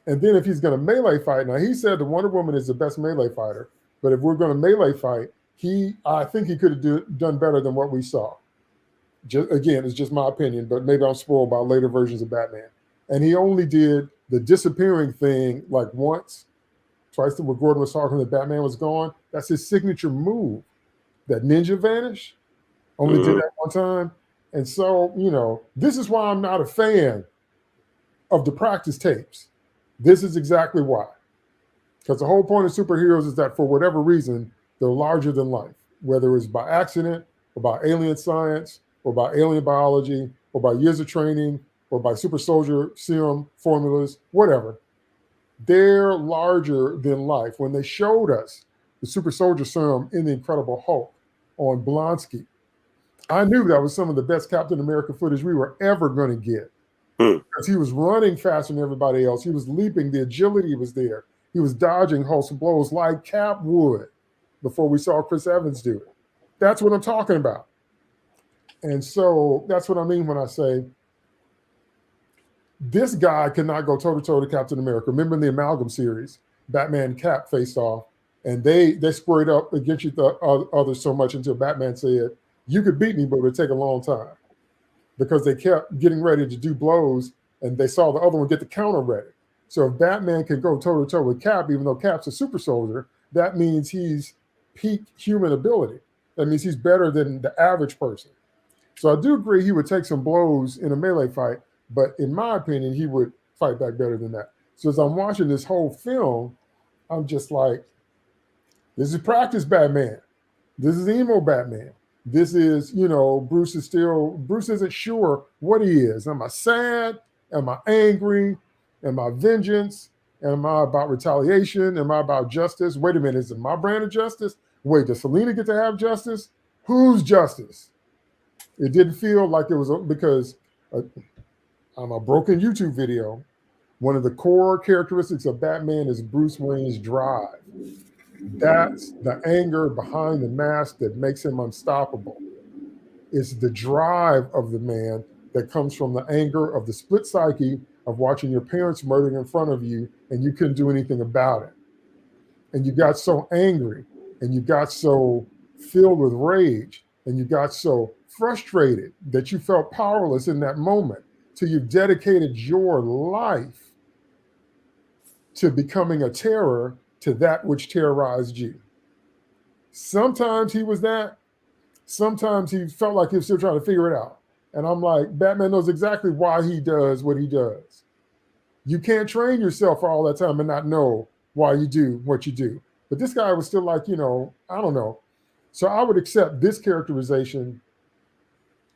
And then if he's going to melee fight, now he said the Wonder Woman is the best melee fighter, but if we're going to melee fight, I think he could have done better than what we saw. Again, it's just my opinion, but maybe I'm spoiled by later versions of Batman. And he only did the disappearing thing like once, twice when Gordon was talking that Batman was gone. That's his signature move. That ninja vanish, only did that one time. And so, this is why I'm not a fan of the practice tapes. This is exactly why. Because the whole point of superheroes is that for whatever reason, they're larger than life, whether it's by accident or by alien science or by alien biology or by years of training or by super soldier serum formulas, whatever. They're larger than life. When they showed us the super soldier serum in The Incredible Hulk on Blonsky, I knew that was some of the best Captain America footage we were ever going to get. Because he was running faster than everybody else. He was leaping. The agility was there. He was dodging wholesome blows like Cap would before we saw Chris Evans do it. That's what I'm talking about. And so that's what I mean when I say this guy cannot go toe-to-toe to Captain America. Remember in the Amalgam series, Batman and Cap faced off, and they squared up against each other so much until Batman said, you could beat me, but it would take a long time. Because they kept getting ready to do blows, and they saw the other one get the counter ready. So if Batman can go toe-to-toe with Cap, even though Cap's a super soldier, that means he's peak human ability. That means he's better than the average person. So I do agree he would take some blows in a melee fight, but in my opinion, he would fight back better than that. So as I'm watching this whole film, I'm just like, this is practice Batman. This is emo Batman. This is, Bruce isn't sure what he is. Am I sad? Am I angry? Am I vengeance? Am I about retaliation? Am I about justice? Wait a minute, is it my brand of justice? Wait, does Selena get to have justice? Whose justice? It didn't feel like it was because I'm a broken YouTube video. One of the core characteristics of Batman is Bruce Wayne's drive. That's the anger behind the mask that makes him unstoppable. It's the drive of the man that comes from the anger of the split psyche of watching your parents murdered in front of you and you couldn't do anything about it. And you got so angry and you got so filled with rage and you got so frustrated that you felt powerless in that moment till you've dedicated your life to becoming a terror to that which terrorized you. Sometimes he was that. Sometimes he felt like he was still trying to figure it out. And I'm like, Batman knows exactly why he does what he does. You can't train yourself for all that time and not know why you do what you do. But this guy was still like, I don't know. So I would accept this characterization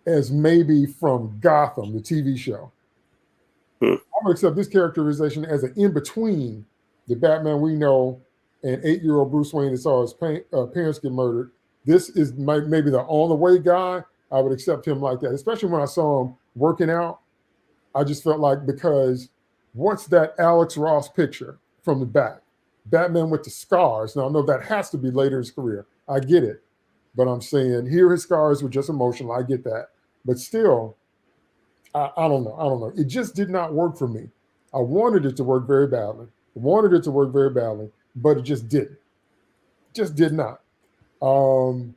as maybe from Gotham, the TV show. I would accept this characterization as an in-between the Batman we know and 8-year-old Bruce Wayne that saw his parents get murdered. This is maybe the on-the-way guy. I would accept him like that, especially when I saw him working out I just felt like, because what's that Alex Ross picture from the back? Batman with the scars. Now I know that has to be later in his career. I get it. But I'm saying here his scars were just emotional. I get that. But still, I don't know. I don't know. It just did not work for me. I wanted it to work very badly. I wanted it to work very badly, but it just didn't. Just did not. Um,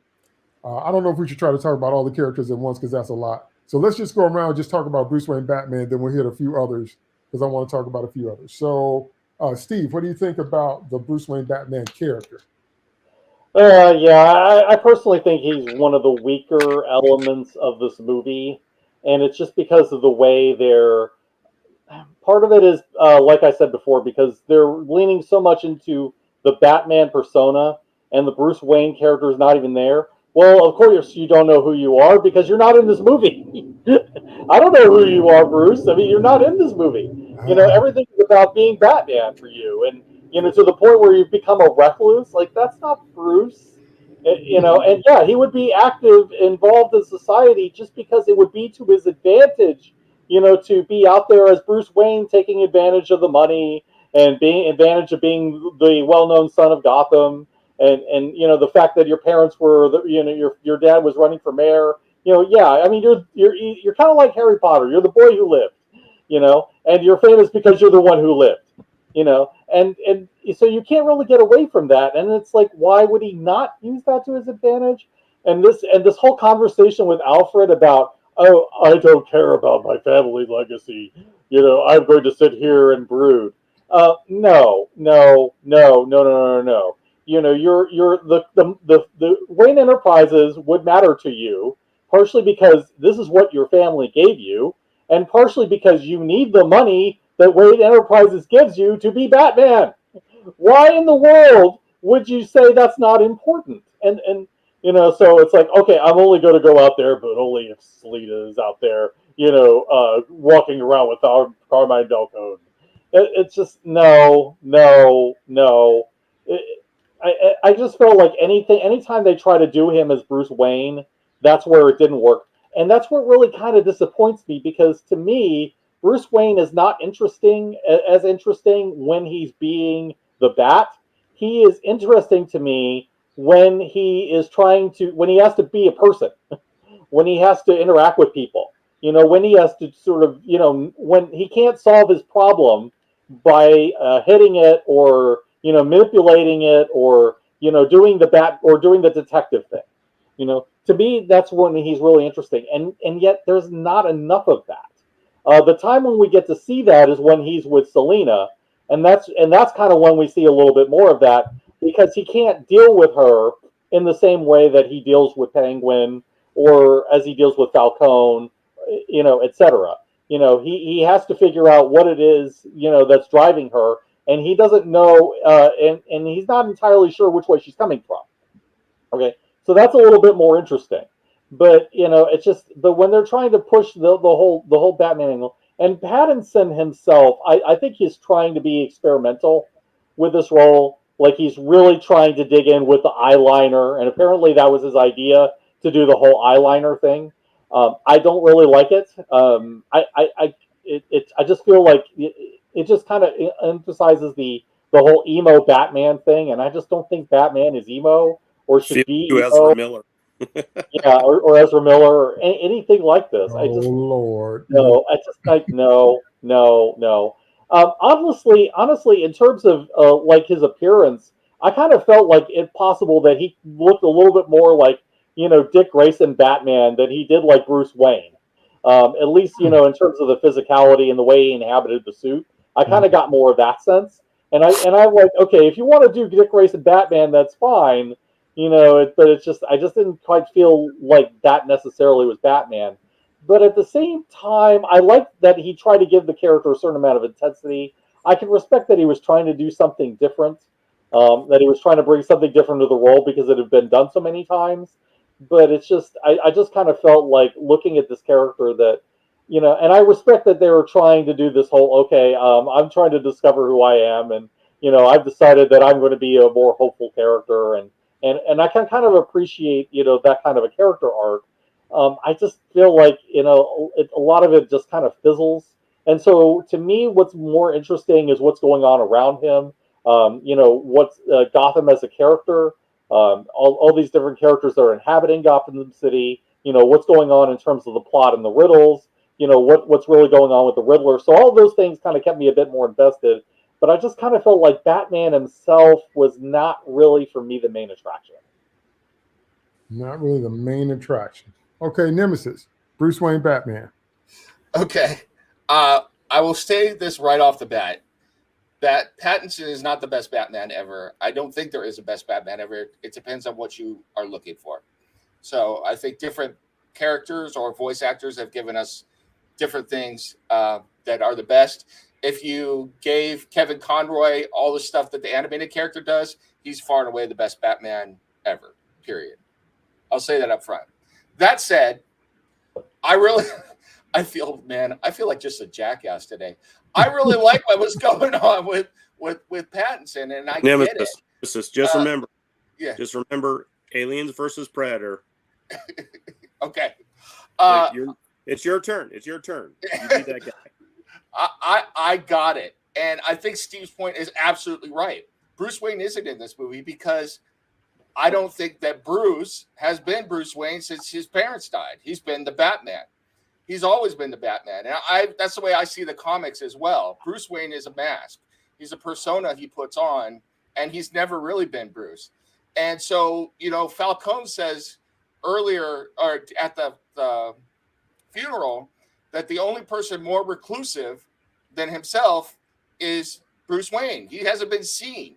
I don't know if we should try to talk about all the characters at once, because that's a lot. So let's just go around and just talk about Bruce Wayne Batman. Then we'll hit a few others, because I want to talk about a few others. So, Steve, what do you think about the Bruce Wayne Batman character? Yeah, I personally think he's one of the weaker elements of this movie, and it's just because of the way they're. Part of it is, like I said before, because they're leaning so much into the Batman persona, and the Bruce Wayne character is not even there. Well, of course you don't know who you are because you're not in this movie. I don't know who you are, Bruce. I mean, you're not in this movie. You know, everything is about being Batman for you, and to the point where you become a recluse. Like, that's not Bruce. You know, and yeah, he would be active, involved in society just because it would be to his advantage, to be out there as Bruce Wayne, taking advantage of the money and being advantage of being the well-known son of Gotham, and the fact that your parents were, your dad was running for mayor. Yeah, I mean, you're kind of like Harry Potter. You're the boy who lived, and you're famous because you're the one who lived, and so you can't really get away from that. And it's like, why would he not use that to his advantage? And this whole conversation with Alfred about, oh, I don't care about my family legacy. I'm going to sit here and brood. No, no, no, no, no, no, no. You're the Wayne Enterprises would matter to you, partially because this is what your family gave you, and partially because you need the money that Wayne Enterprises gives you to be Batman. Why in the world would you say that's not important? And so it's like, okay, I'm only going to go out there, but only if Selena is out there, walking around with our Carmine Delcone. It's just no, no, no. I just felt like anytime they try to do him as Bruce Wayne, that's where it didn't work. And that's what really kind of disappoints me, because to me, Bruce Wayne is not as interesting when he's being the Bat. He is interesting to me when when he has to be a person, when he has to interact with people, when he has to sort of, when he can't solve his problem by hitting it, or, manipulating it, or, doing the detective thing. To me, that's when he's really interesting. And yet there's not enough of that. The time when we get to see that is when he's with Selena, and that's kind of when we see a little bit more of that, because he can't deal with her in the same way that he deals with Penguin, or as he deals with Falcone, etc. He has to figure out what it is, that's driving her, and he doesn't know, and he's not entirely sure which way she's coming from. Okay, so that's a little bit more interesting. But it's just, but when they're trying to push the whole Batman angle, and Pattinson himself, I think he's trying to be experimental with this role. Like, he's really trying to dig in with the eyeliner, and apparently that was his idea, to do the whole eyeliner thing. I don't really like it. I just feel like it just kind of emphasizes the whole emo Batman thing, and I just don't think Batman is emo, or should be Ezra emo. Miller. Yeah, or Ezra Miller, or anything like this. Oh Lord, No, I just like, no, no, no. Honestly, in terms of like his appearance, I kind of felt like it possible that he looked a little bit more like, Dick Grayson Batman than he did like Bruce Wayne. At least, in terms of the physicality and the way he inhabited the suit, I kind of got more of that sense. And I'm like, okay, if you want to do Dick Grayson Batman, that's fine. But it's just, I just didn't quite feel like that necessarily was Batman. But at the same time, I like that he tried to give the character a certain amount of intensity. I can respect that he was trying to do something different, that he was trying to bring something different to the role because it had been done so many times. But it's just, I just kind of felt like, looking at this character, that, and I respect that they were trying to do this whole, okay, I'm trying to discover who I am, and, I've decided that I'm going to be a more hopeful character, and I can kind of appreciate, that kind of a character arc. I just feel like, a lot of it just kind of fizzles. And so, to me, what's more interesting is what's going on around him. What's Gotham as a character, all these different characters that are inhabiting Gotham City. What's going on in terms of the plot and the riddles. What's really going on with the Riddler. So all those things kind of kept me a bit more invested. But I just kind of felt like Batman himself was not really, for me, the main attraction. Not really the main attraction. Okay, Nemesis, Bruce Wayne, Batman. Okay. I will say this right off the bat. That Pattinson is not the best Batman ever. I don't think there is a best Batman ever. It depends on what you are looking for. So I think different characters or voice actors have given us different things that are the best. If you gave Kevin Conroy all the stuff that the animated character does, he's far and away the best Batman ever, period. I'll say that up front. That said, I feel like just a jackass today. I really like what was going on with Pattinson, and I get it. Nemesis, just remember, Aliens versus Predator. Okay. It's your turn. It's your turn. You be that guy. I got it. And I think Steve's point is absolutely right. Bruce Wayne isn't in this movie because I don't think that Bruce has been Bruce Wayne since his parents died. He's been the Batman. He's always been the Batman. And that's the way I see the comics as well. Bruce Wayne is a mask. He's a persona he puts on, and he's never really been Bruce. And so, Falcone says earlier, or at the funeral, that the only person more reclusive than himself is Bruce Wayne. He hasn't been seen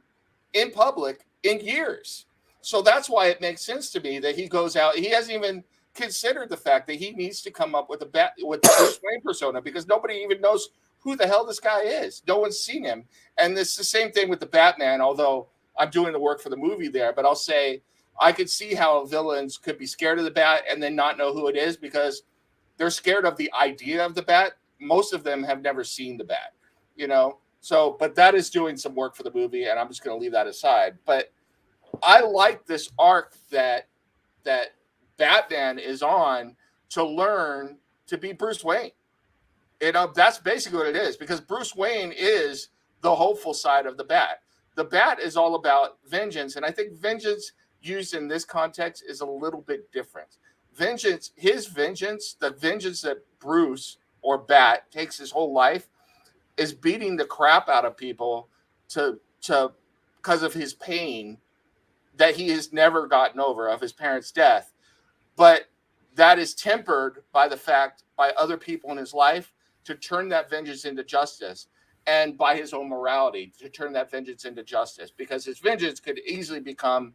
in public in years. So that's why it makes sense to me that he goes out. He hasn't even considered the fact that he needs to come up with the Bruce Wayne persona, because nobody even knows who the hell this guy is. No one's seen him. And it's the same thing with the Batman, although I'm doing the work for the movie there. But I'll say I could see how villains could be scared of the Bat and then not know who it is because they're scared of the idea of the Bat. Most of them have never seen the Bat, So, but that is doing some work for the movie, and I'm just going to leave that aside. But I like this arc that Batman is on to learn to be Bruce Wayne. That's basically what it is, because Bruce Wayne is the hopeful side of the Bat. The Bat is all about vengeance, and I think vengeance used in this context is a little bit different. His vengeance, the vengeance that Bruce or Bat takes his whole life, is beating the crap out of people to because of his pain that he has never gotten over of his parents' death. But that is tempered by the fact, by other people in his life, to turn that vengeance into justice, and by his own morality to turn that vengeance into justice, because his vengeance could easily become,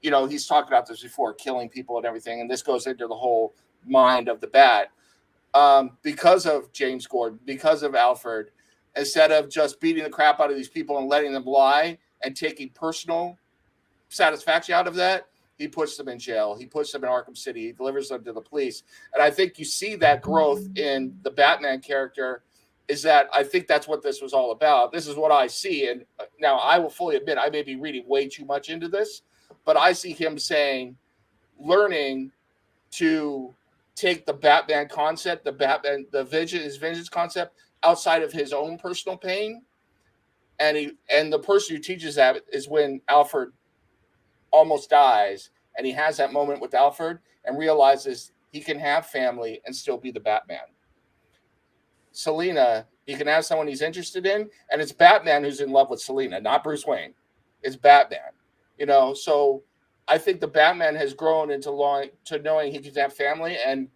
he's talked about this before, killing people and everything. And this goes into the whole mind of the Bat. Because of James Gordon, because of Alfred, instead of just beating the crap out of these people and letting them lie and taking personal satisfaction out of that, he puts them in jail. He puts them in Arkham City. He delivers them to the police. And I think you see that growth in the Batman character, is that I think that's what this was all about. This is what I see. And now I will fully admit I may be reading way too much into this, but I see him learning to take the Batman concept, his vengeance concept, outside of his own personal pain. And the person who teaches that is when Alfred almost dies, and he has that moment with Alfred and realizes he can have family and still be the Batman. Selina, he can have someone he's interested in, and it's Batman who's in love with Selina, not Bruce Wayne. It's Batman, So I think the Batman has grown to knowing he can have family, and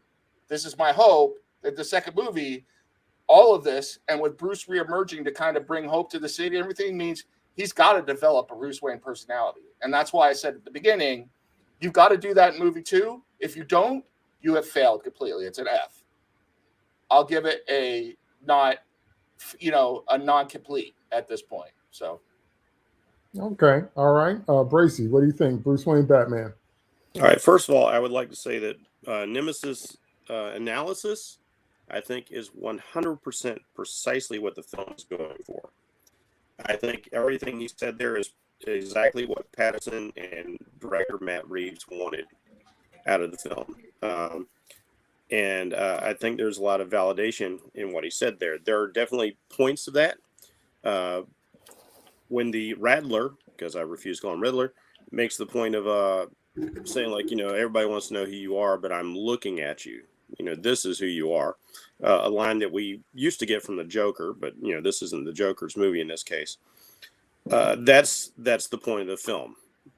this is my hope that the second movie, all of this, and with Bruce reemerging to kind of bring hope to the city and everything, means he's got to develop a Bruce Wayne personality. And that's why I said at the beginning, you've got to do that in movie 2. If you don't, you have failed completely. It's an F. I'll give it a non-complete at this point. So. Okay. All right. Bracy, what do you think? Bruce Wayne, Batman. All right. First of all, I would like to say that Nemesis analysis, I think, is 100% precisely what the film is going for. I think everything he said there is exactly what Pattinson and director Matt Reeves wanted out of the film. And I think there's a lot of validation in what he said there. There are definitely points of that. When the Rattler, because I refuse to call him Riddler, makes the point of saying, like, everybody wants to know who you are, but I'm looking at you. This is who you are. A line that we used to get from the Joker, but this isn't the Joker's movie in this case. That's the point of the film,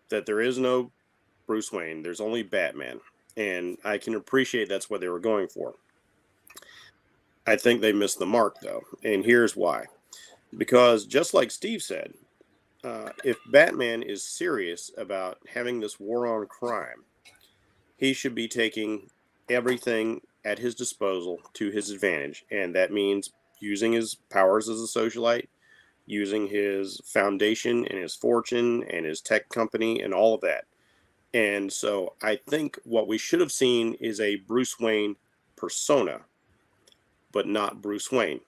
that there is no Bruce Wayne. There's only Batman, and I can appreciate that's what they were going for. I think they missed the mark, though, and here's why. Because just like Steve said, if Batman is serious about having this war on crime, he should be taking everything at his disposal to his advantage. And that means using his powers as a socialite, using his foundation and his fortune and his tech company and all of that. And so I think what we should have seen is a Bruce Wayne persona, but not Bruce Wayne.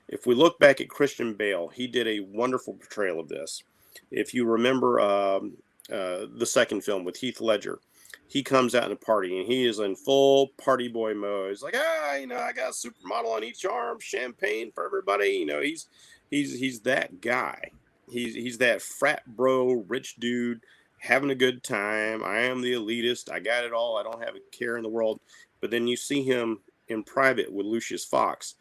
If we look back at Christian Bale, he did a wonderful portrayal of this. If you remember the second film with Heath Ledger, he comes out in a party and he is in full party boy mode. He's like, I got a supermodel on each arm, champagne for everybody. He's that guy. He's that frat bro, rich dude having a good time. I am the elitist. I got it all. I don't have a care in the world. But then you see him in private with Lucius Fox.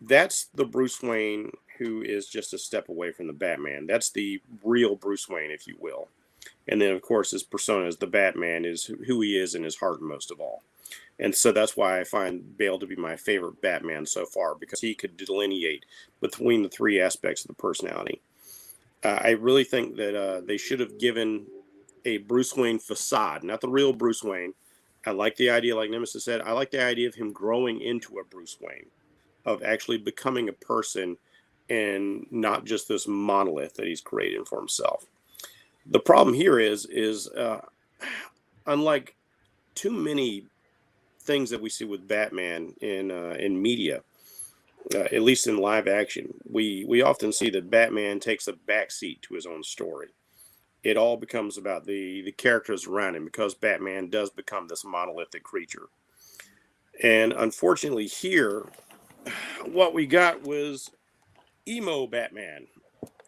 That's the Bruce Wayne who is just a step away from the Batman. That's the real Bruce Wayne, if you will. And then, of course, his persona as the Batman is who he is in his heart most of all. And so that's why I find Bale to be my favorite Batman so far, because he could delineate between the three aspects of the personality. I really think that they should have given a Bruce Wayne facade, not the real Bruce Wayne. I like the idea, like Nemesis said, I like the idea of him growing into a Bruce Wayne, of actually becoming a person and not just this monolith that he's created for himself. The problem here is unlike too many things that we see with Batman in media, at least in live action, we often see that Batman takes a backseat to his own story. It all becomes about the characters around him, because Batman does become this monolithic creature. And unfortunately here, what we got was emo Batman.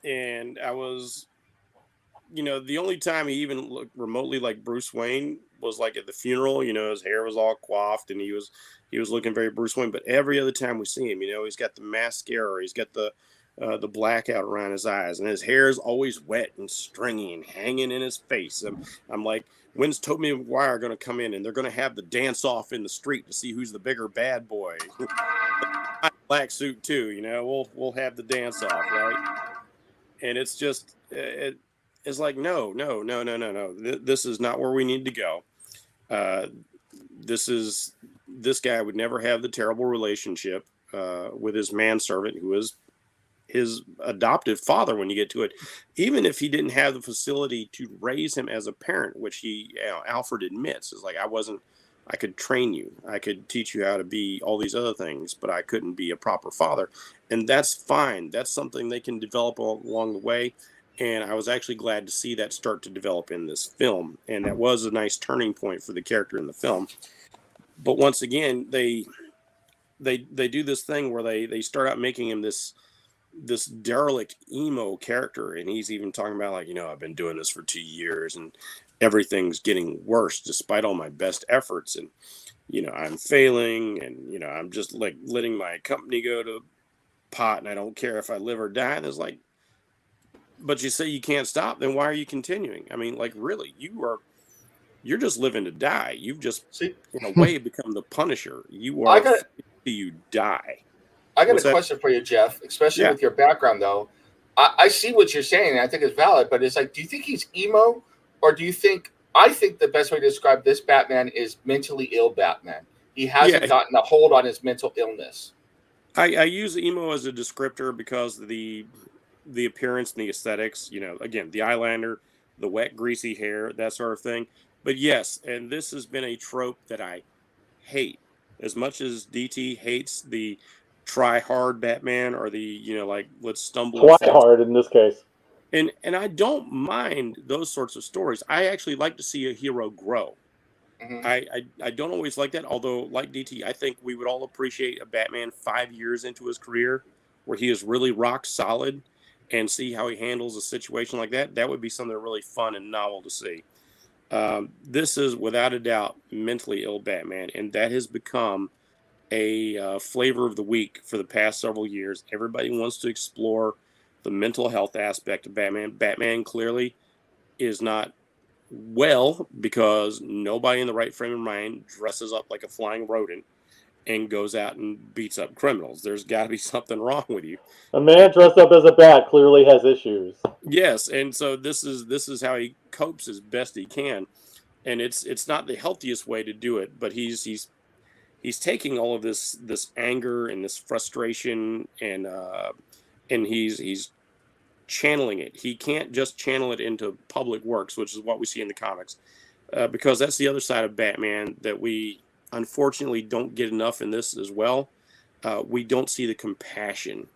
And I was, the only time he even looked remotely like Bruce Wayne was like at the funeral. His hair was all coiffed and he was looking very Bruce Wayne. But every other time we see him, he's got the mascara, he's got the blackout around his eyes, and his hair is always wet and stringy and hanging in his face. I'm like, when's Tobey Maguire going to come in and they're going to have the dance off in the street to see who's the bigger bad boy? Black suit too, we'll have the dance off, right? And it's just it's like no. This is not where we need to go. This guy would never have the terrible relationship with his manservant, who is his adoptive father when you get to it. Even if he didn't have the facility to raise him as a parent, which Alfred admits, is like, I could train you, I could teach you how to be all these other things, but I couldn't be a proper father. And that's fine. That's something they can develop along the way. And I was actually glad to see that start to develop in this film. And that was a nice turning point for the character in the film. But once again, they do this thing where they start out making him this derelict emo character. And he's even talking about, like, I've been doing this for 2 years and everything's getting worse despite all my best efforts. And, I'm failing, and, I'm just like letting my company go to pot, and I don't care if I live or die. And it's like, but you say you can't stop, then why are you continuing? I mean, like, really, you're just living to die. You've just, in a way, become the Punisher. You are you die. I got a question for you, Jeff, especially with your background, though. I see what you're saying, and I think it's valid, but it's like, do you think he's emo, or do you think, I think the best way to describe this Batman is mentally ill Batman. He hasn't gotten a hold on his mental illness. I use emo as a descriptor because the appearance and the aesthetics, again, the eyeliner, the wet, greasy hair, that sort of thing. But yes, and this has been a trope that I hate. As much as DT hates the try hard Batman, or the, like, let's stumble. Try hard in this case. And I don't mind those sorts of stories. I actually like to see a hero grow. Mm-hmm. I don't always like that. Although, like DT, I think we would all appreciate a Batman 5 years into his career where he is really rock solid and see how he handles a situation like that. That would be something really fun and novel to see. This is without a doubt mentally ill Batman, and that has become a flavor of the week for the past several years. Everybody wants to explore the mental health aspect of Batman. Batman clearly is not well because nobody in the right frame of mind dresses up like a flying rodent and goes out and beats up criminals. There's got to be something wrong with you. A man dressed up as a bat clearly has issues. Yes, and so this is how he copes as best he can, and it's not the healthiest way to do it, but he's taking all of this anger and this frustration and he's channeling it. He can't just channel it into public works, which is what we see in the comics, because that's the other side of Batman that we unfortunately don't get enough in this as well. We don't see the compassion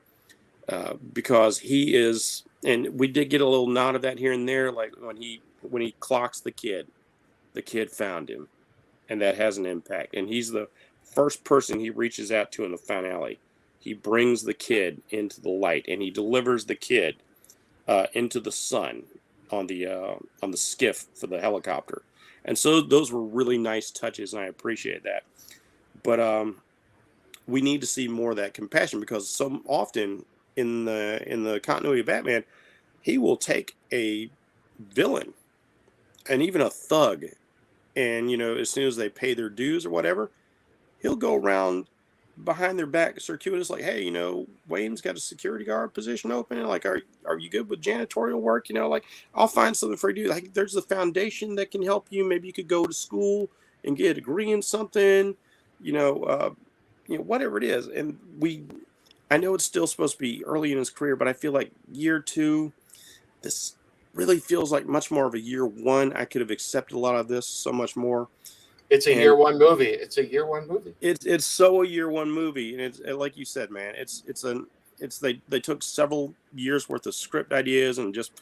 because he is, and we did get a little nod of that here and there, like when he clocks the kid found him, and that has an impact. And he's the first person he reaches out to in the finale. He brings the kid into the light, and he delivers the kid into the sun on the skiff for the helicopter. And so those were really nice touches, and I appreciate that. But we need to see more of that compassion because so often in the continuity of Batman, he will take a villain and even a thug, and as soon as they pay their dues or whatever, he'll go around behind their back circuitous, like, hey, Wayne's got a security guard position open, and like, are you good with janitorial work? Like, I'll find something for you. Like, there's a foundation that can help you. Maybe you could go to school and get a degree in something, whatever it is. And I know it's still supposed to be early in his career, but I feel like year two, this really feels like much more of a year one. I could have accepted a lot of this so much more. It's a year one movie. It's a year one movie. It's so a year one movie, and it's like you said, man. They took several years worth of script ideas and just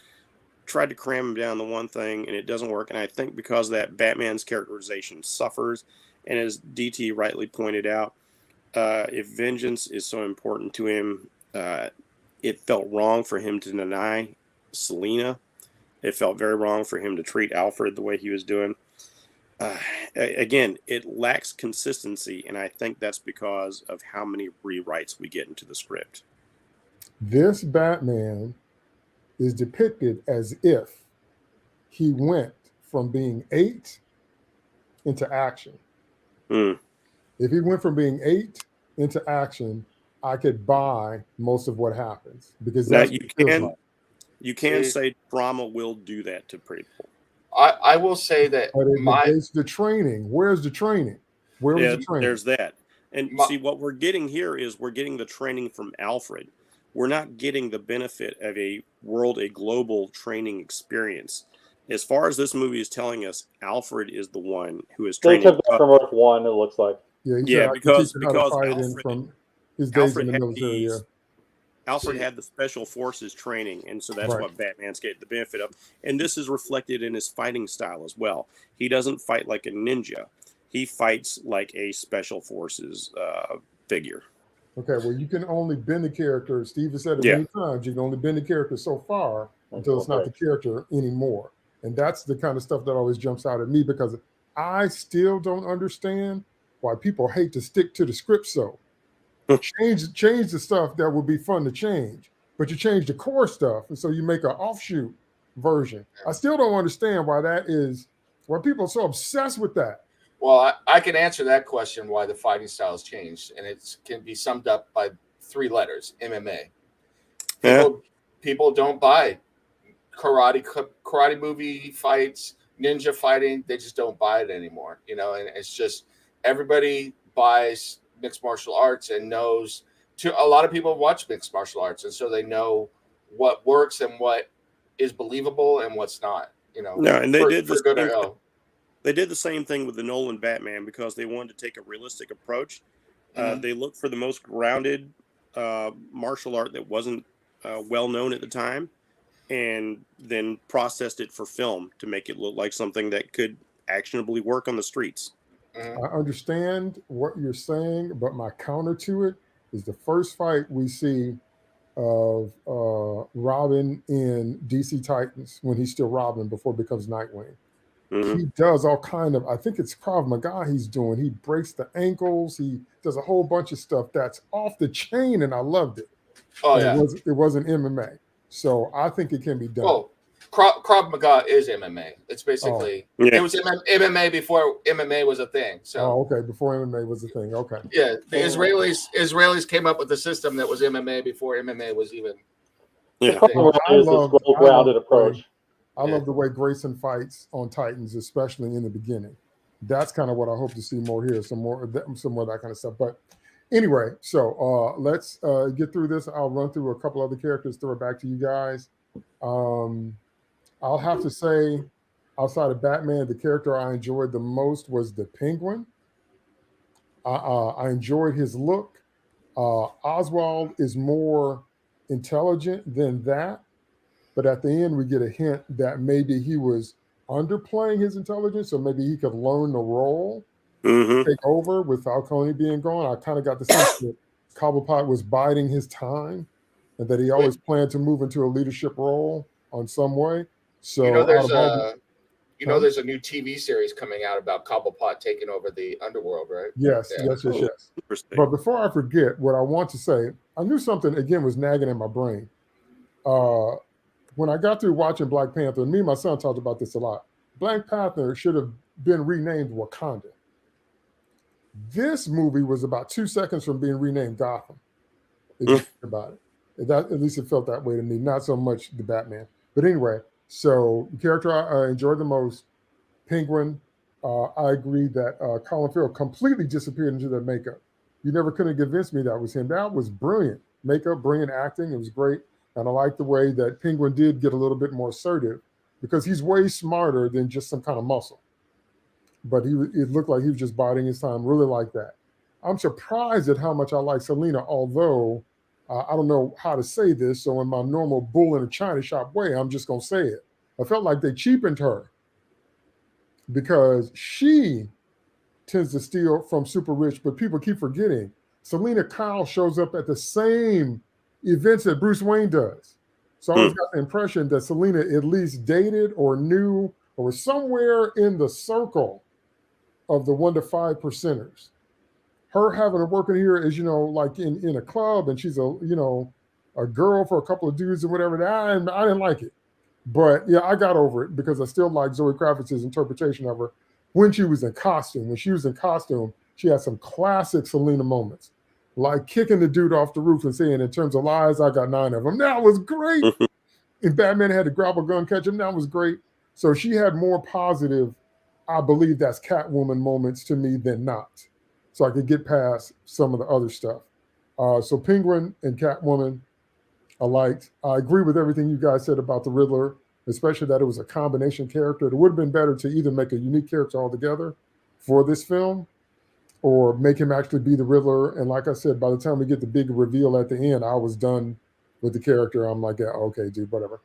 tried to cram them down the one thing, and it doesn't work. And I think because of that, Batman's characterization suffers. And as DT rightly pointed out, if vengeance is so important to him, it felt wrong for him to deny Selina. It felt very wrong for him to treat Alfred the way he was doing. Again, it lacks consistency, and I think that's because of how many rewrites we get into the script. This Batman is depicted as if he went from being 8 into action. Mm. If he went from being 8 into action, I could buy most of what happens because now that's you can say drama will do that to people. I will say that it's the training. Where's the training? Where was the training? There's that. And see, what we're getting here is we're getting the training from Alfred. We're not getting the benefit of a global training experience. As far as this movie is telling us, Alfred is the one who is training. They took that from Earth One, it looks like. Yeah, because Alfred, from his days in the military. Alfred had the special forces training, and so that's what Batman's getting the benefit of. And this is reflected in his fighting style as well. He doesn't fight like a ninja. He fights like a special forces figure. Okay, well, you can only bend the character. Steve has said it many times. You can only bend the character so far until it's not the character anymore. And that's the kind of stuff that always jumps out at me because I still don't understand why people hate to stick to the script so. Change the stuff that would be fun to change, but you change the core stuff, and so you make an offshoot version. I still don't understand why people are so obsessed with that. Well, I can answer that question why the fighting styles changed, and it can be summed up by 3 letters: MMA. People don't buy karate movie fights, ninja fighting. They just don't buy it anymore, and it's just everybody buys mixed martial arts and knows a lot of people watch mixed martial arts, and so they know what works and what is believable and what's not. No, and they did the same thing with the Nolan Batman because they wanted to take a realistic approach. They looked for the most grounded martial art that wasn't well known at the time, and then processed it for film to make it look like something that could actionably work on the streets. Mhm. I understand what you're saying, but my counter to it is the first fight we see of Robin in DC Titans when he's still Robin before it becomes Nightwing. Mhm. He does all kind of, I think it's Krav Maga he's doing. He breaks the ankles. He does a whole bunch of stuff that's off the chain, and I loved it. Oh And yeah. it wasn't MMA. So I think it can be done. Oh, Krav Maga is MMA. It's Oh, basically Yeah. it was MMA before MMA was a thing. So oh, okay. Before MMA was a thing. Okay. yeah, the Israelis came up with a system that was MMA before MMA was even. The Yeah. problem I is the love scroll-grounded the way- approach. I Yeah. love the way Grayson fights on Titans, especially in the beginning. That's kind of what I hope to see more here, some more of that kind of stuff. But anyway, so let's get through this. I'll run through a couple other characters, throw it back to you guys. I'll have to say, outside of Batman, the character I enjoyed the most was the Penguin. I enjoyed his look. Oswald is more intelligent than that. But at the end, we get a hint that maybe he was underplaying his intelligence, or maybe he could learn the role, Hmm. take over with Falcone being gone. I kind of got the sense that Cobblepot was biding his time and that he always planned to move into a leadership role on some way. So You know, out of all the, there's a new TV series coming out about Cobblepot taking over the underworld, right? yes, Yeah. yes, yes, Oh, yes. interesting. But before I forget, what I want to say, I knew something again was nagging in my brain. When I got through watching Black Panther, and me and my son talked about this a lot, Black Panther should have been renamed Wakanda. This movie was about 2 seconds from being renamed Gotham, if you think about it. That, at least it felt that way to me, not so much the Batman. But anyway, so the character I enjoyed the most, Penguin, I agree that Colin Farrell completely disappeared into the makeup. You never could have convinced me that was him. That was brilliant. Makeup, brilliant acting. It was great. And I like the way that Penguin did get a little bit more assertive because he's way smarter than just some kind of muscle. But it looked like he was just biding his time. Really like that. I'm surprised at how much I like Selena, although I don't know how to say this. So in my normal bull in a china shop way, I'm just going to say it. I felt like they cheapened her because she tends to steal from super rich, but people keep forgetting Selena Kyle shows up at the same events that Bruce Wayne does. So I always got the impression that Selena at least dated or knew or was somewhere in the circle of the 1 to 5 percenters. Her having her working here is, like in a club, and she's a girl for a couple of dudes or whatever. I didn't like it. But yeah, I got over it because I still like Zoe Kravitz's interpretation of her when she was in costume. When she was in costume, she had some classic Selena moments, like kicking the dude off the roof and saying, "In terms of lies, I got 9 of them." That was great. If Batman had to grab a gun, catch him, that was great. So she had more positive, I believe that's Catwoman moments to me than not. So I could get past some of the other stuff. So Penguin and Catwoman, I liked. I agree with everything you guys said about the Riddler, especially that it was a combination character. It would have been better to either make a unique character altogether for this film or make him actually be the Riddler. And like I said, by the time we get the big reveal at the end, I was done with the character. I'm like, yeah, okay, dude, whatever.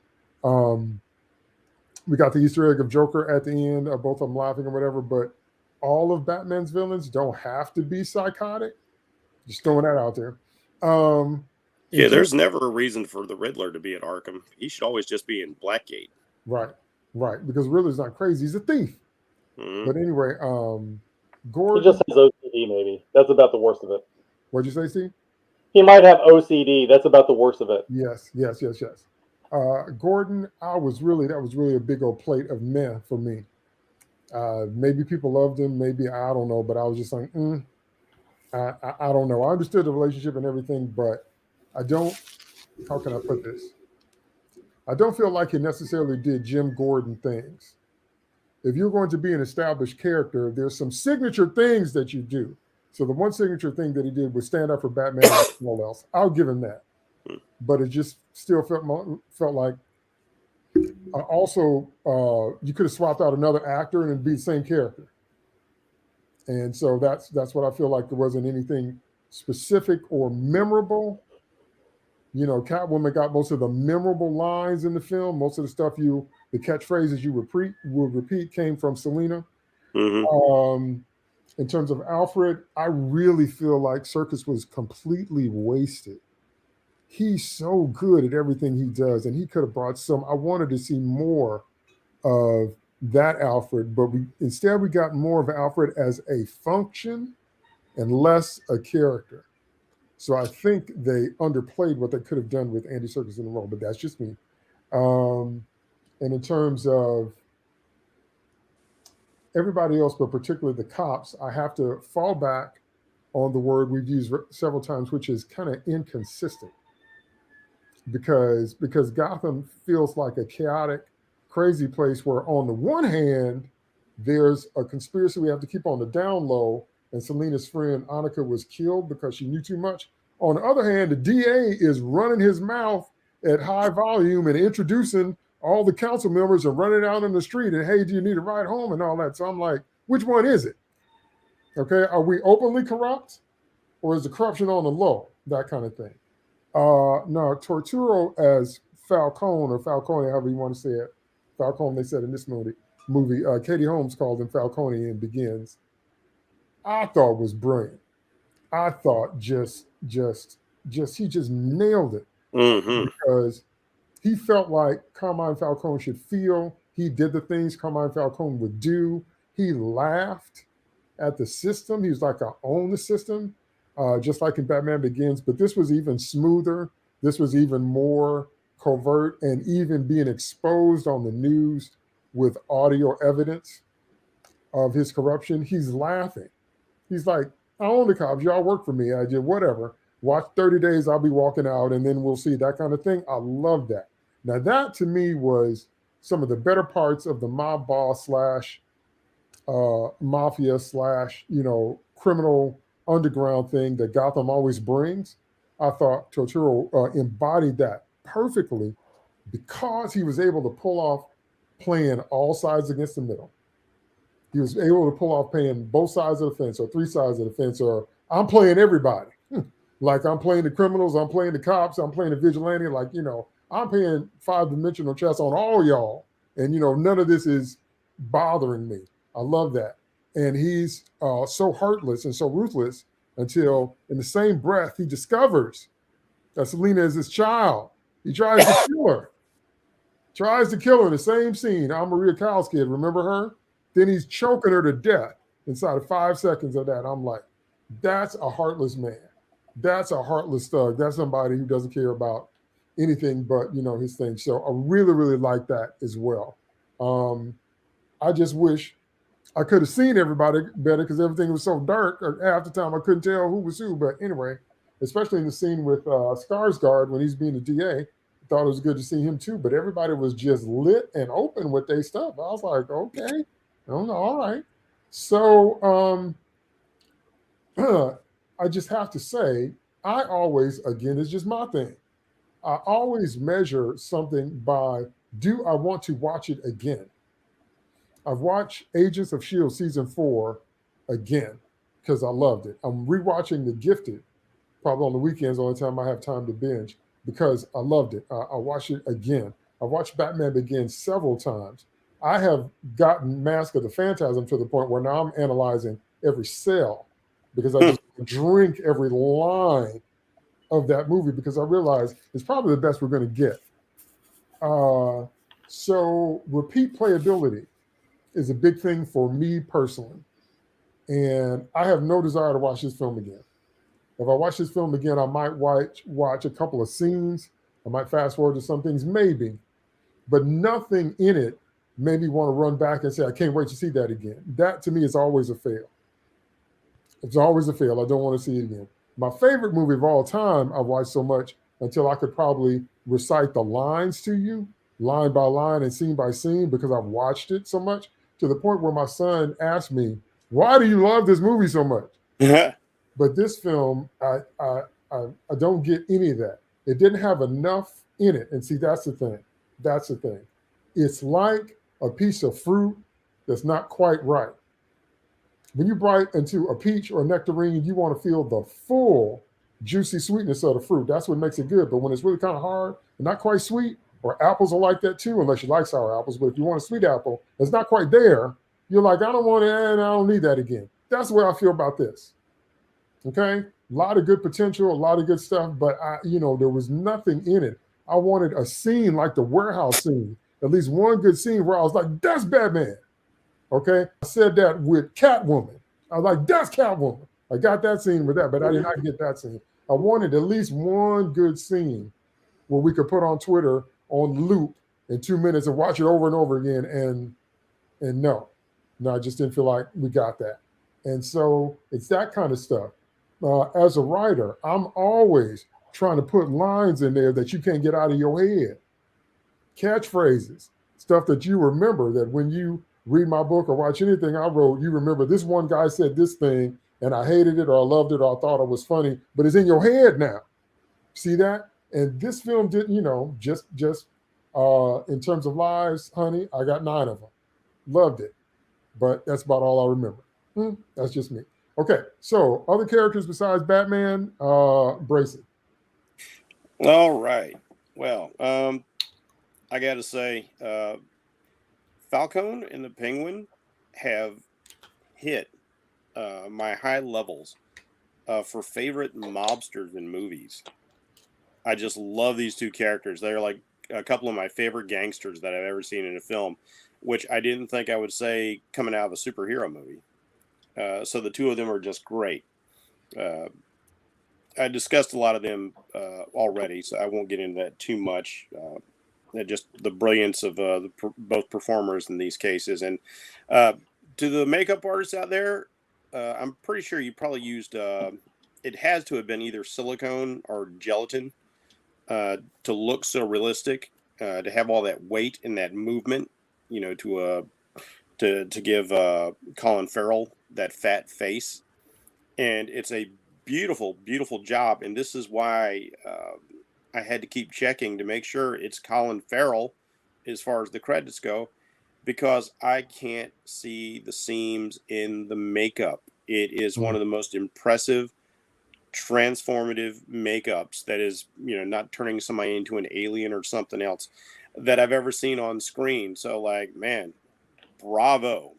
We got the Easter egg of Joker at the end, both of them laughing or whatever, but all of Batman's villains don't have to be psychotic. Just throwing that out there. Yeah, there's never a reason for the Riddler to be at Arkham. He should always just be in Blackgate. Right. Because Riddler's not crazy. He's a thief. Mm-hmm. But anyway, He Gordon. just has OCD, maybe. That's about the worst of it. What'd you say, Steve? He might have OCD. That's about the worst of it. Yes. Gordon, that was really a big old plate of meh for me. Maybe people loved him, maybe I don't know, but I was just like, I don't know. I understood the relationship and everything, but I don't. How can I put this? I don't feel like he necessarily did Jim Gordon things. If you're going to be an established character, there's some signature things that you do. So the one signature thing that he did was stand up for Batman and all else. I'll give him that. But it just still felt like also you could have swapped out another actor and it'd be the same character. And so that's what I feel like. There wasn't anything specific or memorable. Catwoman got most of the memorable lines in the film. Most of the stuff the catchphrases you would repeat came from Selena. Mm-hmm. In terms of Alfred, I really feel like Serkis was completely wasted. He's so good at everything he does, and he could have brought some. I wanted to see more of that Alfred, but instead we got more of Alfred as a function and less a character. So I think they underplayed what they could have done with Andy Serkis in the role, but that's just me. And in terms of everybody else, but particularly the cops, I have to fall back on the word we've used several times, which is kind of inconsistent. Because Gotham feels like a chaotic, crazy place where on the one hand, there's a conspiracy we have to keep on the down low, and Selena's friend Annika was killed because she knew too much. On the other hand, the DA is running his mouth at high volume and introducing all the council members and running out in the street and, hey, do you need a ride home and all that? So I'm like, which one is it? Okay, are we openly corrupt or is the corruption on the low? That kind of thing. No, Torturo as Falcone or Falcone, however you want to say it. Falcone, they said in this movie. Katie Holmes called him Falcone in Begins. I thought was brilliant. I thought just he just nailed it because he felt like Carmine Falcone should feel. He did the things Carmine Falcone would do. He laughed at the system. He was like, I own the system. Just like in Batman Begins, but this was even smoother. This was even more covert and even being exposed on the news with audio evidence of his corruption. He's laughing. He's like, I own the cops. Y'all work for me. I did whatever. Watch 30 days. I'll be walking out and then we'll see, that kind of thing. I love that. Now that to me was some of the better parts of the mob boss slash mafia slash, criminal underground thing that Gotham always brings. I thought Torturo embodied that perfectly because he was able to pull off playing all sides against the middle. He was able to pull off playing both sides of the fence or three sides of the fence, or I'm playing everybody. Like I'm playing the criminals, I'm playing the cops, I'm playing the vigilante. Like, I'm playing 5-dimensional chess on all y'all. And, none of this is bothering me. I love that. And he's so heartless and so ruthless until in the same breath, he discovers that Selena is his child. He tries to kill her. Tries to kill her in the same scene. I'm Maria Kyle's kid. Remember her? Then he's choking her to death inside of 5 seconds of that. I'm like, that's a heartless man. That's a heartless thug. That's somebody who doesn't care about anything but, his thing. So I really, really like that as well. I just wish I could have seen everybody better because everything was so dark. Half the time I couldn't tell who was who. But anyway, especially in the scene with Skarsgård when he's being the DA, I thought it was good to see him too. But everybody was just lit and open with their stuff. I was like, okay, all right. So I just have to say, I always, again, it's just my thing. I always measure something by, do I want to watch it again? I've watched Agents of S.H.I.E.L.D. season 4 again because I loved it. I'm rewatching The Gifted, probably on the weekends, only time I have time to binge, because I loved it. I watched it again. I watched Batman Begins several times. I have gotten Mask of the Phantasm to the point where now I'm analyzing every cell because I just drink every line of that movie because I realize it's probably the best we're going to get. So repeat playability is a big thing for me personally. And I have no desire to watch this film again. If I watch this film again, I might watch a couple of scenes. I might fast forward to some things, maybe. But nothing in it made me want to run back and say, I can't wait to see that again. That to me is always a fail. It's always a fail. I don't want to see it again. My favorite movie of all time, I've watched so much until I could probably recite the lines to you, line by line and scene by scene, because I've watched it so much, to the point where my son asked me, why do you love this movie so much? But this film, I don't get any of that. It didn't have enough in it. And see, that's the thing. That's the thing. It's like a piece of fruit that's not quite right. When you bite into a peach or a nectarine, you want to feel the full juicy sweetness of the fruit. That's what makes it good. But when it's really kind of hard and not quite sweet, or apples are like that too, unless you like sour apples. But if you want a sweet apple, it's not quite there. you're like, I don't want it, and I don't need that again. That's the way I feel about this. Okay, a lot of good potential, a lot of good stuff, but there was nothing in it. I wanted a scene like the warehouse scene, at least one good scene where I was like, that's Batman. Okay, I said that with Catwoman. I was like, that's Catwoman. I got that scene with that, but I did not get that scene. I wanted at least one good scene where we could put on Twitter on loop in 2 minutes and watch it over and over again. And no, I just didn't feel like we got that. And so it's that kind of stuff. As a writer, I'm always trying to put lines in there that you can't get out of your head, catchphrases, stuff that you remember, that when you read my book or watch anything I wrote, you remember this one guy said this thing and I hated it or I loved it or I thought it was funny, but it's in your head now. See that? And this film didn't, just in terms of lives, honey, I got 9 of them. Loved it. But that's about all I remember. That's just me. Okay, so other characters besides Batman, Bracey. All right. Well, I got to say, Falcone and the Penguin have hit my high levels for favorite mobsters in movies. I just love these two characters. They're like a couple of my favorite gangsters that I've ever seen in a film, which I didn't think I would say coming out of a superhero movie. So the two of them are just great. I discussed a lot of them already, so I won't get into that too much. Just the brilliance of both performers in these cases. And to the makeup artists out there, I'm pretty sure you probably used, it has to have been either silicone or gelatin to look so realistic, to have all that weight and that movement, to give Colin Farrell that fat face. And it's a beautiful, beautiful job. And this is why I had to keep checking to make sure it's Colin Farrell as far as the credits go, because I can't see the seams in the makeup. It is one of the most impressive, transformative makeups that is, not turning somebody into an alien or something else that I've ever seen on screen. So, like, man, bravo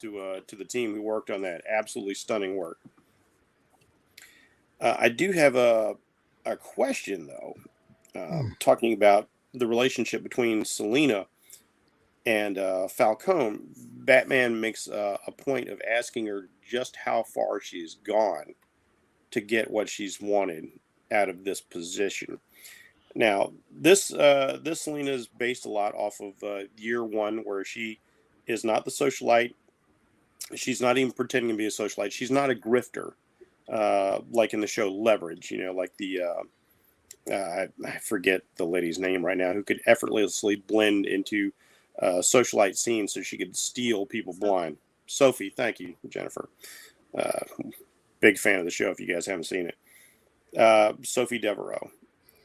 to the team who worked on that. Absolutely stunning work. I do have a question, though, talking about the relationship between Selina and Falcone. Batman makes a point of asking her just how far she's gone to get what she's wanted out of this position. Now, this Selina is based a lot off of Year One, where she is not the socialite. She's not even pretending to be a socialite. She's not a grifter, like in the show Leverage. Like the I forget the lady's name right now, who could effortlessly blend into socialite scenes so she could steal people blind. Sophie, thank you, Jennifer. Big fan of the show if you guys haven't seen it. Sophie Devereaux.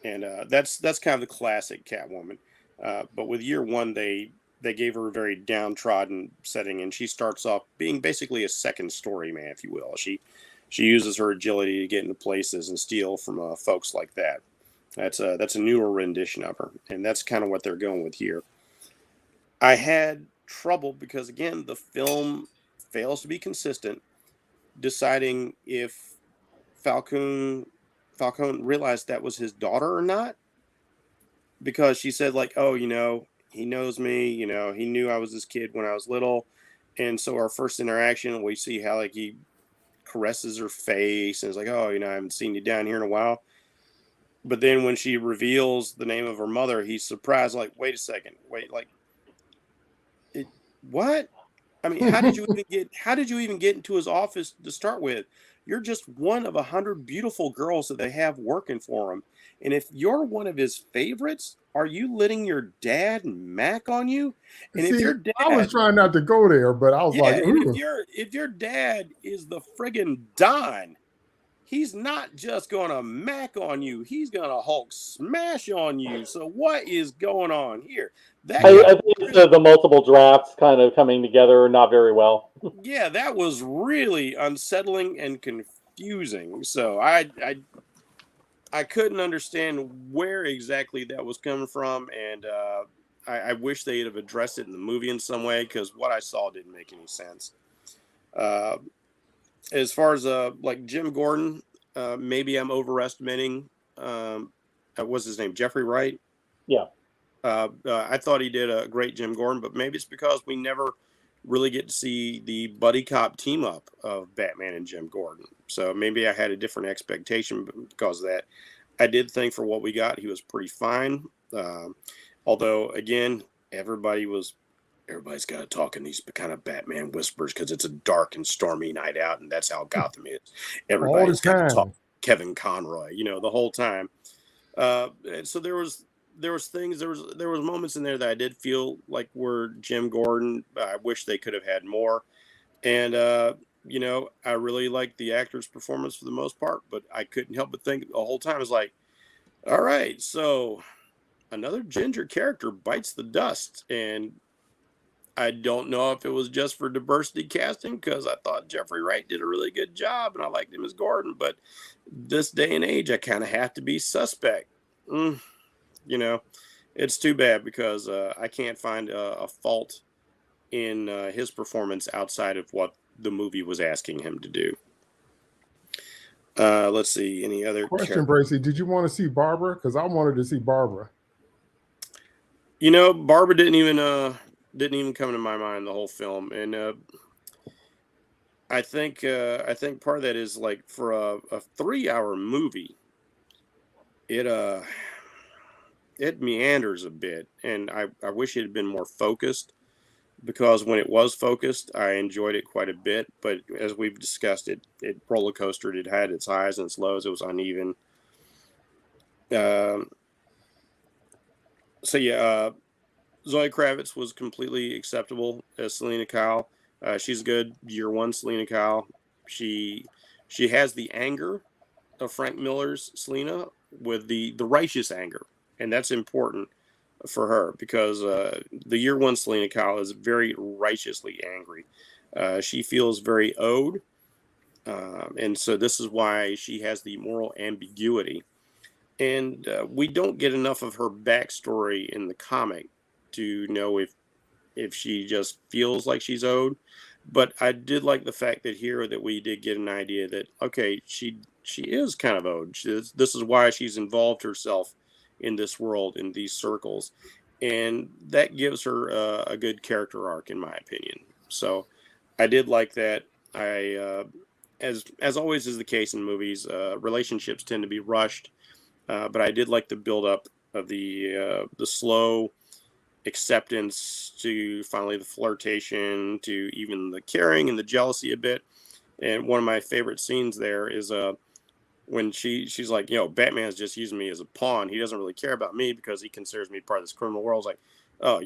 And that's kind of the classic Catwoman. But with Year One, they gave her a very downtrodden setting, and she starts off being basically a second story man, if you will. She uses her agility to get into places and steal from folks like that. That's a newer rendition of her, and that's kind of what they're going with here. I had trouble because, again, the film fails to be consistent, deciding if Falcone realized that was his daughter or not, because she said, like, oh, he knows me, he knew I was his kid when I was little. And so our first interaction, we see how, like, he caresses her face and is like, oh, I haven't seen you down here in a while. But then when she reveals the name of her mother, he's surprised, like, wait a second, what? I mean, how did you even get into his office to start with? You're just one of 100 beautiful girls that they have working for him. And if you're one of his favorites, are you letting your dad mac on you? And See, if your dad, I was trying not to go there, but I was like, and if your dad is the friggin' Don, he's not just gonna mac on you; he's gonna Hulk smash on you. So what is going on here? I think it's the multiple drafts kind of coming together not very well. Yeah, that was really unsettling and confusing. So I couldn't understand where exactly that was coming from, and I wish they'd have addressed it in the movie in some way, because what I saw didn't make any sense. As far as like Jim Gordon, maybe I'm overestimating. What's his name? Jeffrey Wright. Yeah. I thought he did a great Jim Gordon, but maybe it's because we never really get to see the buddy cop team up of Batman and Jim Gordon. So maybe I had a different expectation because of that. I did think for what we got, he was pretty fine. Although, again, everybody's got to talk in these kind of Batman whispers because it's a dark and stormy night out, and that's how Gotham is. Everybody's got to talk Kevin Conroy, the whole time. And so there was moments in there that I did feel like were Jim Gordon. I wish they could have had more. And, I really liked the actor's performance for the most part, but I couldn't help but think the whole time, I was like, all right, so another ginger character bites the dust. And I don't know if it was just for diversity casting, because I thought Jeffrey Wright did a really good job and I liked him as Gordon, but this day and age, I kind of have to be suspect. It's too bad, because I can't find a fault in his performance outside of what the movie was asking him to do. Let's see, any other question, Bracy? Did you want to see Barbara? Because I wanted to see Barbara. Barbara didn't even come to my mind the whole film, and I think part of that is like for a 3-hour movie, it meanders a bit, and I wish it had been more focused, because when it was focused, I enjoyed it quite a bit. But as we've discussed, it roller coastered. It had its highs and its lows. It was uneven. So yeah, Zoe Kravitz was completely acceptable as Selena Kyle. She's good. Year one Selena Kyle. She has the anger of Frank Miller's Selena with the righteous anger, and that's important for her, because the year one Selena Kyle is very righteously angry. She feels very owed, and so this is why she has the moral ambiguity. And we don't get enough of her backstory in the comic to know if she just feels like she's owed. But I did like the fact that here that we did get an idea that, okay, she is kind of owed. This is why she's involved herself in this world, in these circles, and that gives her a good character arc, in my opinion. So I did like that. As always is the case in movies, relationships tend to be rushed, but I did like the build up of the slow acceptance to finally the flirtation to even the caring and the jealousy a bit. And one of my favorite scenes there is when she's like, Batman's just using me as a pawn. He doesn't really care about me because he considers me part of this criminal world. I was like, oh,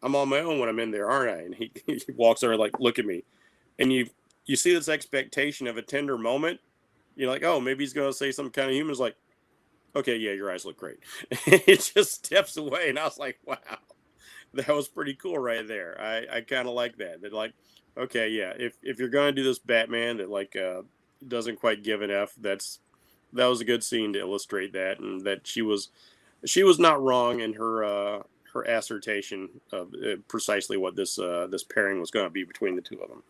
I'm on my own when I'm in there, aren't I? And he walks over like, look at me. And you see this expectation of a tender moment. You're like, oh, maybe he's going to say some kind of humor. It's like, okay, yeah, your eyes look great. It just steps away. And I was like, wow, that was pretty cool right there. I kind of like that. That like, okay, yeah, if you're going to do this Batman that like doesn't quite give an F, that was a good scene to illustrate that, and that she was not wrong in her assertion of precisely what this pairing was going to be between the two of them.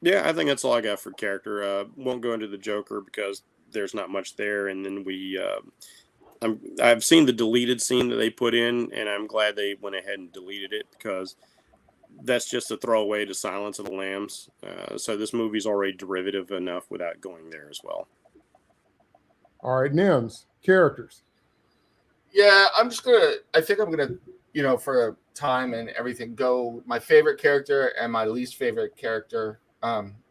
Yeah, I think that's all I got for character. Won't go into the Joker because there's not much there, and then I've seen the deleted scene that they put in, and I'm glad they went ahead and deleted it, because that's just a throwaway to Silence of the Lambs. So this movie's already derivative enough without going there as well. All right, Nims, characters. Yeah, I think I'm gonna, for time and everything, go my favorite character and my least favorite character.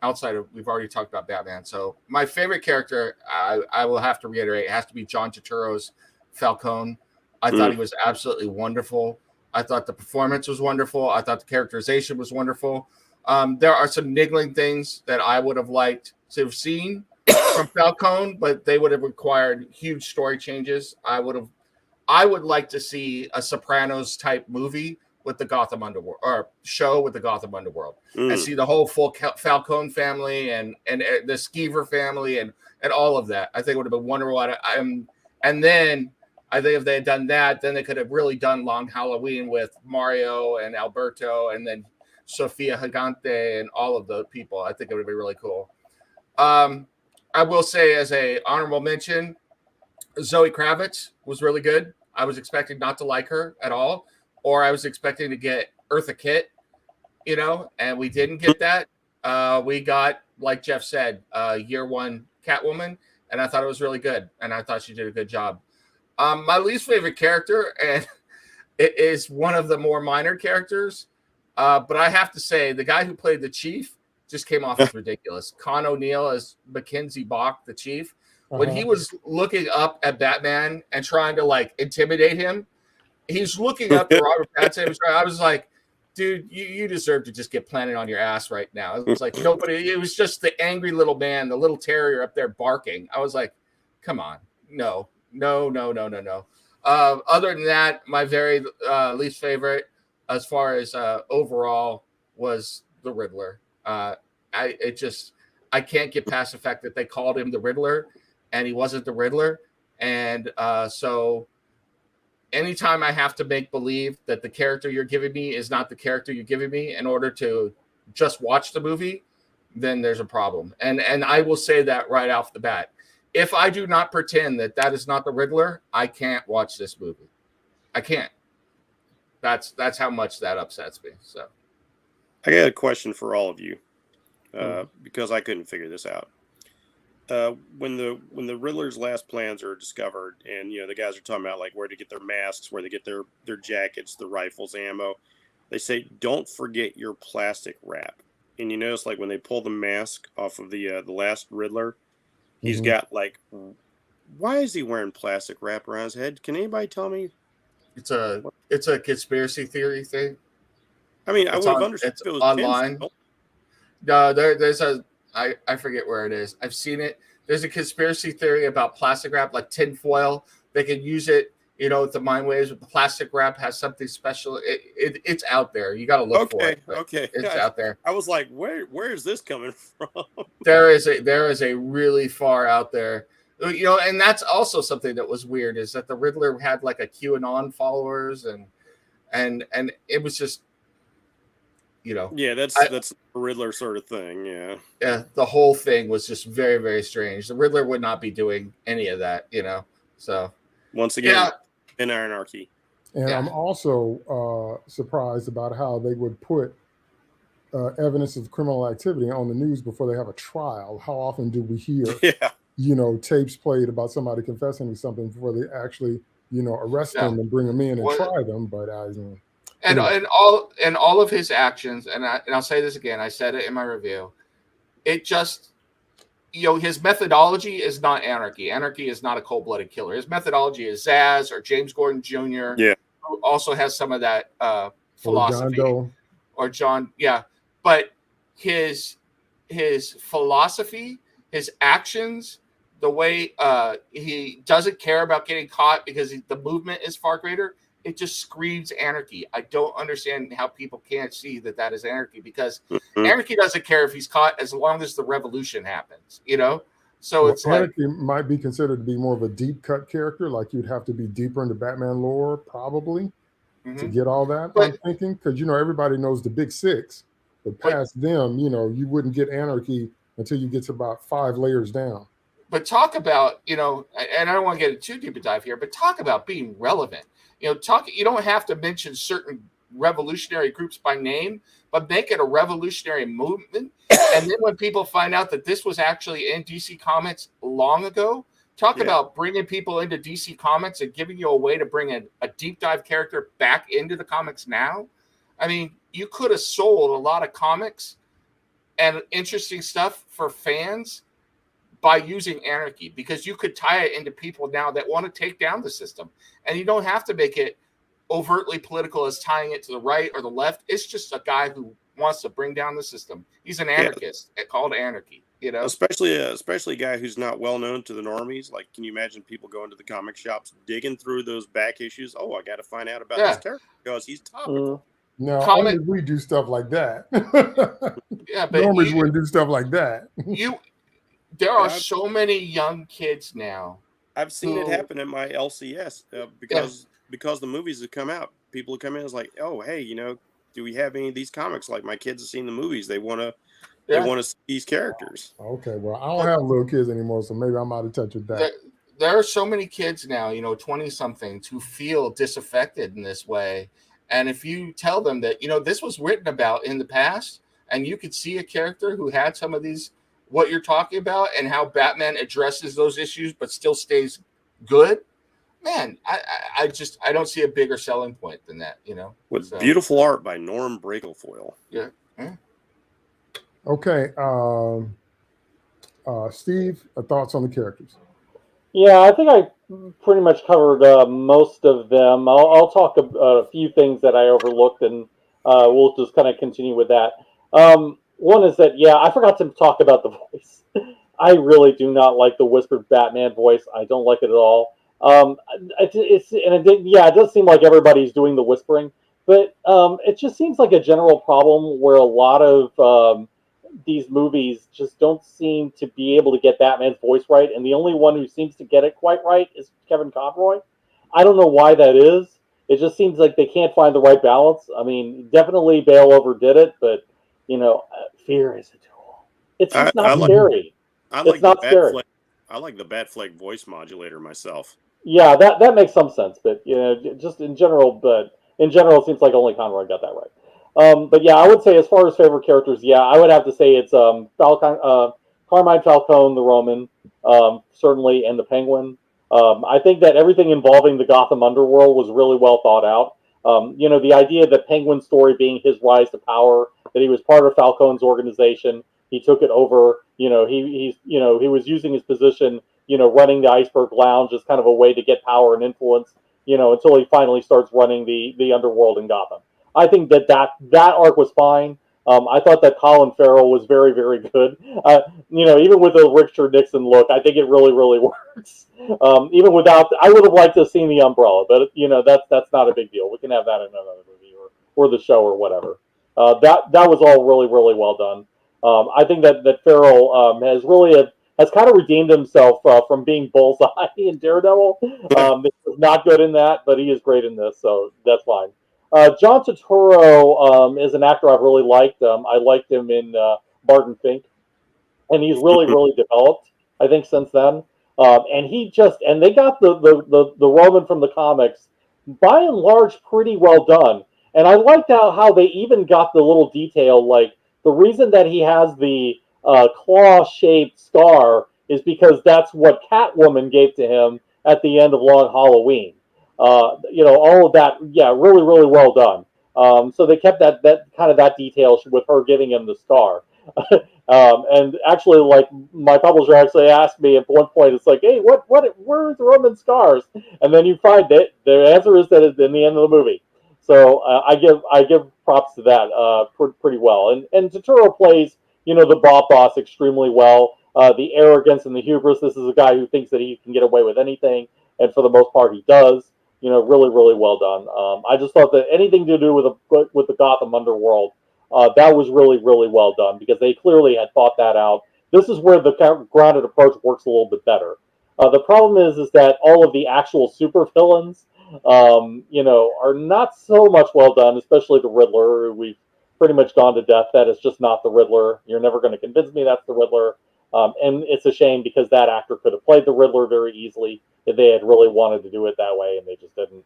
Outside of, we've already talked about Batman. So my favorite character, I will have to reiterate, it has to be John Turturro's Falcone. I thought he was absolutely wonderful. I thought the performance was wonderful. I thought the characterization was wonderful. There are some niggling things that I would have liked to have seen from Falcone, but they would have required huge story changes. I would like to see a Sopranos type movie with the Gotham Underworld, or show with the Gotham Underworld, and see the whole full Falcone family and the Skeever family and all of that. I think it would have been wonderful. And then I think if they had done that, then they could have really done Long Halloween with Mario and Alberto and then Sofia Gigante and all of the people. I think it would be really cool. I will say, as a honorable mention, Zoe Kravitz was really good. I was expecting not to like her at all, or I was expecting to get Eartha Kitt, and we didn't get that. We got, like Jeff said, year one Catwoman, and I thought it was really good, and I thought she did a good job. My least favorite character, and it is one of the more minor characters, but I have to say, the guy who played the Chief just came off as ridiculous. Con O'Neill as Mackenzie Bach, the Chief. When he was looking up at Batman and trying to intimidate him, he's looking up to Robert Pattinson. I was like, dude, you deserve to just get planted on your ass right now. It was like nobody. It was just the angry little man, the little terrier up there barking. I was like, come on, no. Other than that, my very least favorite, as far as overall, was the Riddler. I can't get past the fact that they called him the Riddler, and he wasn't the Riddler, and so. Anytime I have to make believe that the character you're giving me is not the character you're giving me in order to just watch the movie, then there's a problem. And I will say that right off the bat. If I do not pretend that that is not the Riddler, I can't watch this movie. I can't. That's how much that upsets me. So, I got a question for all of you because I couldn't figure this out. When the Riddler's last plans are discovered, and the guys are talking about where to get their masks, where they get their jackets, the rifles, ammo, they say don't forget your plastic wrap. And you notice when they pull the mask off of the last Riddler, he's got why is he wearing plastic wrap around his head? Can anybody tell me? It's a conspiracy theory thing. I mean, I would have understood it's if it was online. No, there's I forget where it is. I've seen it. There's a conspiracy theory about plastic wrap, like tin foil. They can use it, with the mind waves. But the plastic wrap has something special. It's out there. You got to look for it. Okay, it's out there. I was like, where is this coming from? There is a really far out there, and that's also something that was weird is that the Riddler had a QAnon followers and it was just. That's a Riddler sort of thing. Yeah, the whole thing was just very, very strange. The Riddler would not be doing any of that, So once again, in anarchy. And I'm also surprised about how they would put evidence of criminal activity on the news before they have a trial. How often do we hear, tapes played about somebody confessing to something before they actually, arrest them and bring them in and try them? But and all of his actions, and I'll say this again, I said it in my review, it just, his methodology is not anarchy. Anarchy is not a cold-blooded killer. His methodology is Zaz or James Gordon Jr., who also has some of that philosophy. Or John, But his philosophy, his actions, the way he doesn't care about getting caught because the movement is far greater, it just screams anarchy. I don't understand how people can't see that is anarchy because anarchy doesn't care if he's caught as long as the revolution happens, So it's anarchy might be considered to be more of a deep cut character. You'd have to be deeper into Batman lore probably to get all that. I'm thinking because everybody knows the Big Six, but past them, you wouldn't get anarchy until you get to about 5 layers down. But talk about, and I don't want to get too deep a dive here, but talk about being relevant. You don't have to mention certain revolutionary groups by name, but make it a revolutionary movement. And then when people find out that this was actually in DC Comics long ago, talk about bringing people into DC Comics and giving you a way to bring a deep dive character back into the comics now. I mean, you could have sold a lot of comics and interesting stuff for fans by using anarchy, because you could tie it into people now that want to take down the system. And you don't have to make it overtly political as tying it to the right or the left. It's just a guy who wants to bring down the system. He's an anarchist called anarchy, Especially a guy who's not well known to the normies. Can you imagine people going to the comic shops, digging through those back issues? Oh, I got to find out about this character because he's topical. No, only we do stuff like that. But normies wouldn't do stuff like that. There are so many young kids now I've seen it who, happen at my LCS yeah, because the movies have come out. People have come in, it's like, oh, hey, do we have any of these comics? Like my kids have seen the movies, they yeah. want to see these characters. Okay, well, I don't But have little kids anymore, so maybe I'm out of touch with that. there, there are so many kids now, 20 somethings, who feel disaffected in this way. And if you tell them that, this was written about in the past, and you could see a character who had some of these, what you're talking about, and how Batman addresses those issues, but still stays good, man, I don't see a bigger selling point than that. With So, beautiful art by Norm Brakelfoyle. yeah. Yeah. Okay, Steve, thoughts on the characters? Yeah, I think I pretty much covered most of them. I'll talk a few things that I overlooked, and we'll just kind of continue with that. One is that, yeah, I forgot to talk about the voice. I really do not like the whispered Batman voice. I don't like it at all. It does seem like everybody's doing the whispering, but it just seems like a general problem where a lot of these movies just don't seem to be able to get Batman's voice right, and the only one who seems to get it quite right is Kevin Conroy. I don't know why that is. It just seems like they can't find the right balance. I mean, definitely Bale overdid it, but fear is a tool. It's I, just I not like scary. I It's like the not scary. Batfleck I like the Batfleck voice modulator myself. Yeah, that makes some sense, but just in general, it seems like only Conroy got that right. But yeah, I would say as far as favorite characters, yeah, I would have to say it's Carmine Falcone, the Roman, certainly, and the Penguin. I think that everything involving the Gotham underworld was really well thought out. The idea that Penguin's story being his rise to power, that he was part of Falcone's organization, he took it over. He was using his position, running the Iceberg Lounge as kind of a way to get power and influence, until he finally starts running the underworld in Gotham. I think that arc was fine. I thought that Colin Farrell was very, very good. Even with the Richard Nixon look, I think it really, really works. Even without, I would have liked to have seen the umbrella, but that's not a big deal. We can have that in another movie or the show or whatever. That was all really, really well done. I think that Farrell has kind of redeemed himself from being Bullseye in Daredevil. He was not good in that, but he is great in this, so that's fine. John Turturro is an actor I've really liked. I liked him in Barton Fink, and he's really, really developed, I think, since then. And they got the Roman from the comics by and large pretty well done. And I liked how they even got the little detail, like the reason that he has the claw-shaped scar is because that's what Catwoman gave to him at the end of Long Halloween. All of that, yeah, really, really well done. So they kept that kind of that detail with her giving him the scar. And actually, like my publisher actually asked me at one point, it's like, hey, where are the Roman scars? And then you find it. The answer is that it's in the end of the movie. So I give props to that pretty well. And Turturro plays the Bob Boss extremely well. The arrogance and the hubris. This is a guy who thinks that he can get away with anything, and for the most part, he does. Really, really well done. I just thought that anything to do with the Gotham underworld, that was really, really well done because they clearly had thought that out. This is where the grounded approach works a little bit better. The problem is that all of the actual super villains, are not so much well done, especially the Riddler, who we've pretty much gone to death. That is just not the Riddler. You're never going to convince me that's the Riddler. And it's a shame because that actor could have played the Riddler very easily if they had really wanted to do it that way, and they just didn't.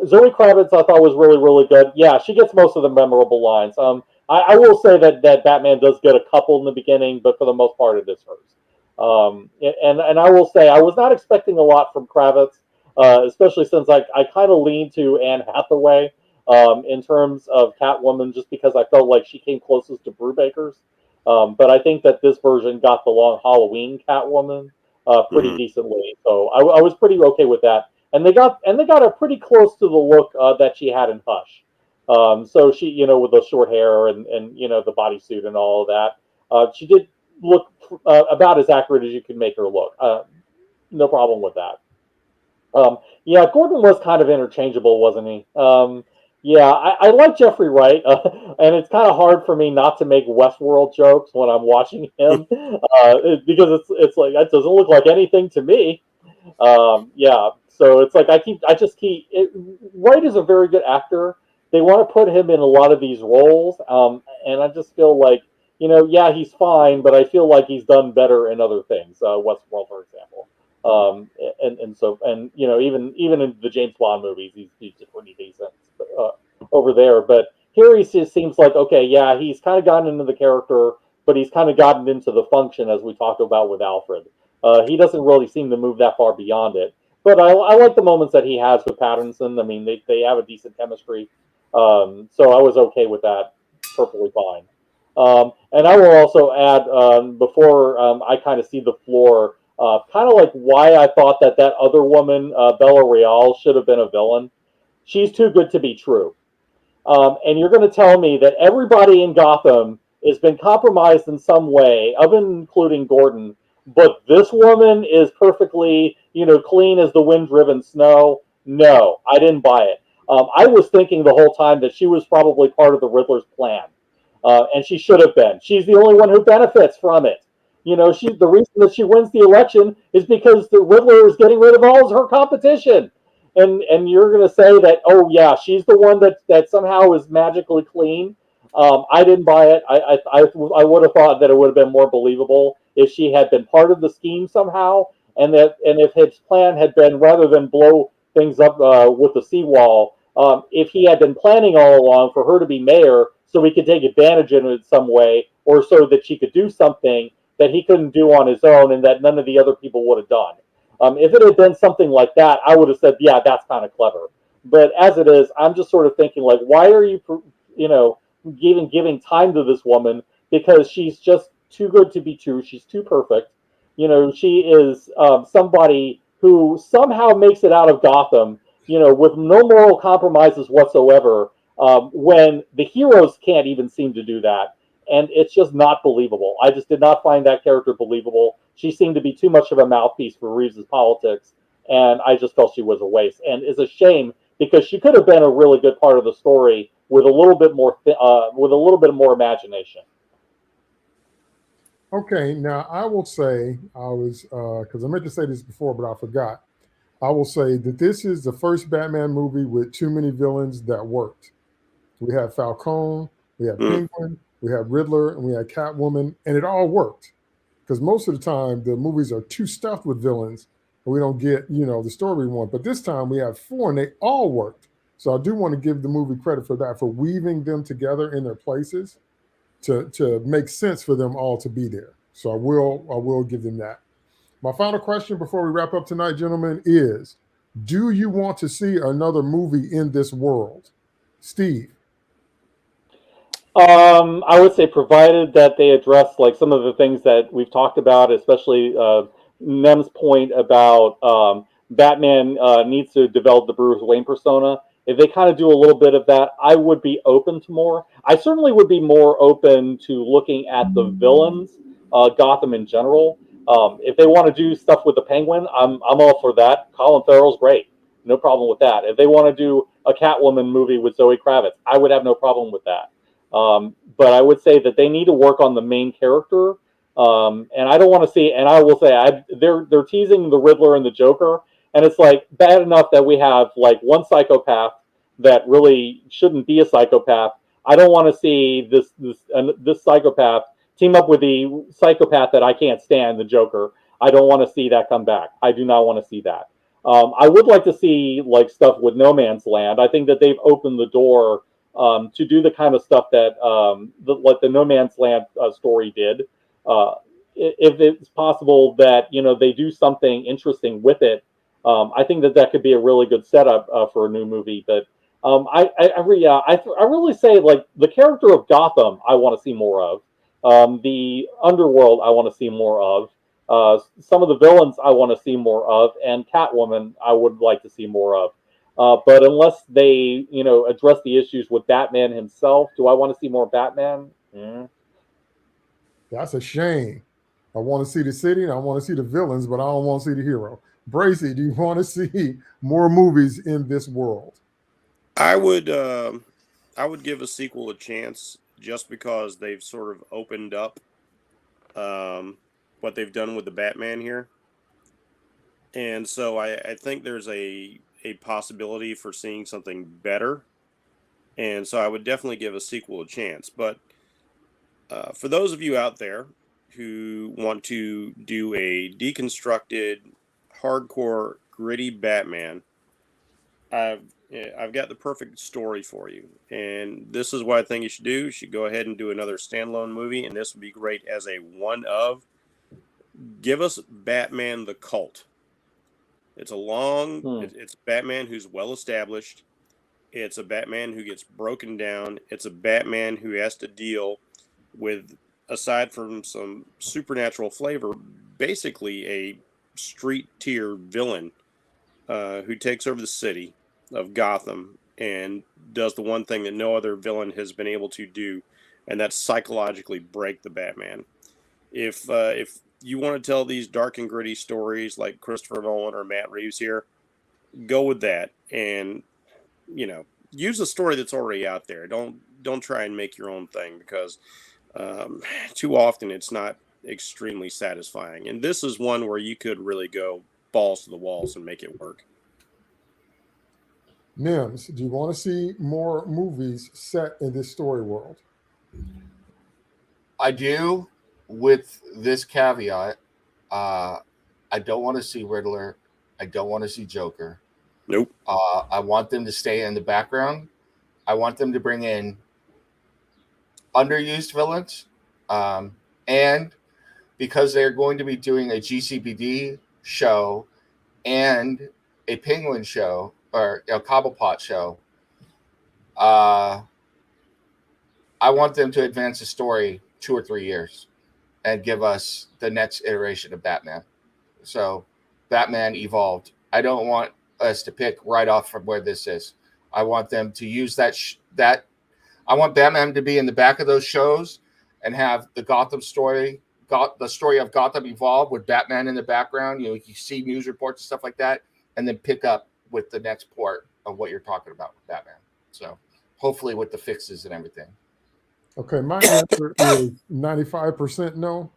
Zoe Kravitz, I thought was really, really good. Yeah, she gets most of the memorable lines. I will say that Batman does get a couple in the beginning, but for the most part, it is hers. And I will say I was not expecting a lot from Kravitz, especially since I kind of lean to Anne Hathaway in terms of Catwoman, just because I felt like she came closest to Brubaker's. But I think that this version got the Long Halloween Catwoman pretty Mhm. decently, so I was pretty okay with that. And they got her pretty close to the look that she had in Hush. So she, with the short hair and the bodysuit and all of that, she did look about as accurate as you could make her look. No problem with that. Yeah, Gordon was kind of interchangeable, wasn't he? Yeah, I like Jeffrey Wright, and it's kind of hard for me not to make Westworld jokes when I'm watching him because it's like that doesn't look like anything to me. Yeah, so it's like Wright is a very good actor. They want to put him in a lot of these roles, and I just feel like, yeah, he's fine, but I feel like he's done better in other things. Westworld, for example, and even in the James Bond movies, he's pretty decent uh, over there. But here he just seems like, okay, yeah, he's kind of gotten into the character, but he's kind of gotten into the function, as we talked about with Alfred. He doesn't really seem to move that far beyond it. But I like the moments that he has with Pattinson. I mean, they have a decent chemistry. So I was okay with that, perfectly fine. And I will also add, before I kind of see the floor, kind of like why I thought that other woman, Bella Real, should have been a villain. She's too good to be true. And you're going to tell me that everybody in Gotham has been compromised in some way, including Gordon, but this woman is perfectly, clean as the wind-driven snow. No, I didn't buy it. I was thinking the whole time that she was probably part of the Riddler's plan, and she should have been. She's the only one who benefits from it. The reason that she wins the election is because the Riddler is getting rid of all of her competition, and you're going to say that, oh yeah, she's the one that somehow is magically clean. I didn't buy it. I would have thought that it would have been more believable if she had been part of the scheme somehow, and if his plan had been, rather than blow things up with the seawall, if he had been planning all along for her to be mayor so he could take advantage of it in some way, or so that she could do something that he couldn't do on his own and that none of the other people would have done. If it had been something like that, I would have said, yeah, that's kind of clever. But as it is, I'm just sort of thinking, like, why are you, giving time to this woman? Because she's just too good to be true. She's too perfect. She is somebody who somehow makes it out of Gotham, with no moral compromises whatsoever, when the heroes can't even seem to do that. And it's just not believable. I just did not find that character believable. She seemed to be too much of a mouthpiece for Reeves' politics, and I just felt she was a waste. And it's a shame because she could have been a really good part of the story with a little bit more imagination. Okay, now I will say I was because I meant to say this before, but I forgot. I will say that this is the first Batman movie with too many villains that worked. We had Falcone, we had Mm. Penguin, we had Riddler, and we had Catwoman, and it all worked. Because most of the time the movies are too stuffed with villains, and we don't get the story we want. But this time we have four, and they all worked. So I do want to give the movie credit for that, for weaving them together in their places to make sense for them all to be there. So I will give them that. My final question before we wrap up tonight, gentlemen, is: do you want to see another movie in this world? Steve. I would say, provided that they address like some of the things that we've talked about, especially Nem's point about Batman needs to develop the Bruce Wayne persona. If they kind of do a little bit of that, I would be open to more. I certainly would be more open to looking at the villains, Gotham in general. If they want to do stuff with the Penguin, I'm all for that. Colin Farrell's great, no problem with that. If they want to do a Catwoman movie with Zoe Kravitz, I would have no problem with that. But I would say that they need to work on the main character. And I don't want to see. And I will say, they're teasing the Riddler and the Joker, and it's like bad enough that we have like one psychopath that really shouldn't be a psychopath. I don't want to see this psychopath team up with the psychopath that I can't stand, the Joker. I don't want to see that come back. I do not want to see that. I would like to see like stuff with No Man's Land. I think that they've opened the door to do the kind of stuff that what the No Man's Land story did. If it's possible that they do something interesting with it, I think that could be a really good setup for a new movie. But I really say, like, the character of Gotham, I want to see more of. The underworld, I want to see more of. Some of the villains I want to see more of, and Catwoman I would like to see more of. But unless they, address the issues with Batman himself, do I want to see more Batman? That's a shame. I want to see the city and I want to see the villains, but I don't want to see the hero. Bracy, do you want to see more movies in this world? I would give a sequel a chance just because they've sort of opened up what they've done with the Batman here. And so I think there's a possibility for seeing something better. And so I would definitely give a sequel a chance. But for those of you out there who want to do a deconstructed, hardcore, gritty Batman, I've got the perfect story for you. And this is what I think you should do. You should go ahead and do another standalone movie, and this would be great as a one of. Give us Batman the Cult. It's a it's Batman who's well established. It's a Batman who gets broken down. It's a Batman who has to deal with, aside from some supernatural flavor, basically a street tier villain who takes over the city of Gotham and does the one thing that no other villain has been able to do, and that's psychologically break the Batman. If you want to tell these dark and gritty stories like Christopher Nolan or Matt Reeves here, go with that, and use a story that's already out there. Don't try and make your own thing, because too often it's not extremely satisfying. And this is one where you could really go balls to the walls and make it work. Nims, do you want to see more movies set in this story world? I do, with this caveat. I don't want to see Riddler. I don't want to see Joker. Nope. I want them to stay in the background. I want them to bring in underused villains. And because they're going to be doing a GCPD show and a Penguin show, or a Cobblepot show, I want them to advance the story 2 or 3 years and give us the next iteration of Batman. So Batman Evolved. I don't want us to pick right off from where this is. I want them to use that. I want Batman to be in the back of those shows and have the Gotham story, the story of Gotham Evolve with Batman in the background. You see news reports and stuff like that, and then pick up with the next part of what you're talking about with Batman. So hopefully with the fixes and everything. Okay, my answer is 95% no,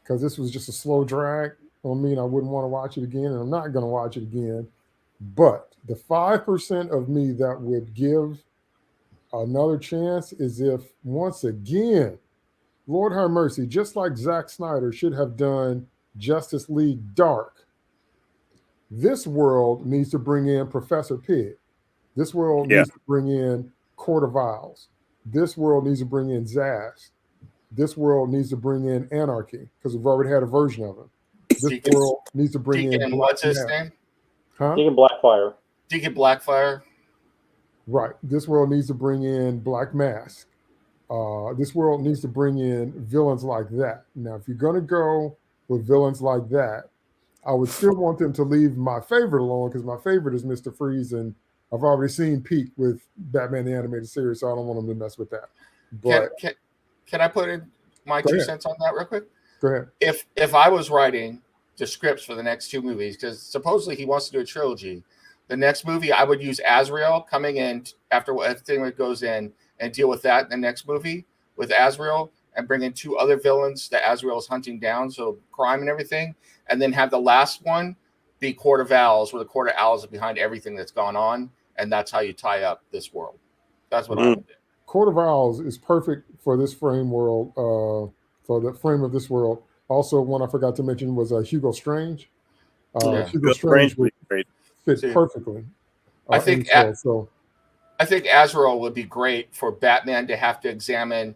because this was just a slow drag on me, and I wouldn't want to watch it again, and I'm not going to watch it again. But the 5% of me that would give another chance is if, once again, Lord have mercy, just like Zack Snyder should have done Justice League Dark, this world needs to bring in Professor Pig. This world needs to bring in Court of Owls. This world needs to bring in Zaz. This world needs to bring in Anarchy, because we've already had a version of him. This world needs to bring in Black what's his Mask. name? Huh? Deacon Blackfire. Deacon Blackfire. Right. This world needs to bring in Black Mask. This world needs to bring in villains like that. Now, if you're going to go with villains like that, I would still want them to leave my favorite alone, because my favorite is Mr. Freeze, and I've already seen Pete with Batman the Animated Series, so I don't want them to mess with that. But can I put in my 2 cents on that real quick? Go ahead. If I was writing the scripts for the next 2 movies, because supposedly he wants to do a trilogy, the next movie I would use Azrael coming in after everything that goes in and deal with that in the next movie with Azrael, and bring in 2 other villains that Azrael is hunting down, so crime and everything, and then have the last one be Court of Owls, where the Court of Owls is behind everything that's gone on, and that's how you tie up this world. That's what I would do. Court of Owls is perfect for this frame world, for the frame of this world. Also, one I forgot to mention was Hugo Strange. Hugo Strange would fit perfectly. I think Azrael would be great for Batman to have to examine,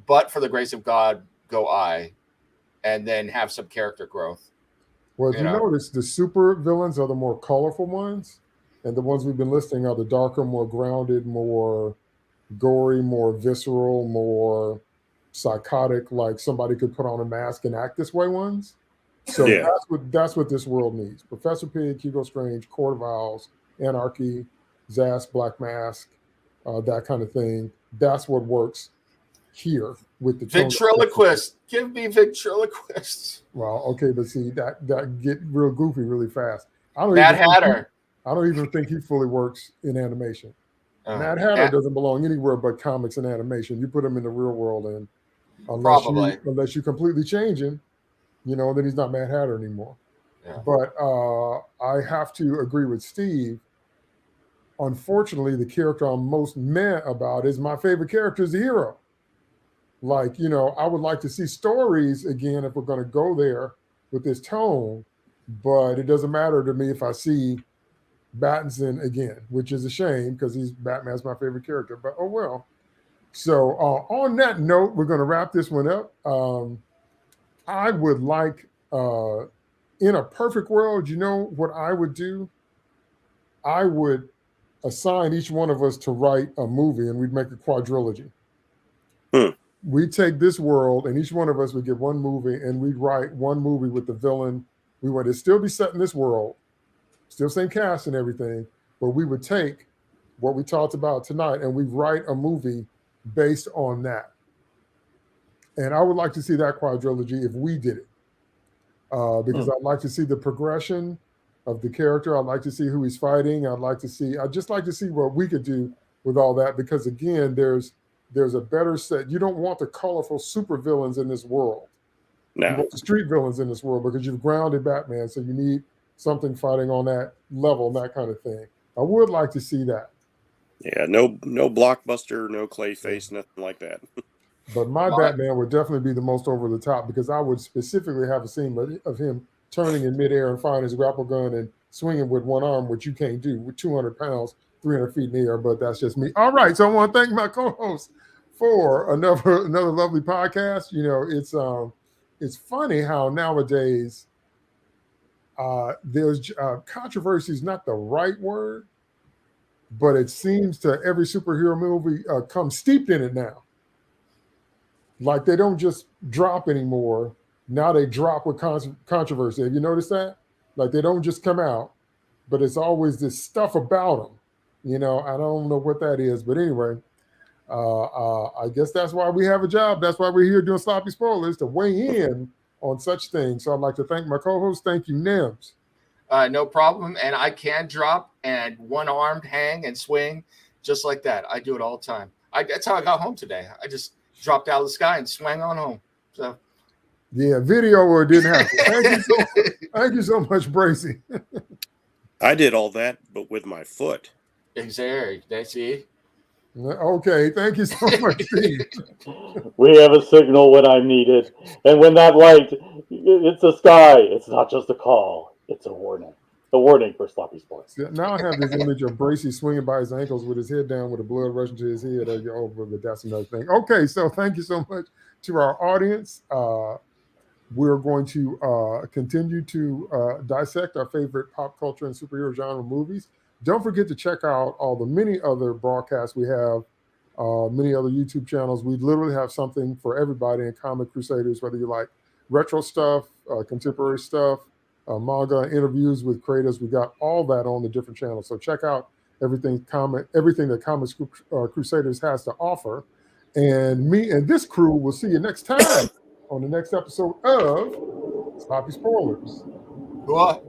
but for the grace of God, go I, and then have some character growth. Well, if you notice, the super villains are the more colorful ones, and the ones we've been listing are the darker, more grounded, more gory, more visceral, more psychotic, like somebody could put on a mask and act this way ones. So that's what this world needs. Professor Pig, Hugo Strange, Court of Owls, Anarchy, Zaz, Black Mask, that kind of thing. That's what works here with the ventriloquist. Give me ventriloquists. Well, okay, but see that get real goofy really fast. Mad Hatter. I don't even think he fully works in animation. Mad Hatter doesn't belong anywhere but comics and animation. You put him in the real world, and unless you completely change him, then he's not Mad Hatter anymore. Yeah. But I have to agree with Steve. Unfortunately, the character I'm most mad about is my favorite character is the hero. Like, I would like to see stories again if we're going to go there with this tone, but it doesn't matter to me if I see Battinson again, which is a shame because Batman's my favorite character, but oh well. So on that note, we're going to wrap this one up. I would like, in a perfect world, you know what I would do? I would assign each one of us to write a movie and we'd make a quadrilogy. We take this world and each one of us would get one movie and we'd write one movie with the villain. We would still be set in this world, still same cast and everything, but we would take what we talked about tonight and we'd write a movie based on that. And I would like to see that quadrilogy if we did it, because I'd like to see the progression of the character. I'd like to see who he's fighting. I'd just like to see what we could do with all that, because again, there's a better set. You don't want the colorful supervillains in this world. No. You want the street villains in this world because you've grounded Batman, so you need something fighting on that level, that kind of thing. I would like to see that. Yeah, no blockbuster, no Clayface, nothing like that. But my Batman would definitely be the most over the top, because I would specifically have a scene of him turning in midair and firing his grapple gun and swinging with one arm, which you can't do with 200 pounds, 300 feet in the air. But that's just me. All right, so I want to thank my co-host for another lovely podcast. It's funny how nowadays there's controversy is not the right word, but it seems to every superhero movie comes steeped in it now. Like they don't just drop anymore. Now they drop with controversy. Have you noticed that? Like they don't just come out, but it's always this stuff about them. I don't know what that is, but anyway, I guess that's why we have a job. That's why we're here doing sloppy spoilers, to weigh in on such things. So I'd like to thank my co-host. Thank you, Nims. No problem. And I can drop and one-armed hang and swing just like that. I do it all the time. That's how I got home today. I just dropped out of the sky and swang on home. So yeah, video or it didn't happen. Thank you so much, Bracy. I did all that, but with my foot. Exactly. That's it. Okay, thank you so much, Steve. We have a signal when I'm needed, and when that light, it's a sky. It's not just a call; it's a warning. A warning for sloppy sports. Now I have this image of Bracy swinging by his ankles with his head down, with the blood rushing to his head. But that's another thing. Okay, so thank you so much to our audience. We're going to continue to dissect our favorite pop culture and superhero genre movies. Don't forget to check out all the many other broadcasts we have, many other YouTube channels. We literally have something for everybody in Comic Crusaders, whether you like retro stuff, contemporary stuff, manga, interviews with creators. We got all that on the different channels. So check out everything that Comic Crusaders has to offer. And me and this crew will see you next time on the next episode of Sloppy Spoilers. What?